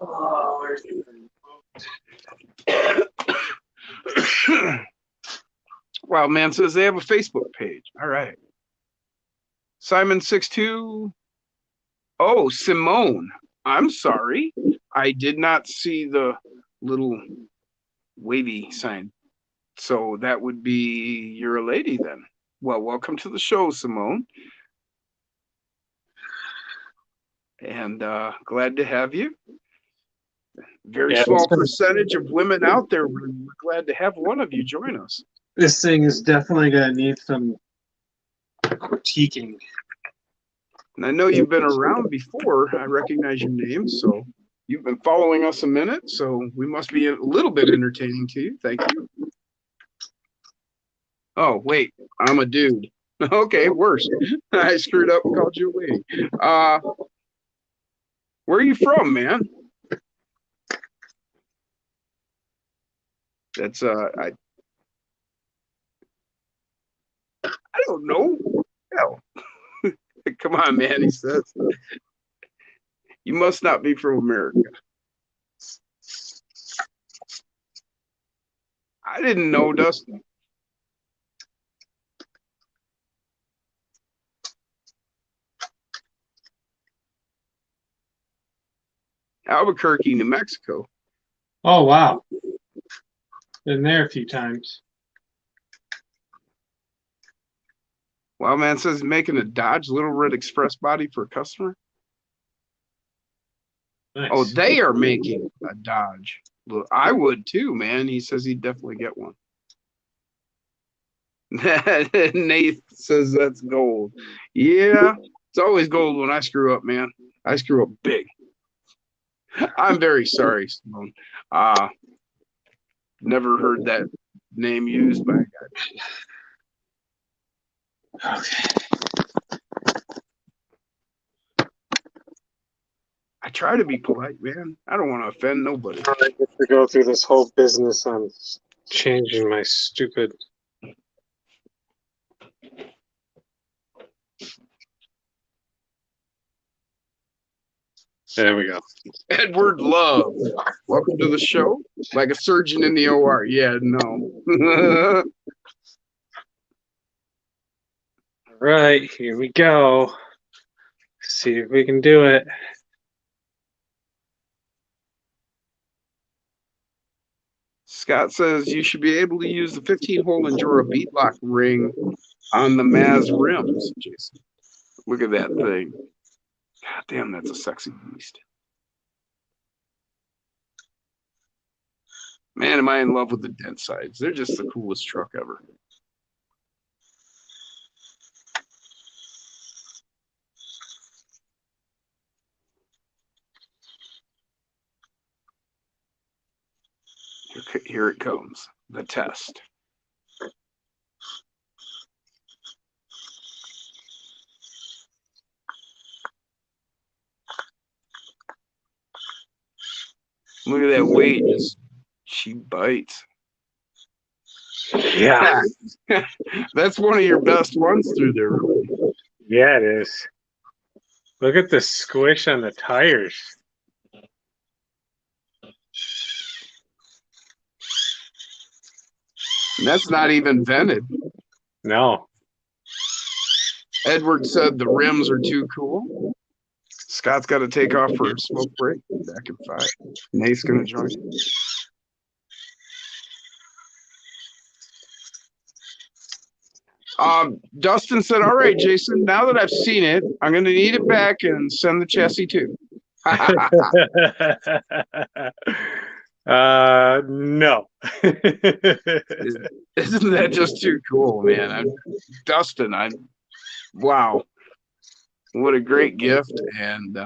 Oh, where's Wildman says they have a Facebook page. All right. Simon62. Oh, Simone. I'm sorry. I did not see the little wavy sign. So that would be you're a lady then. Well, welcome to the show, Simone. And glad to have you. Very small percentage of women out there. We're glad to have one of you join us. This thing is definitely going to need some critiquing. And I know you've been around before. I recognize your name, so you've been following us a minute, so we must be a little bit entertaining to you. Thank you. Oh, wait, I'm a dude. Okay, worse. I screwed up and called you a lady. Where are you from, man? That's I don't know. Hell. Come on, man, he says. You must not be from America. I didn't know, Dustin. Albuquerque, New Mexico. Oh, wow. Been there a few times. Wildman says he's making a Dodge Little Red Express body for a customer. Nice. Oh, they are making a Dodge. Look, I would too, man. He says he'd definitely get one. Nate says that's gold. Yeah, it's always gold when I screw up, man. I screw up big. I'm very sorry, Simone. Never heard that name used by a guy. Okay. I try to be polite, man. I don't want to offend nobody. I get to go through this whole business on changing my stupid. There we go. Edward Love, welcome to the show. Like a surgeon in the OR. Yeah, no. Right, here we go. See if we can do it. Scott says you should be able to use the 15-hole Endura beat lock ring on the Maz rims, Jason. Look at that thing. God damn, that's a sexy beast. Man, am I in love with the dent sides. They're just the coolest truck ever. Here it comes, the test. Look at that weight. She bites. Yeah. That's one of your best ones through there, really. Yeah, it is. Look at the squish on the tires. And that's not even vented. No. Edward said the rims are too cool. Scott's got to take off for a smoke break. Back in 5. Nate's going to join. Dustin said, all right, Jason, now that I've seen it, I'm going to need it back and send the chassis too. No. Isn't that just too cool, man? Dustin, wow. What a great gift. And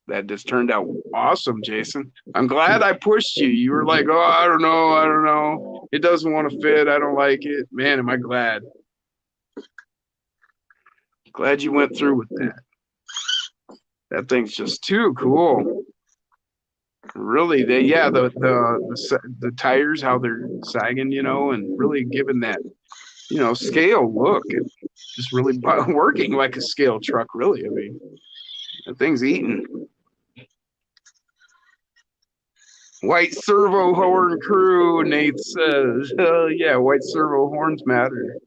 that just turned out awesome, Jason. I'm glad I pushed you. You were like, oh, I don't know. It doesn't want to fit. I don't like it. Man, am I glad. Glad you went through with that. That thing's just too cool. Really, the tires, how they're sagging, and really giving that, scale look. And just really working like a scale truck, really. I mean, that thing's eating. White servo horn crew, Nate says. Yeah, white servo horns matter.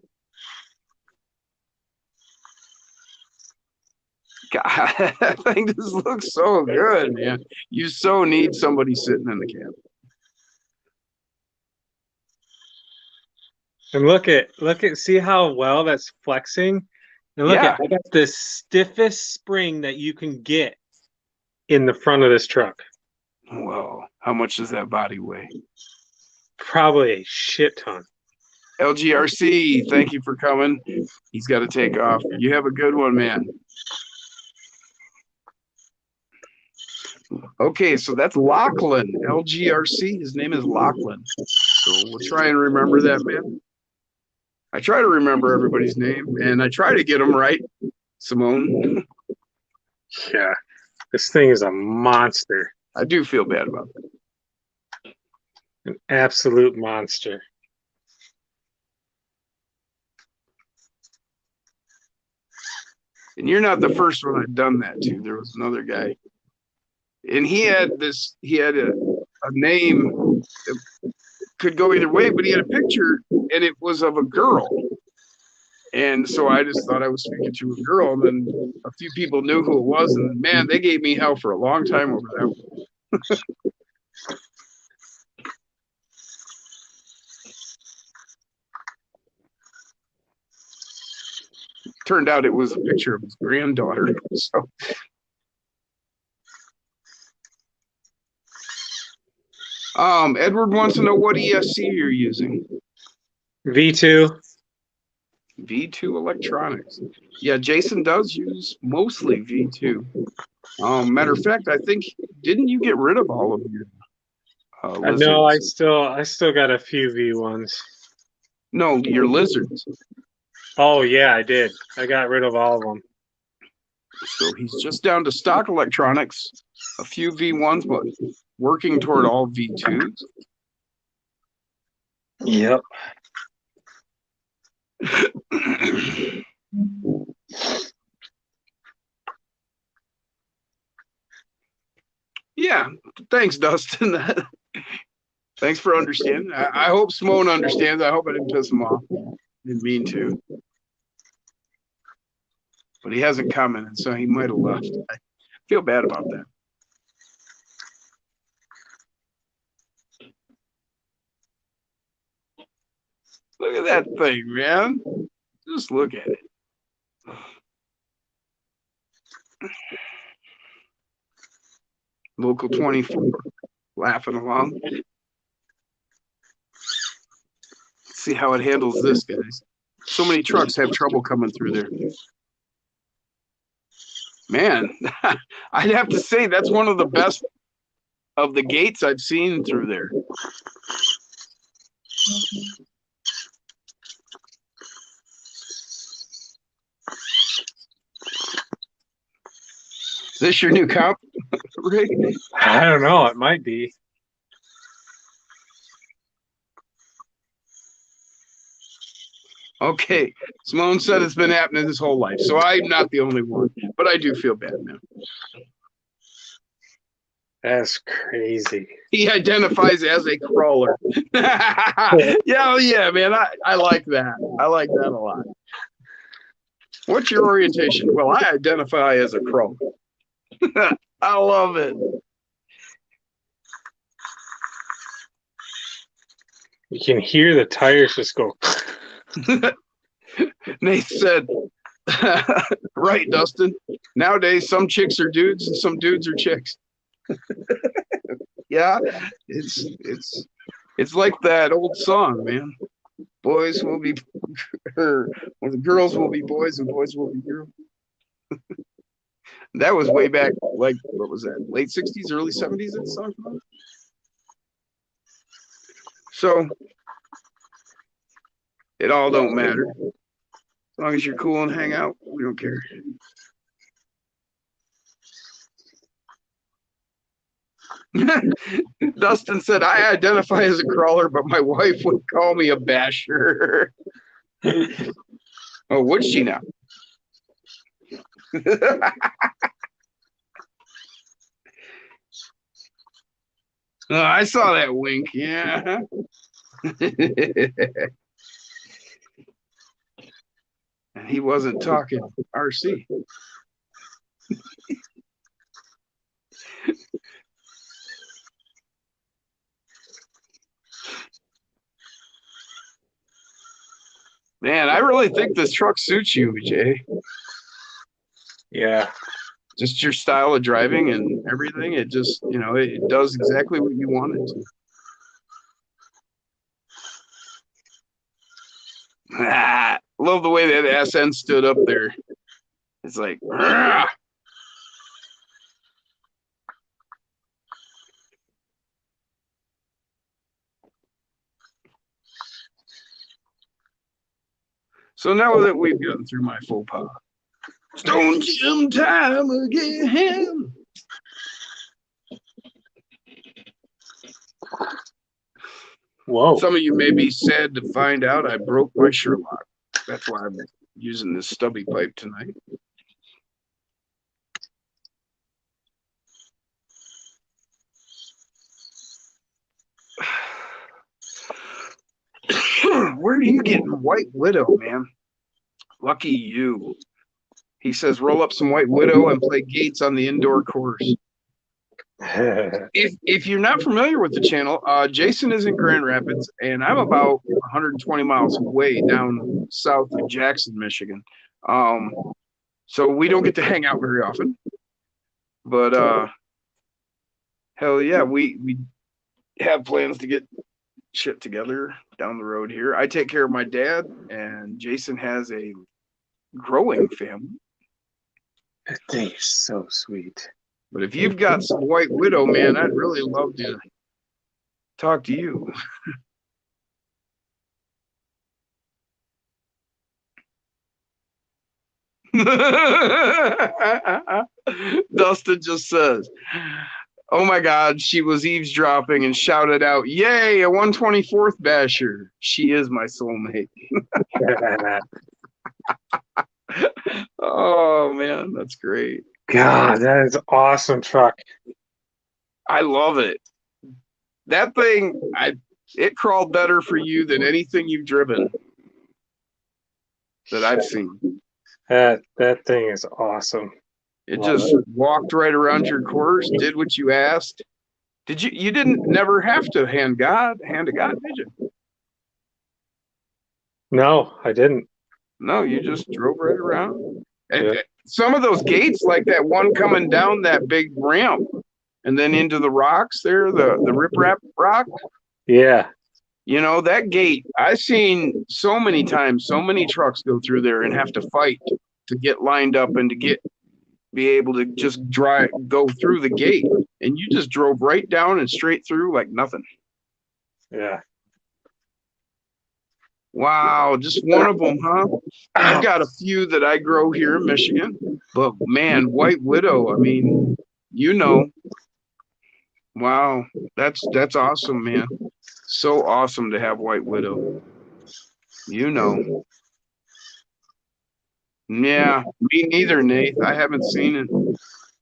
God, that thing just looks so good, man. You so need somebody sitting in the cab. And look at, see how well that's flexing? And look at, I got the stiffest spring that you can get in the front of this truck. Well, how much does that body weigh? Probably a shit ton. LGRC, thank you for coming. He's got to take off. You have a good one, man. Okay, so that's Lachlan, LGRC. His name is Lachlan. So we'll try and remember that, man. I try to remember everybody's name, and I try to get them right, Simone. Yeah, this thing is a monster. I do feel bad about that. An absolute monster. And you're not the first one I've done that to. There was another guy. And he had a name that could go either way, but he had a picture and it was of a girl. And so I just thought I was speaking to a girl, and then a few people knew who it was, and man, they gave me hell for a long time over that. Turned out it was a picture of his granddaughter. So Edward wants to know what ESC you're using. V2. V2 electronics. Yeah, Jason does use mostly V2. Matter of fact, I think, didn't you get rid of all of your lizards? No, I still got a few V1s. No, your lizards. Oh yeah, I did. I got rid of all of them. So he's just down to stock electronics, a few V1s, but working toward all V2s. Yep. Yeah, thanks, Dustin. Thanks for understanding. I hope Simone understands. I hope I didn't piss him off. Didn't mean to. But he hasn't commented, so he might have left. I feel bad about that. Look at that thing, man. Just look at it. Local 24, laughing along. Let's see how it handles this, guys. So many trucks have trouble coming through there. Man, I'd have to say that's one of the best of the gates I've seen through there. Is this your new comp, Rick? I don't know. It might be. Okay, Simone said it's been happening his whole life, so I'm not the only one, but I do feel bad, man. That's crazy. He identifies as a crawler. Yeah, man, I like that. I like that a lot. What's your orientation? Well, I identify as a crawler. I love it. You can hear the tires just go. Nate said, right, Dustin. Nowadays, some chicks are dudes and some dudes are chicks. Yeah, it's like that old song, man. Boys will be, or the girls will be boys and boys will be girls. That was way back, like, what was that? Late 60s, early 70s, that song? So, it all don't matter. As long as you're cool and hang out, we don't care. Dustin said, I identify as a crawler, but my wife would call me a basher. Oh, would she now? Oh, I saw that wink, yeah. And he wasn't talking RC. Man, I really think this truck suits you, Jay. Yeah. Just your style of driving and everything. It just, it does exactly what you want it to. Love the way that SN stood up there. It's like, "Rah!" So now that we've gotten through my faux pas, Stone Jim time again. Whoa. Some of you may be sad to find out I broke my Sherlock. That's why I'm using this stubby pipe tonight. Where are you getting White Widow, man? Lucky you. He says, roll up some White Widow and play Gates on the indoor course. If you're not familiar with the channel, Jason is in Grand Rapids, and I'm about 120 miles away down south of Jackson, Michigan. So we don't get to hang out very often. But hell yeah, we have plans to get shit together down the road here. I take care of my dad, and Jason has a growing family. That thing is so sweet. But if you've got some White Widow, man, I'd really love to talk to you. Dustin just says, "Oh my God, she was eavesdropping and shouted out, 'Yay, a 124th basher!' She is my soulmate." Oh man, that's great. God, that is an awesome truck. I love it. That thing, it crawled better for you than anything you've driven that I've seen. That thing is awesome. It Love just walked right around your course, did what you asked. You didn't never have to hand to God, did you? No, I didn't. No, you just drove right around. And Yeah. some of those gates, like that one coming down that big ramp and then into the rocks there, the riprap rock, Yeah. you know, that gate, I've seen so many times, so many trucks go through there and have to fight to get lined up and to be able to just go through the gate. And you just drove right down and straight through like nothing. Yeah. Wow, just one of them, huh? I've got a few that I grow here in Michigan, but man, White Widow, I mean, you know, wow, that's awesome, man. So awesome to have White Widow. You know. Yeah, me neither, Nate. I haven't seen it.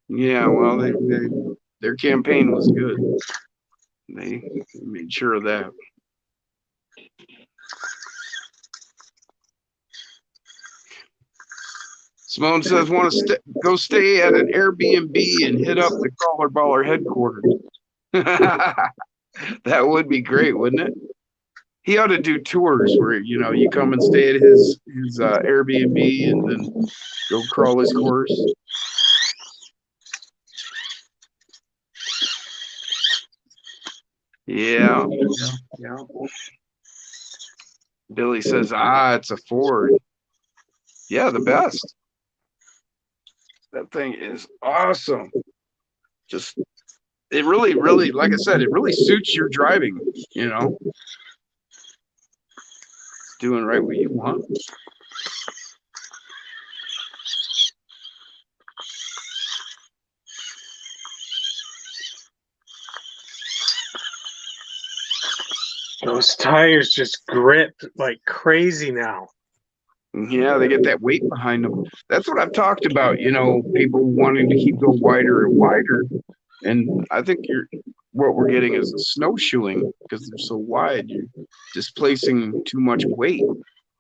Yeah, well, their campaign was good. They made sure of that. Simone says, "Want to go stay at an Airbnb and hit up the Crawler Baller headquarters." That would be great, wouldn't it? He ought to do tours where you come and stay at his Airbnb and then go crawl his course. Yeah. Billy says, "It's a Ford." Yeah, the best. That thing is awesome. Just, it really, really, like I said, it really suits your driving, doing right what you want. Those tires just grip like crazy now. Yeah, they get that weight behind them. That's what I've talked about, people wanting to keep going wider and wider. And I think what we're getting is a snowshoeing because they're so wide. You're displacing too much weight.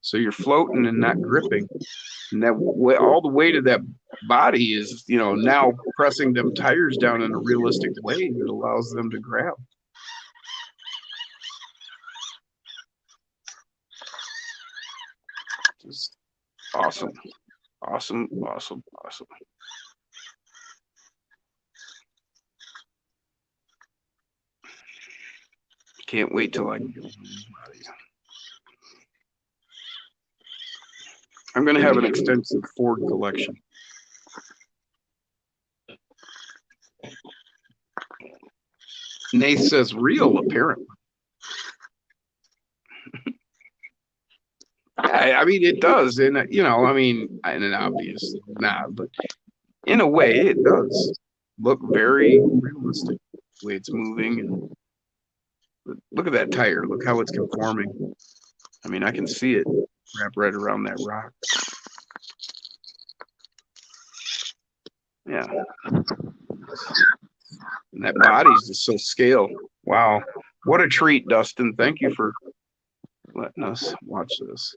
So you're floating and not gripping. And that all the weight of that body is, now pressing them tires down in a realistic way that allows them to grab. Just awesome. Awesome. Can't wait till I can get one of these bodies. I'm going to have an extensive Ford collection. Nate says real, apparently. I mean, it does. And, and obvious, but in a way, it does look very realistic the way it's moving. And look at that tire. Look how it's conforming. I mean, I can see it wrap right around that rock. Yeah. And that body's just so scale. Wow. What a treat, Dustin. Thank you for letting us watch this.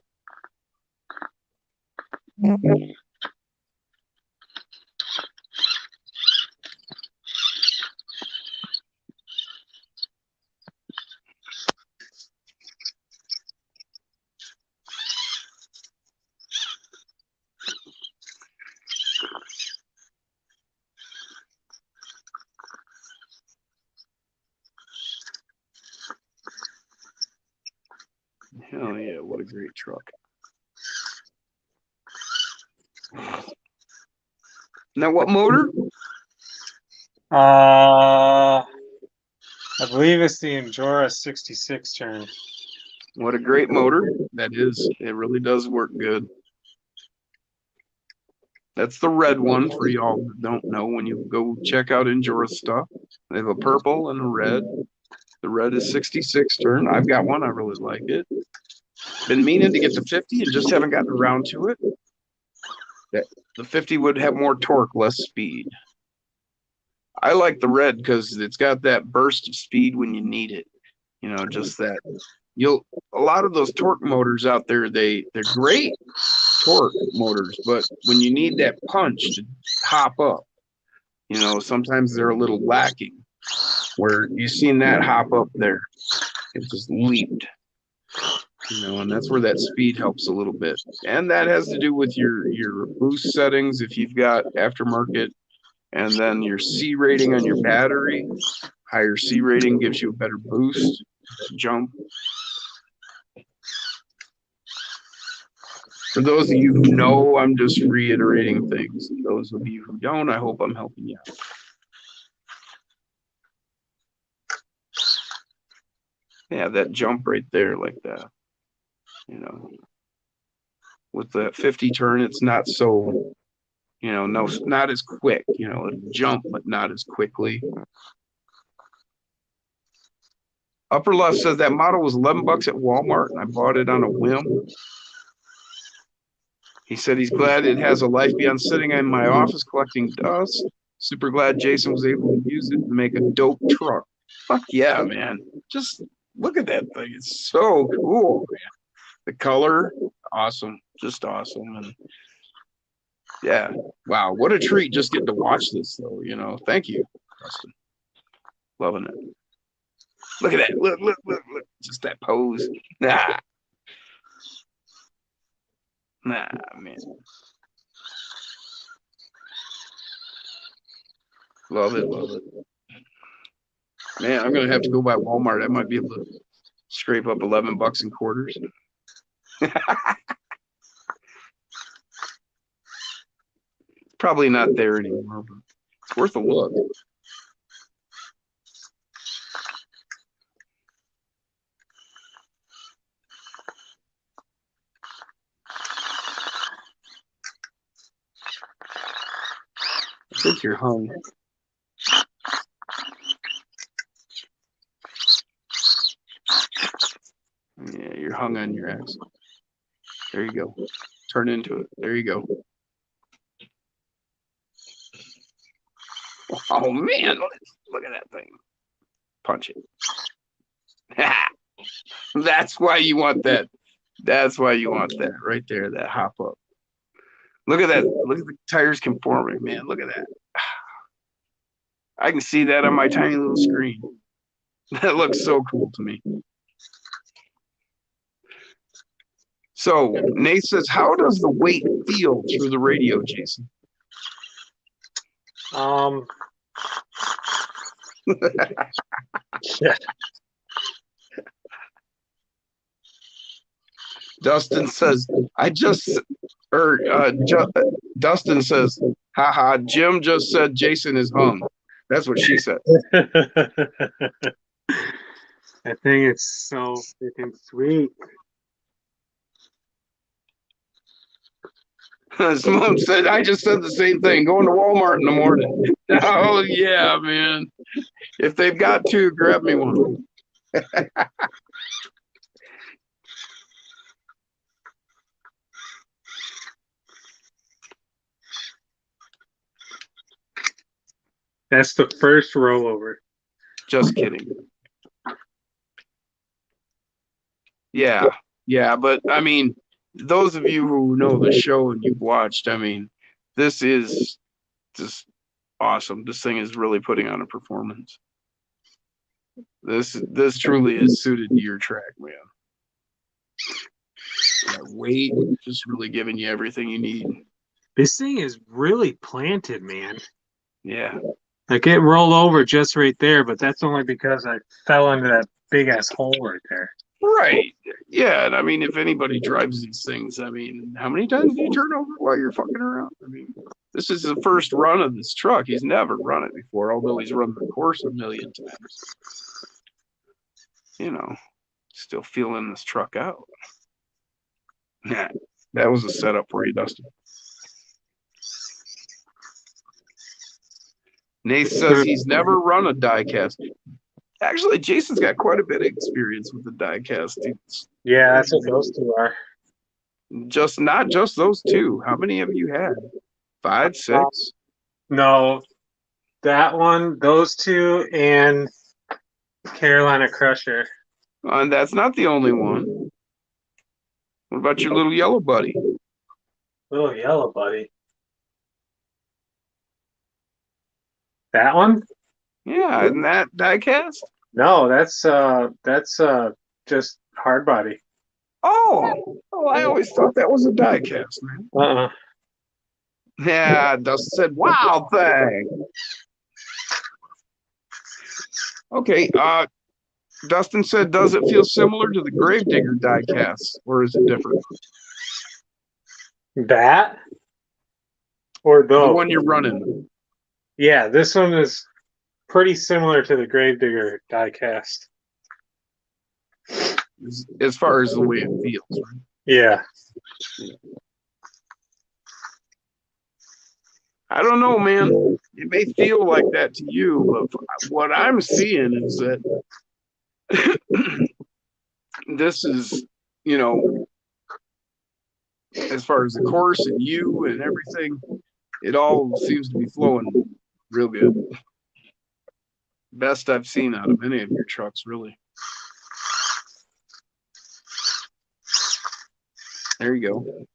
Hell yeah, what a great truck. Now, what motor? I believe it's the Endura 66 turn. What a great motor that is. It really does work good. That's the red one for y'all that don't know. When you go check out Endura stuff, they have a purple and a red. The red is 66 turn. I've got one. I really like it. Been meaning to get the 50 and just haven't gotten around to it. The 50 would have more torque, less speed. I like the red because it's got that burst of speed when you need it. You know, just that. A lot of those torque motors out there, they're great torque motors, but when you need that punch to hop up, you know, sometimes they're a little lacking. Where you seen that hop up there, it just leaped. You know, and that's where that speed helps a little bit. And that has to do with your boost settings if you've got aftermarket, and then your C rating on your battery. Higher C rating gives you a better boost, jump. For those of you who know, I'm just reiterating things. Those of you who don't, I hope I'm helping you out. Yeah, that jump right there like that. You know, with the 50 turn, it's not so, you know, not as quick. You know, it'll jump, but not as quickly. Upper left says that model was $11 at Walmart, and I bought it on a whim. He said he's glad it has a life beyond sitting in my office collecting dust. Super glad Jason was able to use it to make a dope truck. Fuck yeah, man. Just look at that thing. It's so cool, man. The color, awesome. Just awesome. And yeah, wow. What a treat just getting to watch this, though. You know, thank you, Justin. Loving it. Look at that. Look. Just that pose. Nah, man. Love it. Man, I'm gonna have to go by Walmart. I might be able to scrape up $11 in quarters. Probably not there anymore, but it's worth a look. I think you're hung. Yeah, you're hung on your axle. There you go. Turn into it. There you go. Oh man, look at that thing. Punch it. That's why you want that. That's why you want that right there, that hop up. Look at that. Look at the tires conforming, man. Look at that. I can see that on my tiny little screen. That looks so cool to me. So Nate says, how does the weight feel through the radio, Jason? Yeah. Dustin says, Dustin says, haha, Jim just said Jason is hung. That's what she said. I think it's so freaking sweet. Simone said, I just said the same thing, going to Walmart in the morning. Oh, yeah, man. If they've got two, grab me one. That's the first rollover. Just kidding. Yeah, but I mean, those of you who know the show and you've watched, I mean, this is just awesome. This thing is really putting on a performance. This truly is suited to your track, man. That weight, just really giving you everything you need. This thing is really planted, man. Yeah. Like it rolled over just right there, but that's only because I fell into that big ass hole right there. Right. Yeah. And I mean, if anybody drives these things, I mean, how many times do you turn over while you're fucking around? I mean, this is the first run of this truck. He's never run it before, although he's run the course a million times. You know, still feeling this truck out. Yeah. That was a setup for you, Dustin. Nate says he's never run a diecast. Actually, Jason's got quite a bit of experience with the diecast. Yeah, that's what those two are. Just not just those two. How many have you had? 5, 6? No, that one, those two, and Carolina Crusher. And that's not the only one. What about your little yellow buddy? Little yellow buddy. That one? Yeah, isn't that diecast? No, that's just hard body. Oh, I always thought that was a diecast, man. Uh-uh. Yeah, Dustin said, "Wow, thing." Okay, Dustin said, "Does it feel similar to the Gravedigger diecast, or is it different?" That? Or The those? one you're running. Yeah, this one is pretty similar to the Gravedigger diecast. As far as the way it feels, right? Yeah. I don't know, man. It may feel like that to you, but what I'm seeing is that this is, as far as the course and you and everything, it all seems to be flowing real good. Best I've seen out of any of your trucks, really. There you go.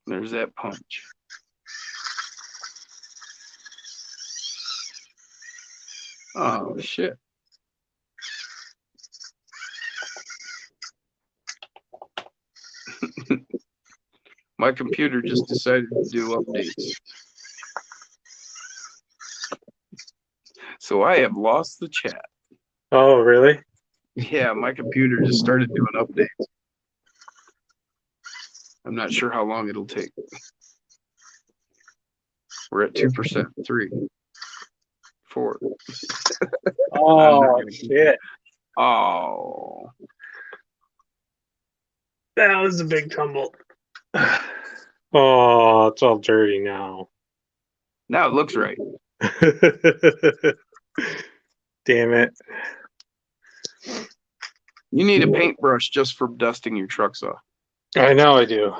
There's that punch. Oh, shit. My computer just decided to do updates. So I have lost the chat. Oh, really? Yeah, my computer just started doing updates. I'm not sure how long it'll take. We're at 2%, 3, 4. Oh, shit. Oh. That was a big tumble. Oh, it's all dirty now. Now it looks right. Damn it. You need a paintbrush just for dusting your trucks off. I know I do.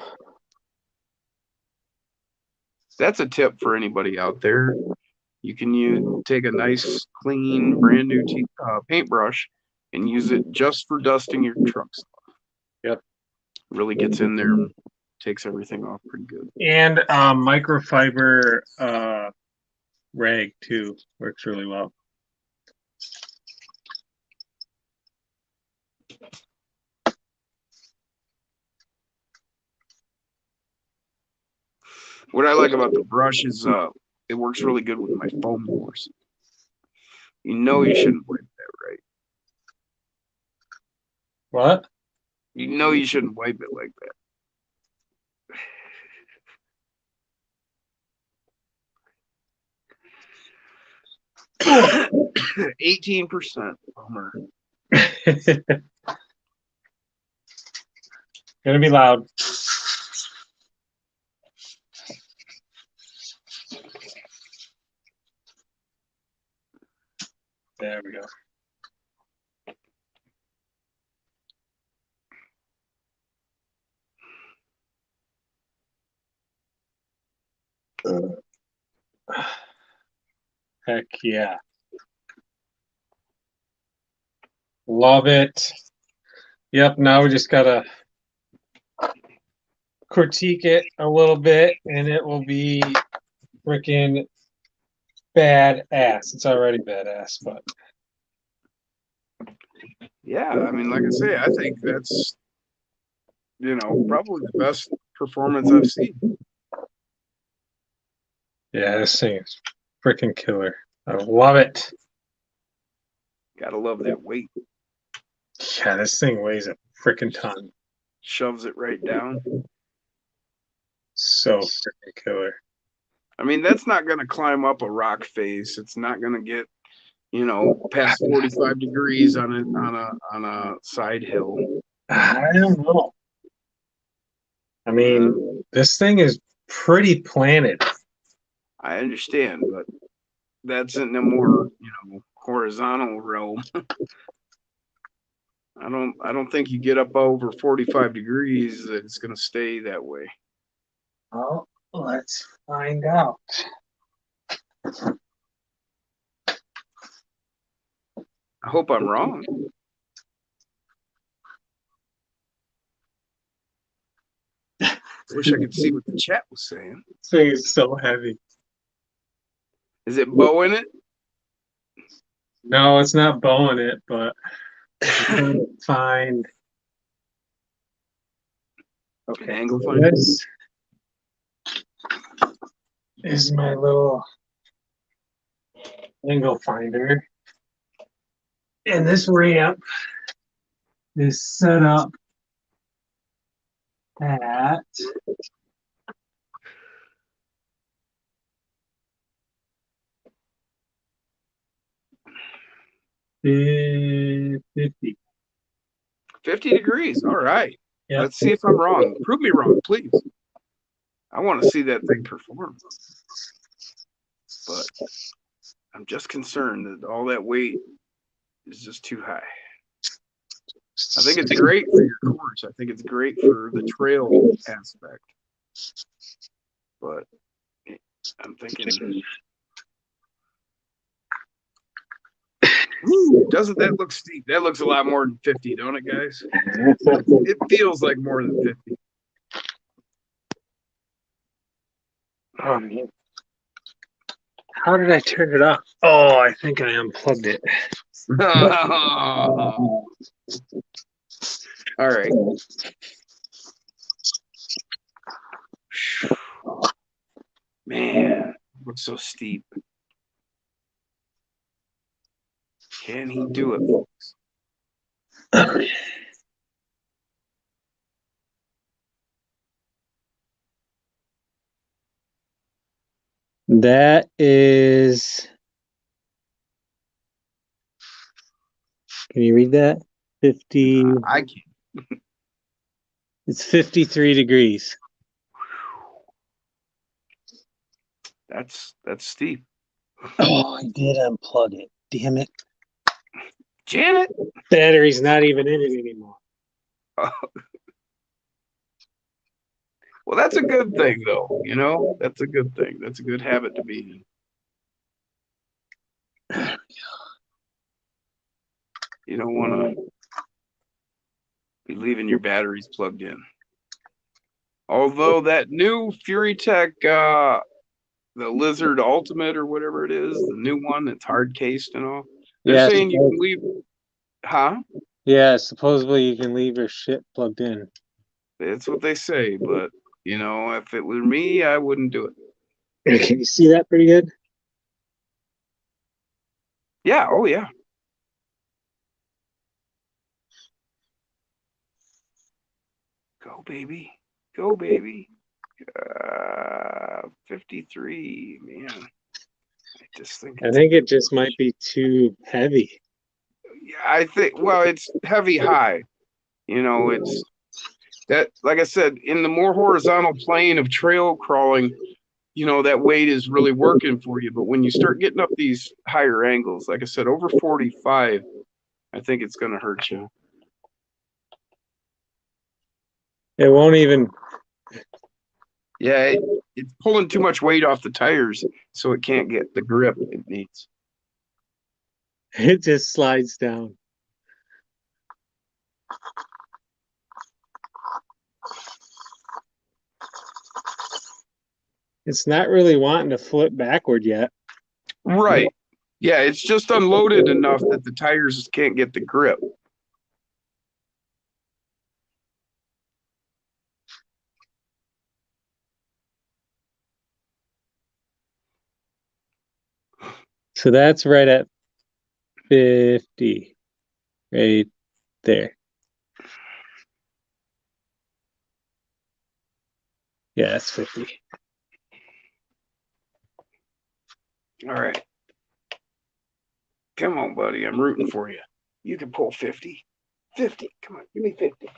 That's a tip for anybody out there. You can take a nice, clean, brand new paintbrush and use it just for dusting your trucks off. Yep. Really gets in there and takes everything off pretty good. And microfiber rag too works really well. What I like about the brush is it works really good with my foam wars. You know you shouldn't wipe that, right? What? You know you shouldn't wipe it like that. 18%. Bummer. Gonna be loud. There we go. Heck yeah. Love it. Yep, now we just gotta critique it a little bit and it will be freaking badass. It's already badass, but Yeah, I mean, like I say, I think that's, probably the best performance I've seen. yeah, this thing is freaking killer. I love it. Gotta love that weight. Yeah, this thing weighs a freaking ton. Shoves it right down. So freaking killer. I mean, that's not gonna climb up a rock face. It's not gonna get, past 45 degrees on a side hill. I don't know. I mean, this thing is pretty planted. I understand, but that's in the more, horizontal realm. I don't think you get up over 45 degrees that it's going to stay that way. Well, let's find out. I hope I'm wrong. Wish I could see what the chat was saying. This thing is so heavy. Is it bowing it? No, it's not bowing it, but I'm trying to find. Okay, Angle finder? this is my little angle finder. And this ramp is set up at the 50. 50 degrees. All right. Yep. Let's see if I'm wrong. Prove me wrong, please. I want to see that thing perform. But I'm just concerned that all that weight is just too high. I think it's great for your course. I think it's great for the trail aspect. But I'm thinking, ooh, doesn't that look steep? That looks a lot more than 50, don't it, guys? It feels like more than 50. How did I turn it off? Oh, I think I unplugged it. All right. Man, looks so steep. Can he do it, folks? That is. Can you read that? 50. I can't. It's 53 degrees. That's steep. Oh, I did unplug it. Damn it. Janet. Battery's not even in it anymore. Well, that's a good thing, though. That's a good thing. That's a good habit to be in. You don't want to be leaving your batteries plugged in. Although that new Fury Tech, the Lizard Ultimate or whatever it is, the new one that's hard cased and all, they're saying you can leave. Huh? Yeah, supposedly you can leave your shit plugged in. That's what they say, but if it were me, I wouldn't do it. Can you see that pretty good? Yeah. Oh, yeah. Go, baby. Go, baby. 53, man. I think it just might be too heavy. Yeah, I think, well, it's heavy high. It's that, like I said, in the more horizontal plane of trail crawling, that weight is really working for you. But when you start getting up these higher angles, like I said, over 45, I think it's going to hurt you. It won't even. Yeah, it's pulling too much weight off the tires, so it can't get the grip it needs. It just slides down. It's not really wanting to flip backward yet. Right. Yeah, it's just unloaded enough that the tires can't get the grip. So that's right at 50. Right there. Yeah, that's 50. All right. Come on, buddy. I'm rooting for you. You can pull 50. 50. Come on. Give me 50.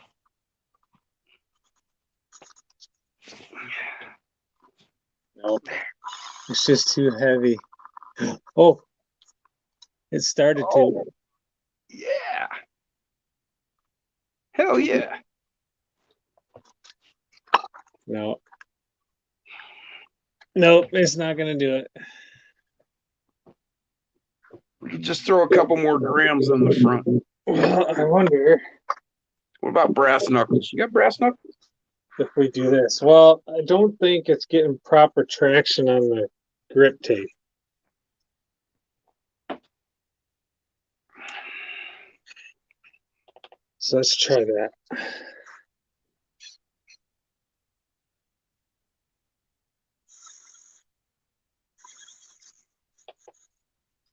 Nope. It's just too heavy. Oh, it started to. Oh, yeah. Hell yeah. No. Nope, it's not gonna do it. Just throw a couple more grams on the front. Well, I wonder What about brass knuckles? You got brass knuckles? if we do this. Well, I don't think it's getting proper traction on the grip tape. So let's try that.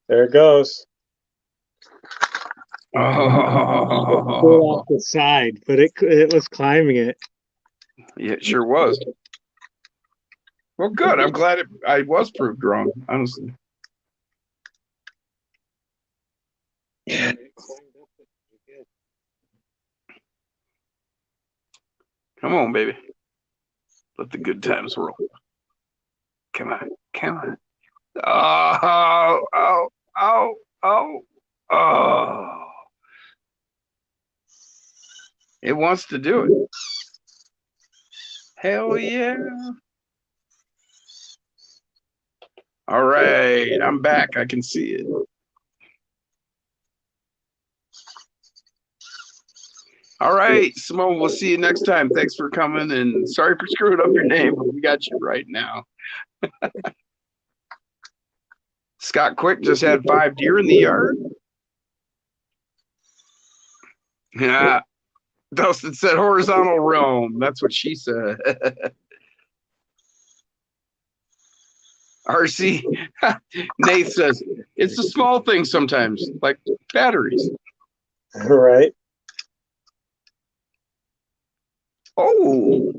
There it goes. Pull Oh, off the side, but it was climbing it. yeah, it sure was. Well, good. I'm glad I was proved wrong, honestly. Yeah. Come on, baby. Let the good times roll. Come on. Come on. Oh, oh, oh, oh, oh. It wants to do it. Hell yeah. All right. I'm back. I can see it. All right, Simone, we'll see you next time. Thanks for coming, and sorry for screwing up your name, but we got you right now. Scott Quick just had 5 deer in the yard. Yeah. Dustin said horizontal realm. That's what she said. RC Nate says it's the small things sometimes, like batteries. Right. Oh,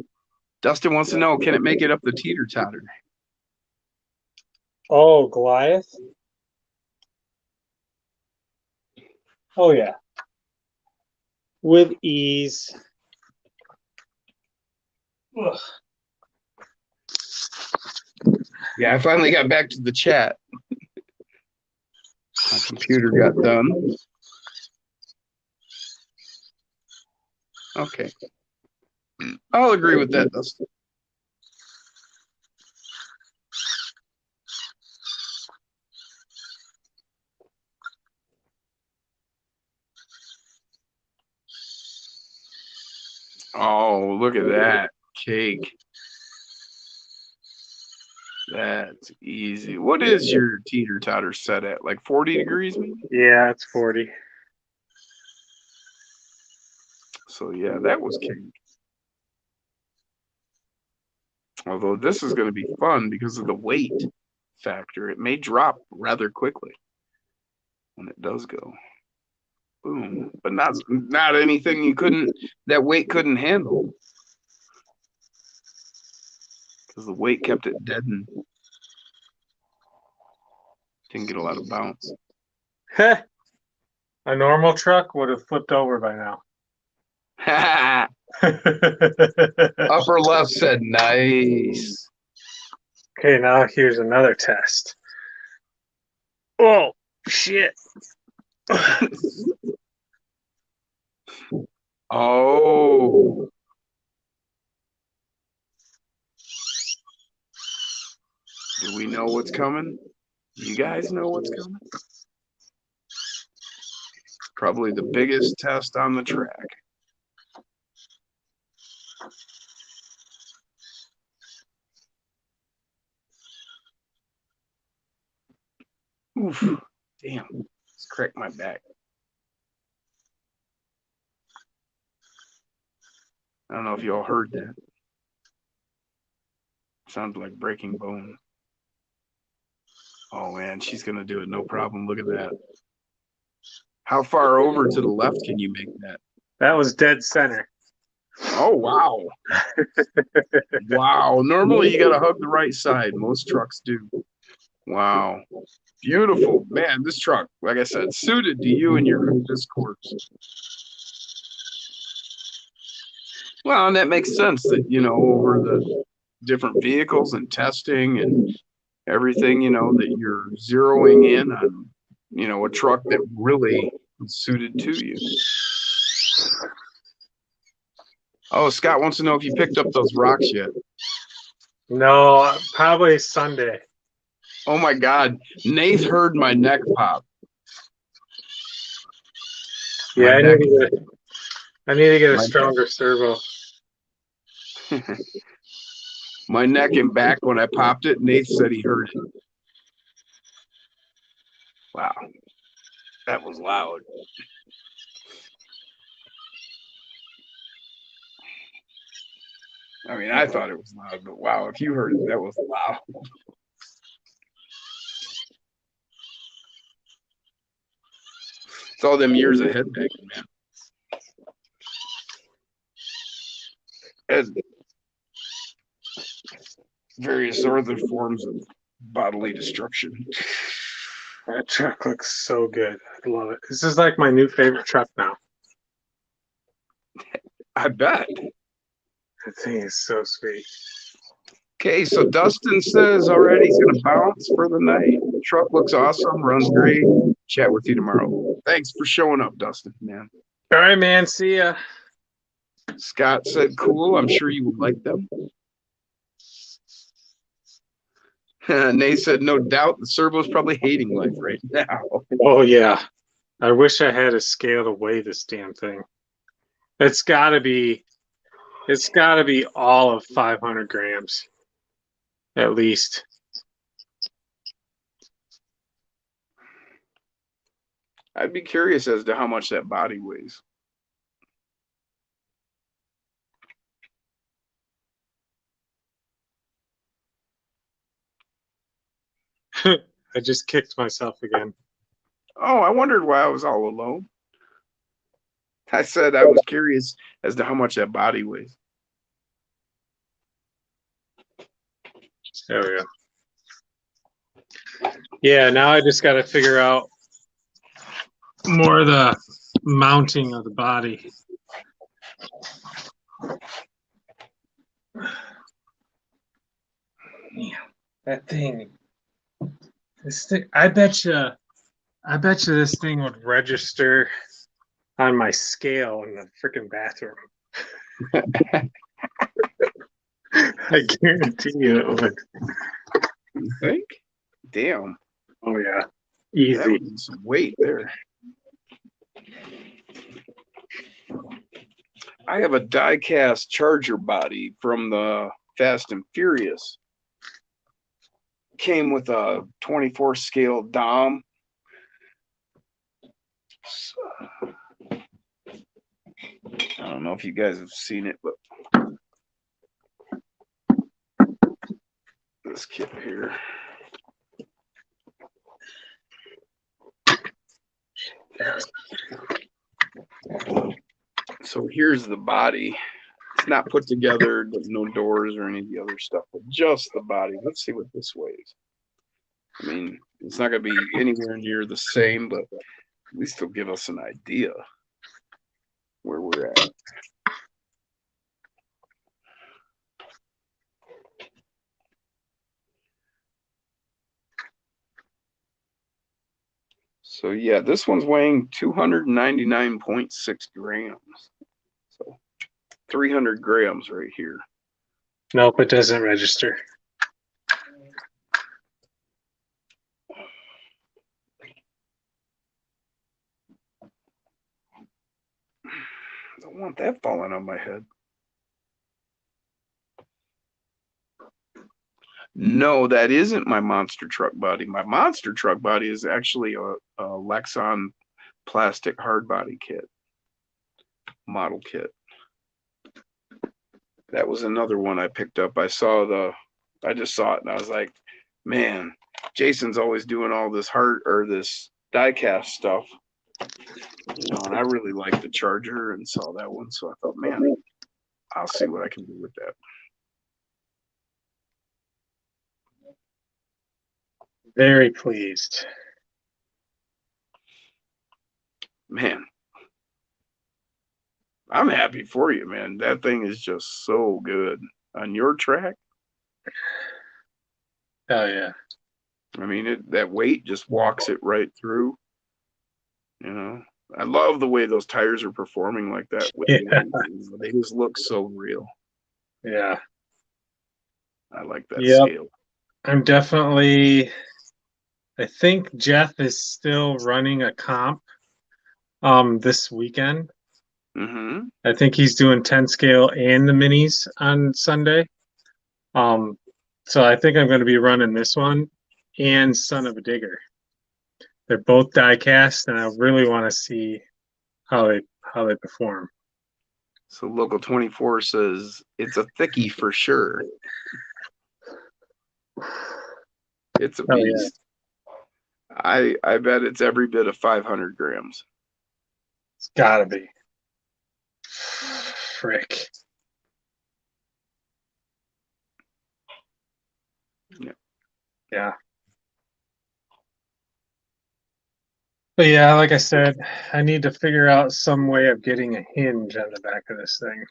Dustin wants to know, can it make it up the teeter totter? Oh, Goliath? Oh, yeah. With ease. Ugh. Yeah, I finally got back to the chat. My computer got done. Okay. I'll agree with that, Dustin. Oh, look at that cake. That's easy. What is your teeter totter set at? Like 40 degrees, maybe? Yeah, it's 40. So yeah, that was cake. Although this is going to be fun because of the weight factor. It may drop rather quickly when it does go. Boom. But not anything that weight couldn't handle. Because the weight kept it dead and didn't get a lot of bounce. Heh. A normal truck would have flipped over by now. Upper left said nice. Okay, now here's another test. Oh, shit. Oh. Do we know what's coming? You guys know what's coming? Probably the biggest test on the track. Oof. Damn. It's cracked my back. I don't know if y'all heard that. Sounds like breaking bone. Oh man, she's gonna do it, no problem. Look at that. How far over to the left can you make that? That was dead center. Oh wow. Wow. Normally you gotta hug the right side. Most trucks do. Wow. Beautiful. Man, this truck, like I said, suited to you and your discourse. Well, and that makes sense that, over the different vehicles and testing and everything, that you're zeroing in on, a truck that really is suited to you. Oh, Scott wants to know if you picked up those rocks yet. No, probably Sunday. Oh my God, Nath heard my neck pop. Yeah, I need to get a My- stronger servo. My neck and back when I popped it, Nath said he heard it. Wow, that was loud. I mean, I thought it was loud, but wow, if you heard it, that was loud. It's all them years of headbanging, man. And various other forms of bodily destruction. That truck looks so good. I love it. This is like my new favorite truck now. I bet. That thing is so sweet. Okay, so Dustin says already he's going to bounce for the night. Truck looks awesome, runs great. Chat with you tomorrow. Thanks for showing up, Dustin, man. All right, man. See ya. Scott said cool. I'm sure you would like them. Nate said no doubt the servo's probably hating life right now. Oh yeah. I wish I had a scale to weigh this damn thing. It's gotta be all of 500 grams. At least. I'd be curious as to how much that body weighs. I just kicked myself again. Oh, I wondered why I was all alone. I said I was curious as to how much that body weighs. There we go. Yeah, now I just got to figure out more of the mounting of the body. Yeah, that thing. This thing. I bet you this thing would register on my scale in the freaking bathroom. I guarantee you it would. You think? Damn. Oh yeah, That easy. would be some weight there. I have a die-cast Charger body from the Fast and Furious. Came with a 24 scale Dom. So, I don't know if you guys have seen it, but this kit here. So here's the body. It's not put together, no doors or any of the other stuff, but just the body. Let's see what this weighs. I mean, it's not going to be anywhere near the same, but at least it'll give us an idea where we're at. So yeah, this one's weighing 299.6 grams. So 300 grams right here. Nope, it doesn't register. I don't want that falling on my head. No, that isn't my monster truck body. My monster truck body is actually a Lexan plastic hard body kit, model kit. That was another one I picked up. I just saw it and I was like, man, Jason's always doing all this this die-cast stuff. And I really liked the Charger and saw that one. So I thought, man, I'll see what I can do with that. Very pleased. Man, I'm happy for you, man. That thing is just so good. On your track? Oh yeah. I mean, that weight just walks it right through. You know, I love the way those tires are performing like that with Yeah. weight. They just look so real. Yeah. I like that Yep. scale. I'm definitely, I think Jeff is still running a comp this weekend. Mm-hmm. I think he's doing 10 scale and the minis on Sunday. So I think I'm going to be running this one and Son of a Digger. They're both die cast, and I really want to see how they perform. So Local 24 says it's a thickie for sure. It's a Oh, yeah. beast. I bet it's every bit of 500 grams. It's gotta be. Frick. Yeah. Yeah. But yeah, like I said, I need to figure out some way of getting a hinge on the back of this thing.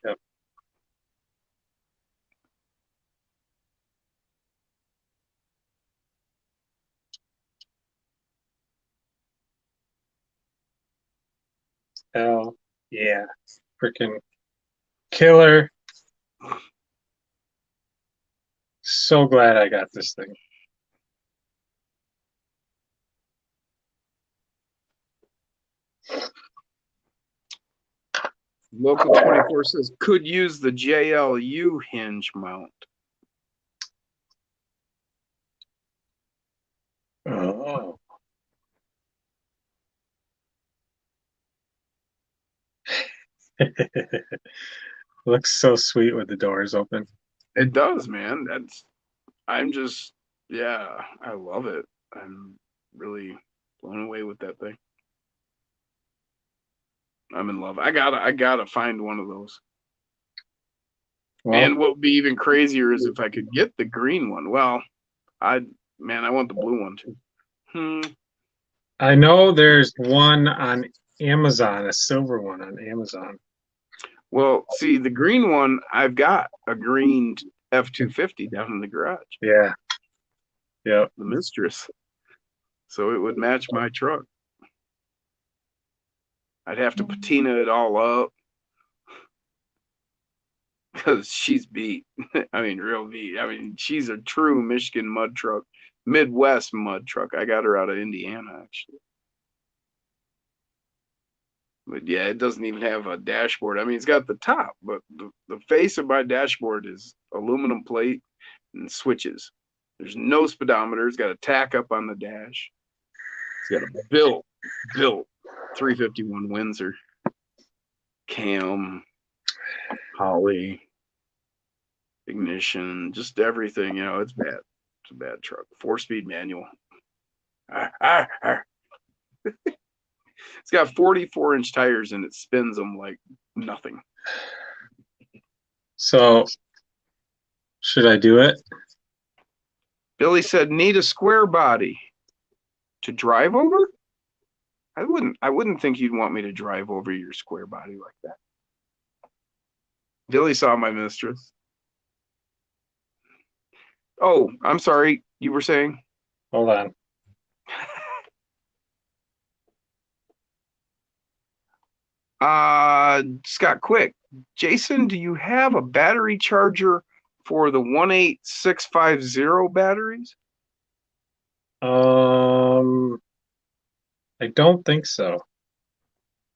Yep. Hell yeah. Freaking killer. So glad I got this thing. Local 24 says could use the JLU hinge mount. Oh. Looks so sweet with the doors open. It does, man. I'm just, yeah, I love it. I'm really blown away with that thing. I'm in love. I gotta find one of those. Well, And what would be even crazier is if I could get the green one. Well, I want the blue one too. I know there's one on Amazon, a silver one on Amazon. Well, see, the green one, I've got a green F-250 down in the garage. Yeah. Yep. The Mistress. So it would match my truck. I'd have to patina it all up because she's beat. I mean, real beat. I mean, she's a true Michigan mud truck, Midwest mud truck. I got her out of Indiana, actually. But yeah, it doesn't even have a dashboard. I mean, it's got the top, but the face of my dashboard is aluminum plate and switches. There's no speedometer. It's got a tack up on the dash. It's got a built 351 Windsor cam, poly, ignition, just everything. You know, it's bad. It's a bad truck. 4-speed manual. It's got 44-inch tires and it spins them like nothing. So, should I do it? Billy said, "Need a square body to drive over." I wouldn't think you'd want me to drive over your square body like that. Billy saw my Mistress. Oh, I'm sorry. You were saying? Hold on. Scott Quick. Jason, do you have a battery charger for the 18650 batteries? I don't think so.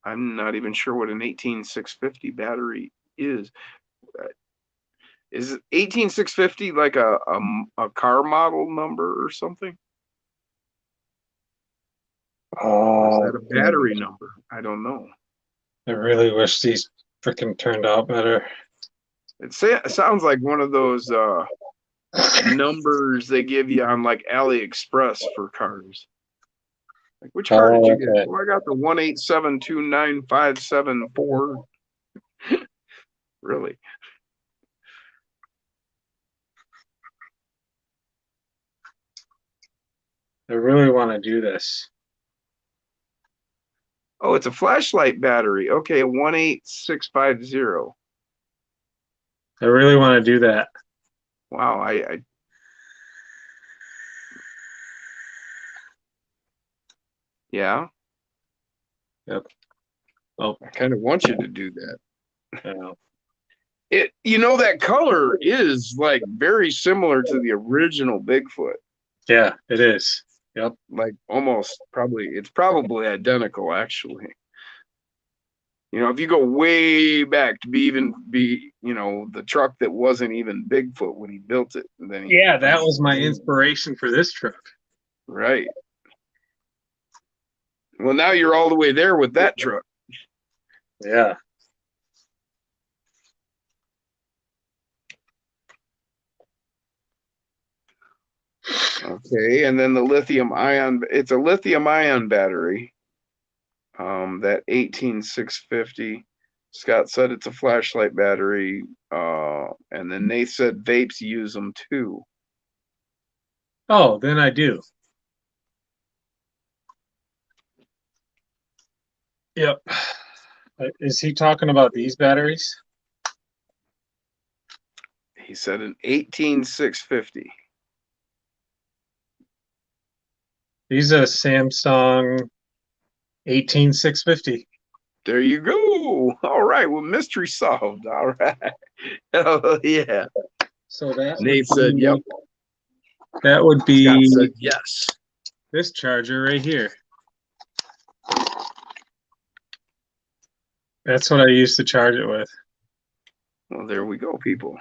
I'm not even sure what an 18650 battery is. Is 18650 like a car model number or something? Or is that a battery number? I don't know. I really wish these freaking turned out better. It sounds like one of those numbers they give you on like AliExpress for cars. Like, which car did you get? Okay. Well, I got the 1872957 Really? I really want to do this. Oh, it's a flashlight battery. Okay, a 18650. I really want to do that. Wow, yeah. Yep. Well, I kind of want you to do that. uh, That color is like very similar to the original Bigfoot. yeah, it is. Yep. Like it's probably identical actually. If you go way back to be the truck that wasn't even Bigfoot when he built it, then Yeah, that was my inspiration for this truck. right. Well, now you're all the way there with that truck. Yeah. Okay, and then it's a lithium ion battery. That 18650. Scott said it's a flashlight battery. And then Nate said vapes use them too. Oh, then I do. Yep. Is he talking about these batteries? He said an 18650. These are Samsung 18650. There you go. All right. Well, mystery solved. All right. Oh yeah. So that Nate said, "Yep." That would be Scott said, "Yes." this charger right here. That's what I used to charge it with. Well, there we go, people.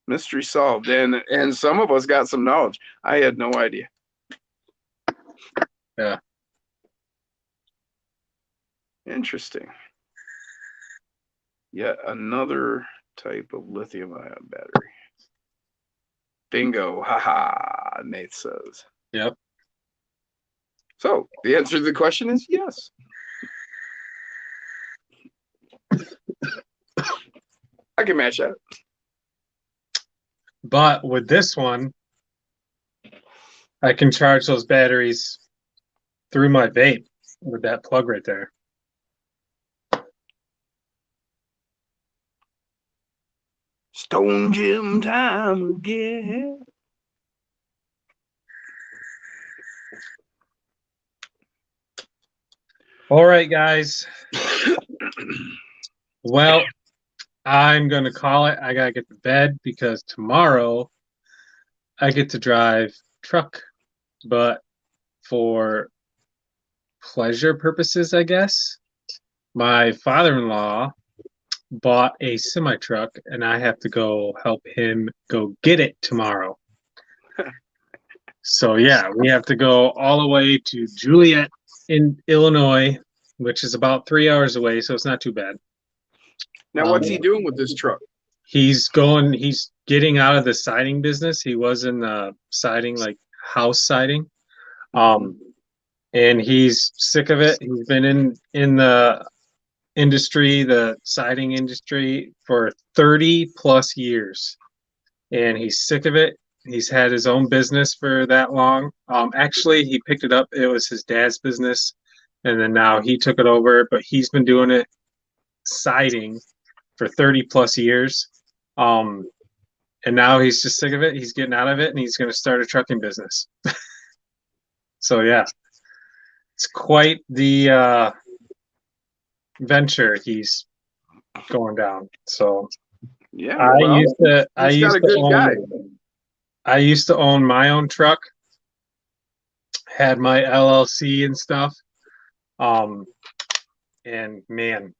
Mystery solved. And some of us got some knowledge. I had no idea. Yeah. Interesting. Yet another type of lithium ion battery. Bingo. Haha, Nate says. Yep. So the answer to the question is yes. I can match that. But with this one, I can charge those batteries through my vape with that plug right there. Stone Gym time again. All right, guys. Well, I'm going to call it. I got to get to bed because tomorrow I get to drive truck, but for pleasure purposes, I guess. My father-in-law bought a semi truck and I have to go help him go get it tomorrow. So yeah, we have to go all the way to Juliet in Illinois, which is about 3 hours away, so it's not too bad. Now, what's he doing with this truck? He's getting out of the siding business. He was in the siding, like house siding. And he's sick of it. He's been in the industry, the siding industry, for 30 plus years. And he's sick of it. He's had his own business for that long. Actually, he picked it up. It was his dad's business. And then now he took it over, but he's been doing it siding for 30 plus years. And now he's just sick of it. He's getting out of it and he's going to start a trucking business. So yeah, it's quite the venture he's going down. So Yeah, I used to own my own truck, had my LLC and stuff. And man,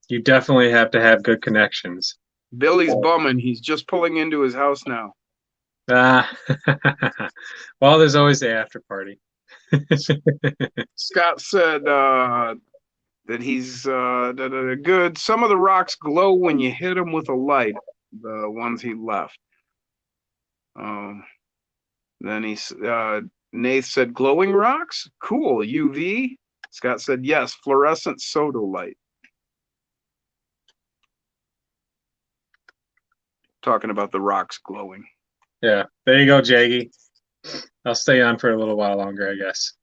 you definitely have to have good connections. Billy's bumming. He's just pulling into his house now. Well, there's always the after party. Scott said that he's good. Some of the rocks glow when you hit them with a light, the ones he left. Then Nath said, glowing rocks? Cool. UV? Scott said, yes, fluorescent sodalite. Talking about the rocks glowing. Yeah, there you go, Jaggy. I'll stay on for a little while longer, I guess.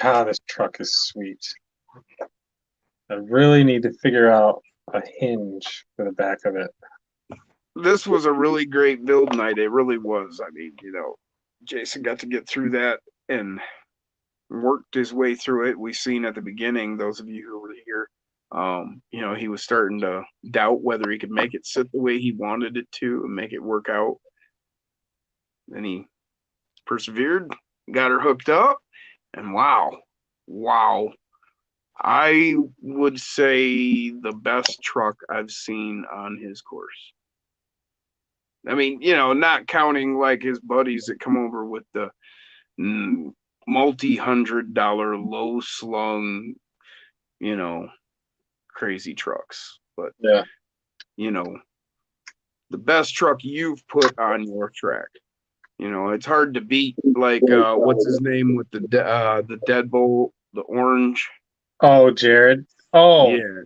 God, this truck is sweet. I really need to figure out a hinge for the back of it. This was a really great build night. It really was. I mean, Jason got to get through that and worked his way through it. We seen at the beginning, those of you who were here, he was starting to doubt whether he could make it sit the way he wanted it to and make it work out. Then he persevered, got her hooked up, and wow. I would say the best truck I've seen on his course. I mean, not counting like his buddies that come over with the multi-$100 low slung, crazy trucks. But, Yeah. the best truck you've put on your track. It's hard to beat, like, what's his name with the deadbolt, the orange. Oh, Jared. Oh, Yeah.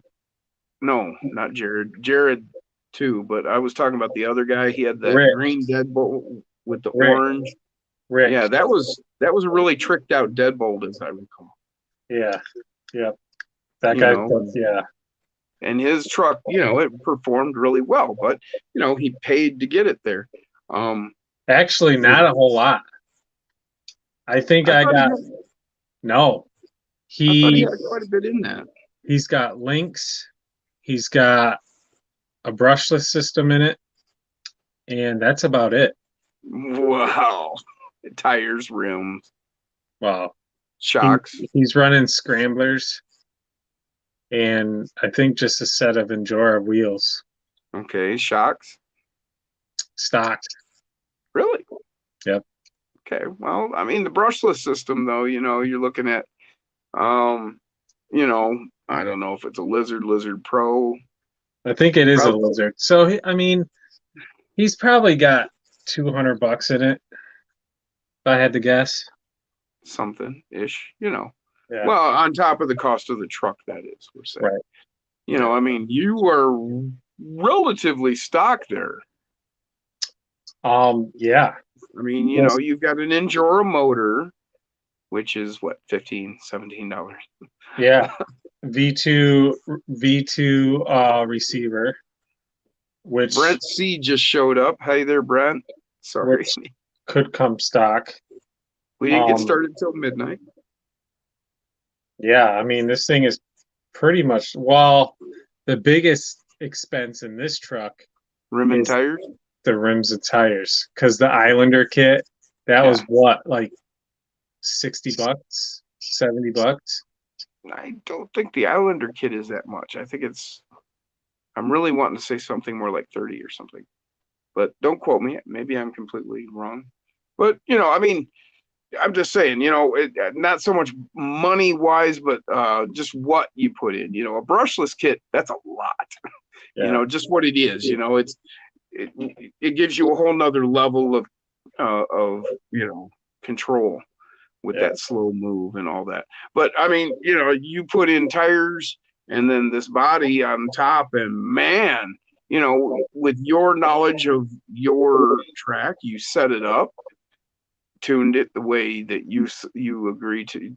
No, not Jared. Jared too, but I was talking about the other guy. He had that Rick. green deadbolt with the Rick. orange. Rick. Yeah, that was a really tricked out deadbolt, as I recall. Yeah. Yep. That guy. Yeah. And his truck, it performed really well, but he paid to get it there. Actually, not a whole lot. I think I got. No. I thought he had quite a bit in that. He's got links. He's got a brushless system in it, and that's about it. Wow. Tires, rims, Wow. shocks. He's running scramblers, and I think just a set of Endura wheels. Okay, shocks. Stock. Really? Yep. Okay. Well, I mean, the brushless system, though, you're looking at, I don't know if it's a Lizard Pro. I think it is a Lizard. So, he's probably got $200 in it, if I had to guess. Something-ish, Yeah. Well, on top of the cost of the truck, that is, we're saying. Right. I mean, you are relatively stock there. Yeah. I mean, you've got an Endura motor, which is what, $15, $17. Yeah. V2 receiver, which Brent C just showed up. Hey there, Brent. Sorry. Which could come stock. We didn't get started till midnight. Yeah, I mean, this thing is pretty much, well, the biggest expense in this truck Rim and is tires? the rims and tires, because the Islander kit, that was what, like $60, $70? I don't think the Islander kit is that much. I think I'm really wanting to say something more like 30 or something, but don't quote me. Maybe I'm completely wrong. But, I mean, I'm just saying, not so much money wise, but just what you put in. A brushless kit, that's a lot. Yeah. Just what it is. It gives you a whole nother level of control with that slow move and all that. But I mean, you put in tires and then this body on top, and man, with your knowledge of your track, you set it up, tuned it the way that you agree to,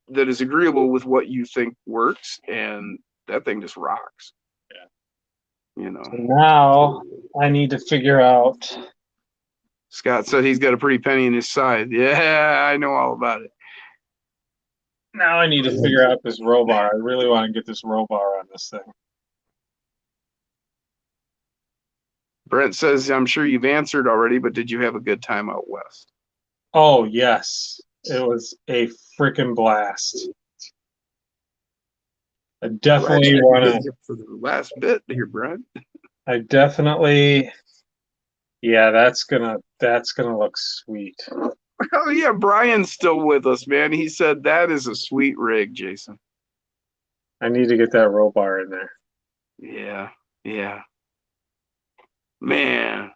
that is agreeable with what you think works, and that thing just rocks. So now I need to figure out. Scott said he's got a pretty penny in his side. Yeah, I know all about it. Now I need to figure out this roll bar. I really want to get this roll bar on this thing. Brent says, I'm sure you've answered already, but did you have a good time out west? Oh, yes. It was a freaking blast. I definitely want to. For the last bit here, Brent. I definitely. Yeah, that's gonna look sweet. Oh yeah, Brian's still with us, man. He said that is a sweet rig, Jason. I need to get that roll bar in there. Yeah. Man,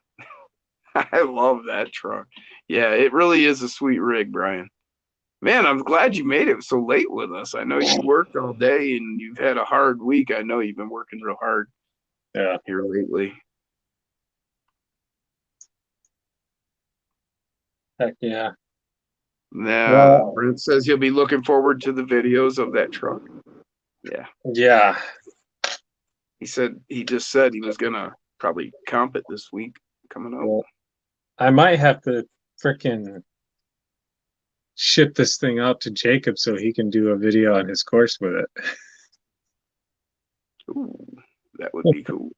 I love that truck. Yeah, it really is a sweet rig, Brian. Man, I'm glad you made it so late with us. I know you worked all day and you've had a hard week. I know you've been working real hard here lately. Heck yeah. Well- Brent says he'll be looking forward to the videos of that truck. Yeah. Yeah. He just said he was gonna probably comp it this week coming up. Well, I might have to frickin' ship this thing out to Jacob so he can do a video on his course with it. Ooh, that would be cool.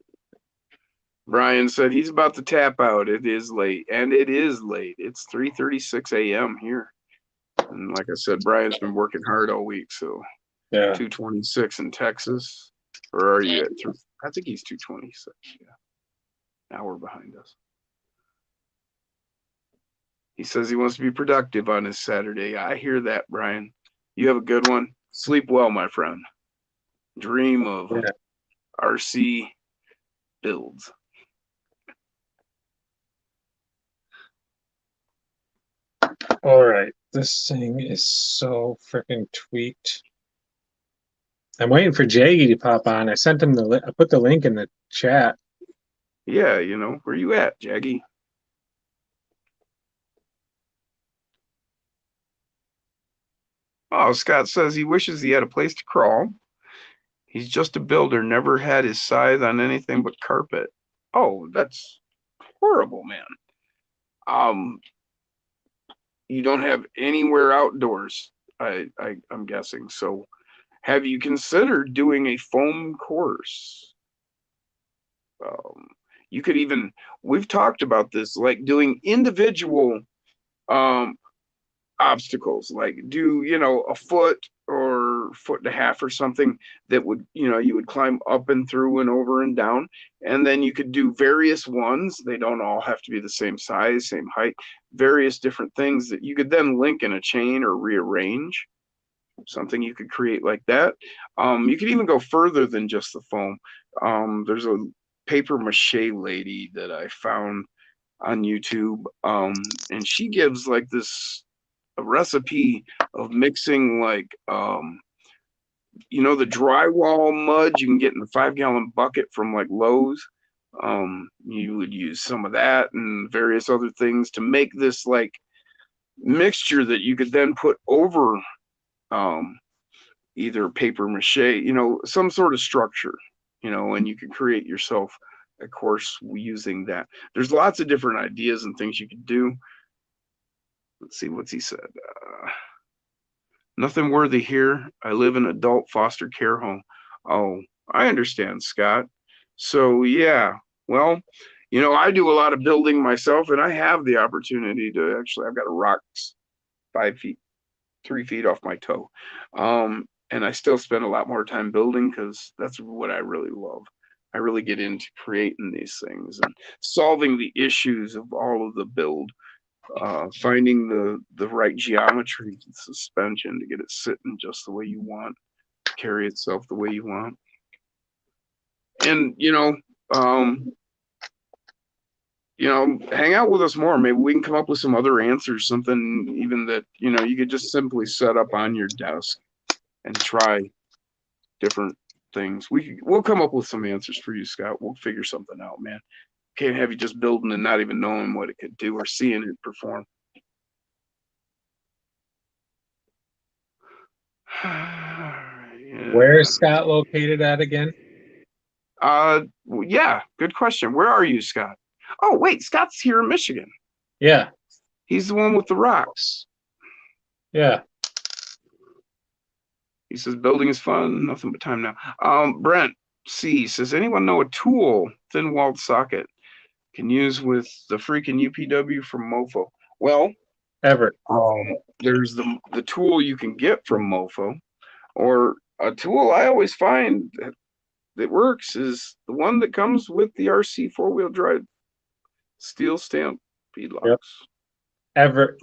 Brian said he's about to tap out. It is late, and it is late. It's 3:36 a.m. here. And like I said, Brian's been working hard all week, so Yeah. 2:26 in Texas. Or are you at I think he's 2:26. Yeah. An hour behind us. He says he wants to be productive on his Saturday. I hear that, Brian. You have a good one. Sleep well, my friend. Dream of Yeah. RC builds. All right. This thing is so freaking tweaked. I'm waiting for Jaggy to pop on. I sent him I put the link in the chat. Yeah, where you at, Jaggy? Oh, Scott says he wishes he had a place to crawl. He's just a builder, never had his scythe on anything but carpet. Oh, that's horrible, man. You don't have anywhere outdoors, I'm guessing. So have you considered doing a foam course? You could even, we've talked about this, like doing individual obstacles, like do a foot or foot and a half or something that would you would climb up and through and over and down, and then you could do various ones. They don't all have to be the same size, same height, various different things that you could then link in a chain or rearrange. Something you could create like that. You could even go further than just the foam. There's a paper mache lady that I found on YouTube, and she gives like a recipe of mixing like the drywall mud you can get in the 5-gallon bucket from like Lowe's. You would use some of that and various other things to make this like mixture that you could then put over either paper mache, some sort of structure, and you can create yourself a course using that. There's lots of different ideas and things you could do. Let's see what's he said. Nothing worthy here. I live in an adult foster care home. Oh, I understand, Scott. So yeah, well, I do a lot of building myself, and I have the opportunity to I've got a rock 3 feet off my toe. And I still spend a lot more time building because that's what I really love. I really get into creating these things and solving the issues of all of the build. Finding the right geometry and suspension to get it sitting just the way you want, carry itself the way you want. And hang out with us more. Maybe we can come up with some other answers, something even that you could just simply set up on your desk and try different things. We'll come up with some answers for you, Scott. We'll figure something out, man. Can't have you just building and not even knowing what it could do or seeing it perform. Yeah. Where is Scott located at again? Yeah, good question. Where are you, Scott? Oh, wait, Scott's here in Michigan. Yeah. He's the one with the rocks. Yeah. He says building is fun, nothing but time now. Brent C says, anyone know a tool, thin-walled socket, can use with the freaking UPW from Mofo? Well, Everett. There's the tool you can get from Mofo, or a tool I always find that works is the one that comes with the RC 4-wheel drive steel stamp feedlocks. Yep. Everett.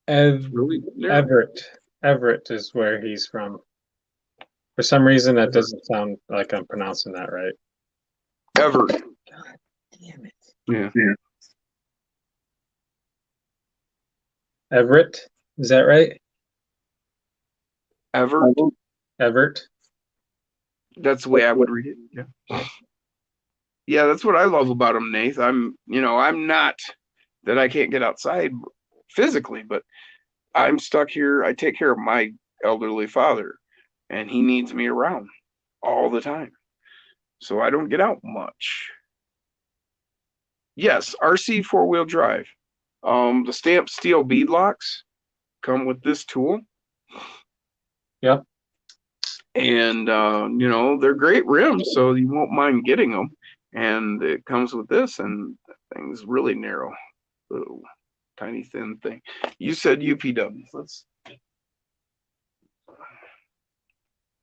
Really? Everett is where he's from. For some reason, that doesn't sound like I'm pronouncing that right. Everett. God damn it. Yeah. Everett, is that right? Everett. Everett. That's the way I would read it. Yeah. Yeah, that's what I love about him, Nath. I'm not that I can't get outside physically, but I'm stuck here. I take care of my elderly father, and he needs me around all the time. So I don't get out much. Yes, RC four-wheel drive. The stamped steel bead locks come with this tool. Yep. And they're great rims, so you won't mind getting them. And it comes with this, and the thing's really narrow, little tiny thin thing. You said UPW.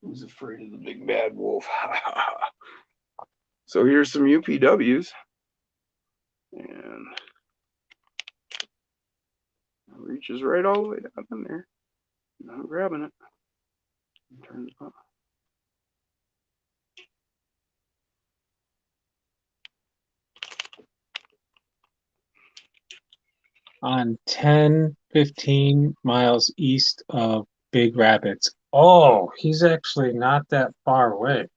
Who's afraid of the big bad wolf? So here's some UPWs, and it reaches right all the way down in there. I'm grabbing it. Turn it up. On 10, 15 miles east of Big Rapids. Oh, he's actually not that far away.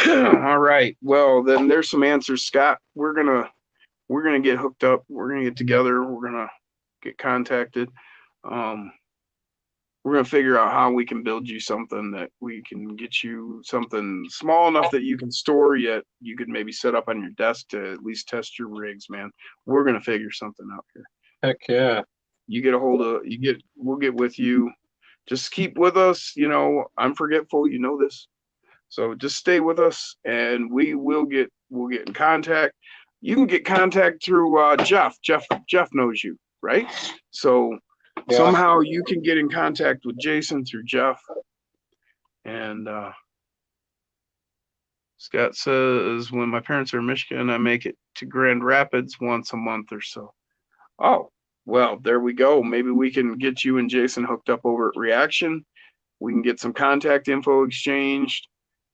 All right. Well, then there's some answers, Scott. We're gonna get hooked up. We're gonna get together. We're gonna get contacted. We're gonna figure out how we can build you something that we can get you something small enough that you can store, yet you could maybe set up on your desk to at least test your rigs, man. We're gonna figure something out here. Heck yeah. You get a hold of we'll get with you. Just keep with us. I'm forgetful, you know this. So just stay with us, and we'll get in contact. You can get contact through Jeff. Jeff knows you, right? So Yeah. somehow you can get in contact with Jason through Jeff. And Scott says, when my parents are in Michigan, I make it to Grand Rapids once a month or so. Oh, well, there we go. Maybe we can get you and Jason hooked up over at Reaction. We can get some contact info exchanged,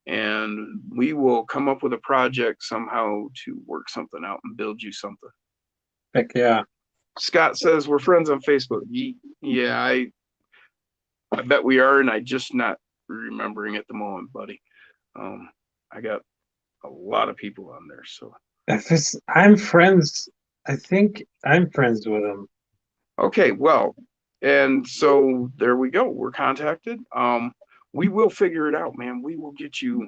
and we will come up with a project somehow to work something out and build you something. Heck yeah. Scott says we're friends on Facebook. Yeah, I bet we are, and I just not remembering at the moment, buddy. I got a lot of people on there, so. I'm friends. I think I'm friends with him. Okay, well, and so there we go. We're contacted. We will figure it out, man. We will get you,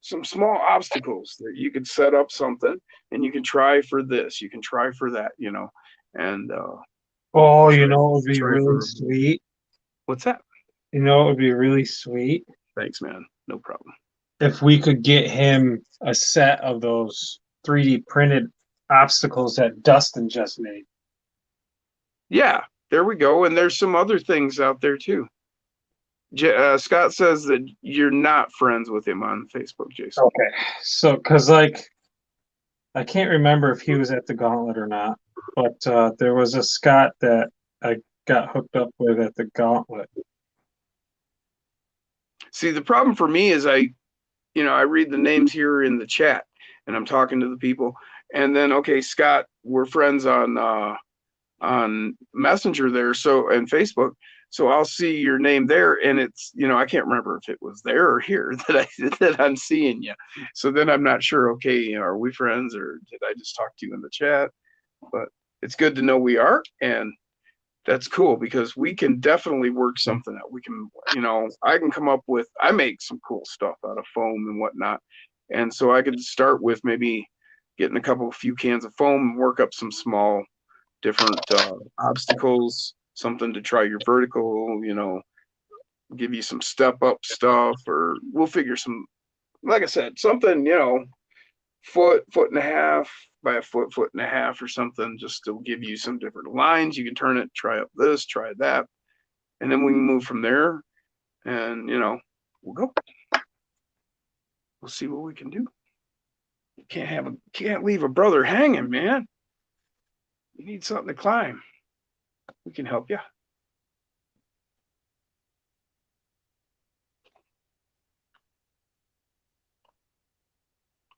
some small obstacles that you could set up something, and you can try for this, you can try for that, and Oh, try- it would be try really for- sweet. what's that? It would be really sweet Thanks, man. No problem. if we could get him a set of those 3D printed obstacles that Dustin just made. Yeah, there we go. And there's some other things out there too. Scott says that you're not friends with him on Facebook, Jason. Okay. So, because I can't remember if he was at the Gauntlet or not, but there was a Scott that I got hooked up with at the Gauntlet. See, the problem for me is I read the names here in the chat, and I'm talking to the people, and then okay, Scott, we're friends on Messenger there, so and Facebook. So I'll see your name there, and it's I can't remember if it was there or here that I'm seeing you. So then I'm not sure. Okay, are we friends, or did I just talk to you in the chat? But it's good to know we are, and that's cool because we can definitely work something out. We can, I can come up with. I make some cool stuff out of foam and whatnot, and so I could start with maybe getting a few cans of foam and work up some small different obstacles, something to try your vertical, give you some step up stuff, or we'll figure some, like I said, something, foot and a half by a foot and a half or something, just to give you some different lines. You can turn it, try up this, try that, and then we can move from there, and we'll go. We'll see what we can do. You can't leave a brother hanging, man. You need something to climb. We can help you.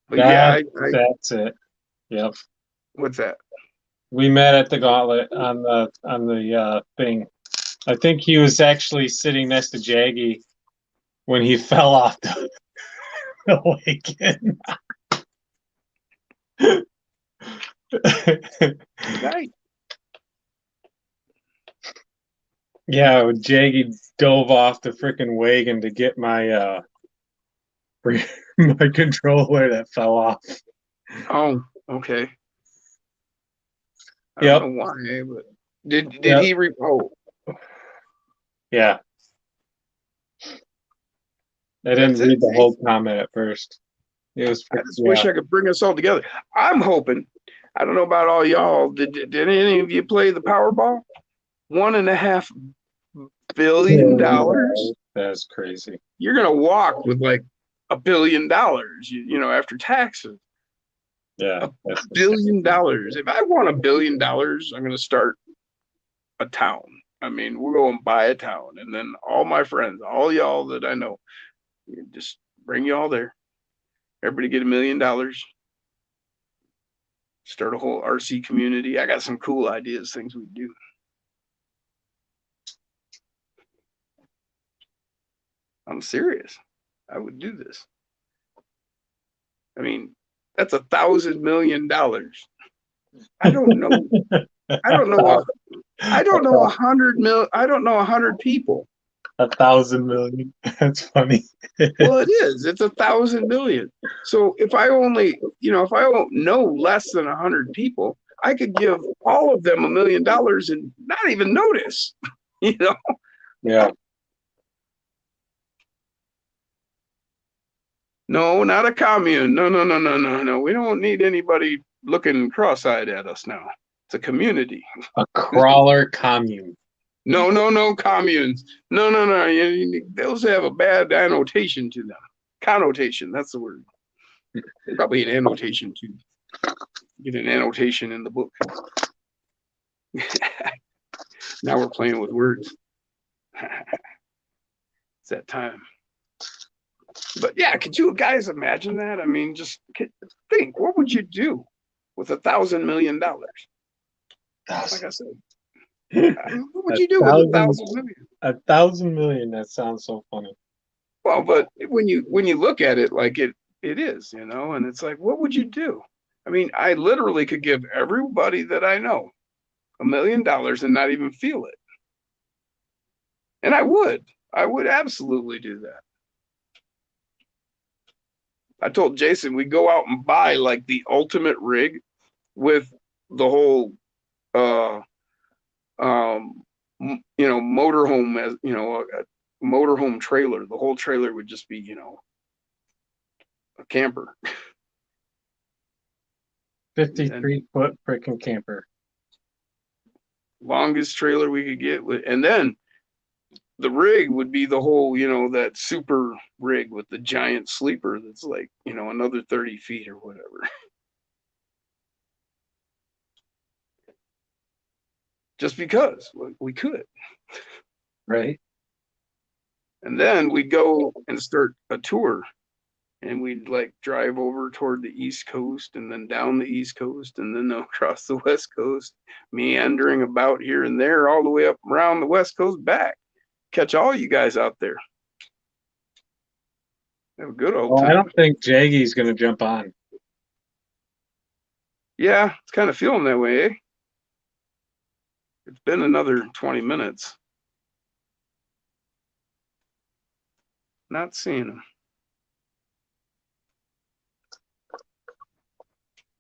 But yeah, That's it. Yep. What's that? We met at the Gauntlet on the thing. I think he was actually sitting next to Jaggy when he fell off the wagon. Nice. Yeah, Jaggy dove off the freaking wagon to get my my controller that fell off. Oh, okay. I Yep. don't know why, but did Yep. he oh, Yeah. I didn't that's it. read the whole comment at first. It was I just yeah. wish I could bring us all together. I'm hoping. I don't know about all y'all. Did any of you play the Powerball? $1.5 billion. That's crazy. You're gonna walk with like $1 billion. After taxes. Yeah. $1 billion. If I want $1 billion, I'm gonna start a town. I mean, we'll go and buy a town, and then all my friends, all y'all that I know, just bring you all there. Everybody get $1 million. Start a whole RC community. I got some cool ideas, things we do. I'm serious. I would do this. I mean, that's $1,000 million. I don't know. I don't know. I don't know 100 mil. I don't know 100 people. 1,000 million. That's funny. Well, it is. It's 1,000 million. So if I only, if I don't know less than 100 people, I could give all of them $1 million and not even notice. Yeah. No, not a commune. No. We don't need anybody looking cross-eyed at us now. It's a community. A crawler commune. No, communes. No. Those have a bad annotation to them. Connotation, that's the word. Probably an annotation too. Get an annotation in the book. Now we're playing with words. It's that time. But yeah, could you guys imagine that? I mean, just think, what would you do with $1,000 million? Like I said, what would you do with 1,000 million? 1,000 million. That sounds so funny. Well, but when you look at it, like it is, and it's like, what would you do? I mean, I literally could give everybody that I know $1 million and not even feel it. And I would absolutely do that. I told Jason we go out and buy like the ultimate rig with the whole motorhome, as a motorhome trailer. The whole trailer would just be a camper. 53-foot freaking camper. Longest trailer we could get with, and then the rig would be the whole, that super rig with the giant sleeper that's like, another 30 feet or whatever. Just because we could. Right. And then we'd go and start a tour, and we'd like drive over toward the East Coast and then down the East Coast and then across the West Coast, meandering about here and there all the way up around the West Coast back. Catch all you guys out there. Have a good old time. I don't think Jaggy's going to jump on. Yeah, it's kind of feeling that way, eh? It's been another 20 minutes. Not seeing him.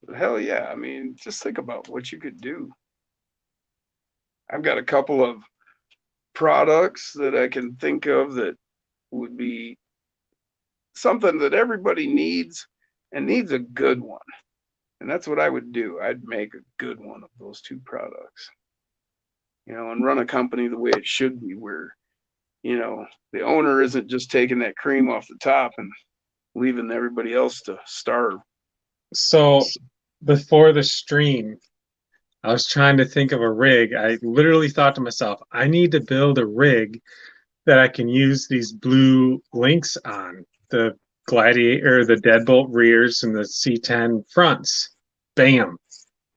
But hell yeah, I mean, just think about what you could do. I've got a couple of products that I can think of that would be something that everybody needs, and needs a good one. And that's what I would do. I'd make a good one of those two products, and run a company the way it should be, where, the owner isn't just taking that cream off the top and leaving everybody else to starve. So before the stream, I was trying to think of a rig. I literally thought to myself, I need to build a rig that I can use these blue links on, the Gladiator, the Deadbolt rears, and the C10 fronts. Bam.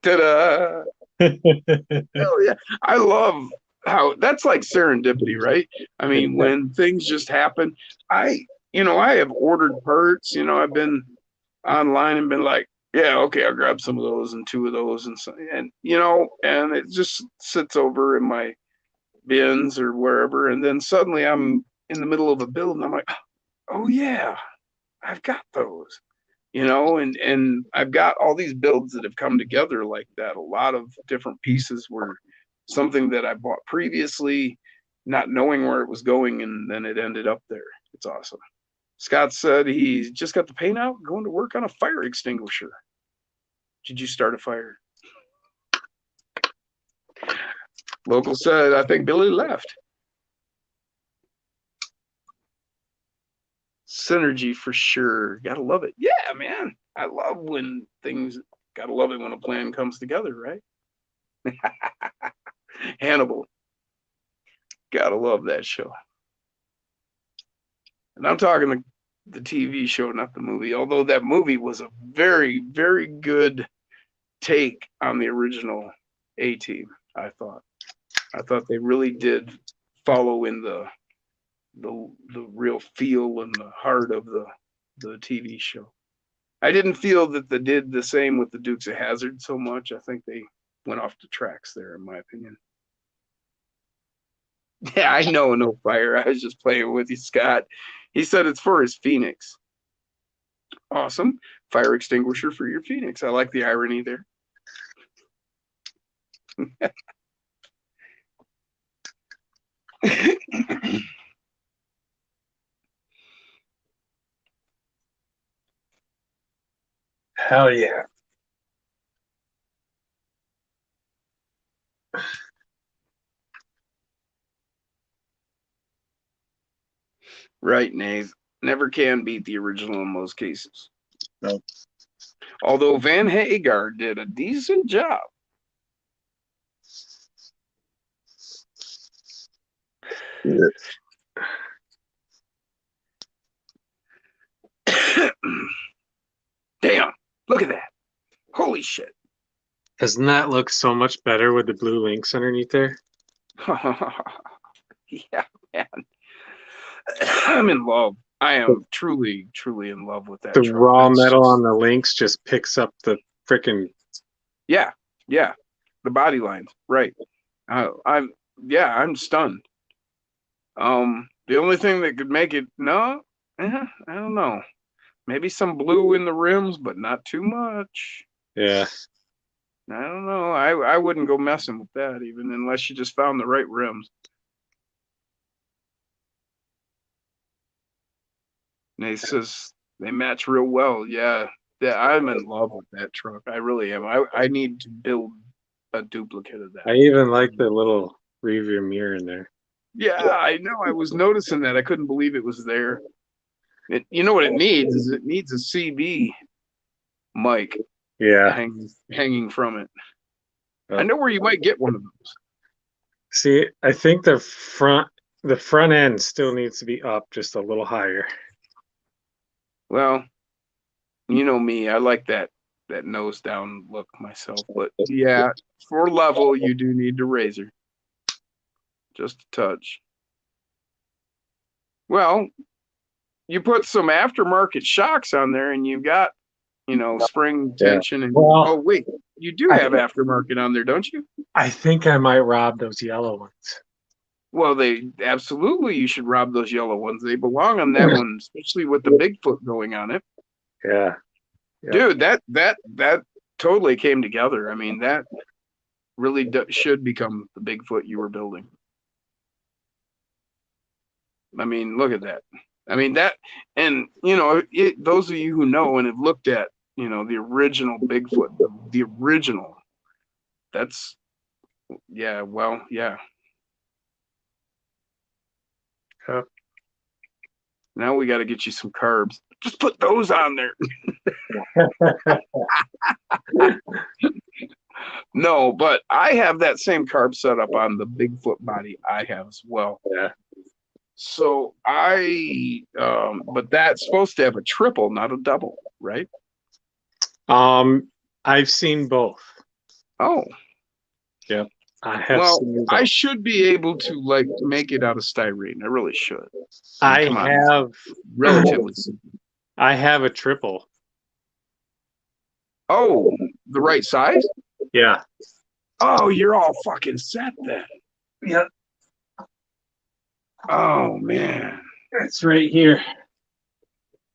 Ta-da! Hell yeah. I love how that's like serendipity, right? I mean, when things just happen, I have ordered parts, I've been online and been like, yeah, okay, I'll grab some of those and two of those and so, and it just sits over in my bins or wherever, and then suddenly I'm in the middle of a build, and I'm like, oh yeah, I've got those, and I've got all these builds that have come together like that. A lot of different pieces were something that I bought previously, not knowing where it was going, and then it ended up there. It's awesome. Scott said he just got the paint out, going to work on a fire extinguisher. Did you start a fire? Local said, I think Billy left. Synergy for sure. Gotta love it. Yeah, man. I love when things, gotta love it when a plan comes together, right? Hannibal. Gotta love that show. And I'm talking the TV show, not the movie, although that movie was a very, very good take on the original A-Team, I thought. I thought they really did follow in the real feel and the heart of the TV show. I didn't feel that they did the same with the Dukes of Hazzard so much. I think they went off the tracks there, in my opinion. Yeah, I know, no fire. I was just playing with you, Scott. He said it's for his Phoenix. Awesome. Fire extinguisher for your Phoenix. I like the irony there. Hell yeah. Right, Nave. Never can beat the original in most cases. Nope. Although Van Hagar did a decent job. Yeah. Damn, look at that. Holy shit. Doesn't that look so much better with the blue links underneath there? Yeah, man. I'm in love. I am truly, truly in love with that. The truck. raw That's metal just- on the links just picks up the freaking. Yeah, the body lines, right? I'm stunned. The only thing that could make it I don't know. Maybe some blue in the rims, but not too much. Yeah. I don't know. I wouldn't go messing with that even unless you just found the right rims. Nate says they match real well. Yeah, I'm in love with that truck. I really am. I need to build a duplicate of that. I even like the little rear view mirror in there. Yeah, I know. I was noticing that. I couldn't believe it was there. You know what it needs is it needs a CB mic Yeah. hanging from it. Oh. I know where you might get one of those. See, I think the front end still needs to be up just a little higher. Well, you know me. I like that nose down look myself. But yeah, for level, you do need to razor. Just a touch. Well, you put some aftermarket shocks on there and you've got, spring tension. And Well, oh, wait, you do have aftermarket on there, don't you? I think I might rob those yellow ones. Well, you should rob those yellow ones. They belong on that one, especially with the Bigfoot going on it. Yeah. Yeah. Dude, that totally came together. I mean, that really should become the Bigfoot you were building. I mean, look at that. I mean, that, and, those of you who know and have looked at, the original Bigfoot, the original, that's, yeah, well, yeah. Yep. Now we got to get you some carbs. Just put those on there. No, but I have that same carb setup on the Bigfoot body I have as well. Yeah. So but that's supposed to have a triple, not a double, right? I've seen both. Oh, Yep. I have well, seen both. I should be able to make it out of styrene. I really should. I Come on. have Relatively simple. I have a triple. Oh, the right size? Yeah. Oh, you're all fucking set then. Yep. Oh man. It's right here.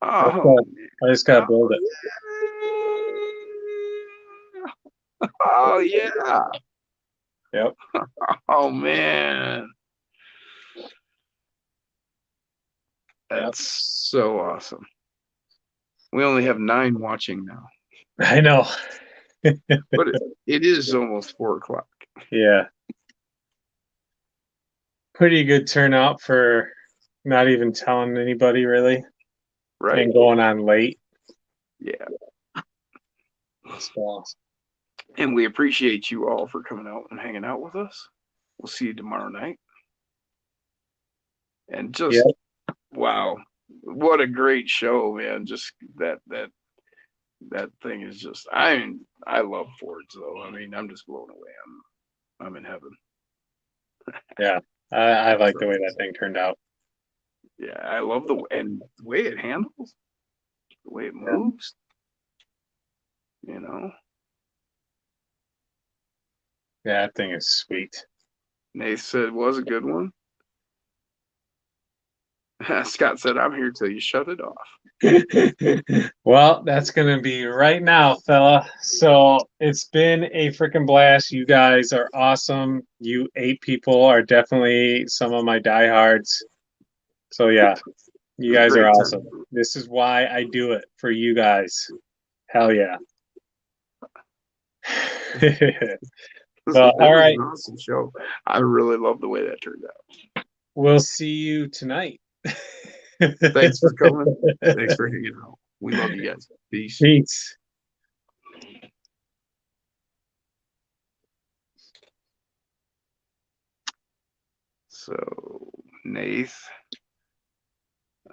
Oh, I just gotta build it. oh yeah. Yep. Oh man. That's so awesome. We only have 9 watching now, I know. but it is almost 4 o'clock. Yeah. Pretty good turnout for not even telling anybody really Right? and going on late. Yeah. So, And we appreciate you all for coming out and hanging out with us. We'll see you tomorrow night. And just Yep. wow, what a great show, man! Just that thing is just. I love Fords though. I mean, I'm just blown away. I'm in heaven. Yeah. I like the way that thing turned out. Yeah, I love the way it handles, the way it moves. You know, Yeah, that thing is sweet. Nate said it was a good one. Scott said, "I'm here till you shut it off." Well, that's gonna be right now, fella. So it's been a freaking blast. You guys are awesome. You 8 people are definitely some of my diehards. So yeah, you guys are Great time. awesome. This is why I do it for you guys. Hell yeah. Well, all was right. an awesome show. I really love the way that turned out. We'll see you tonight. Thanks for coming. Thanks for hanging out. We love you guys. Peace. Peace. So, Nath.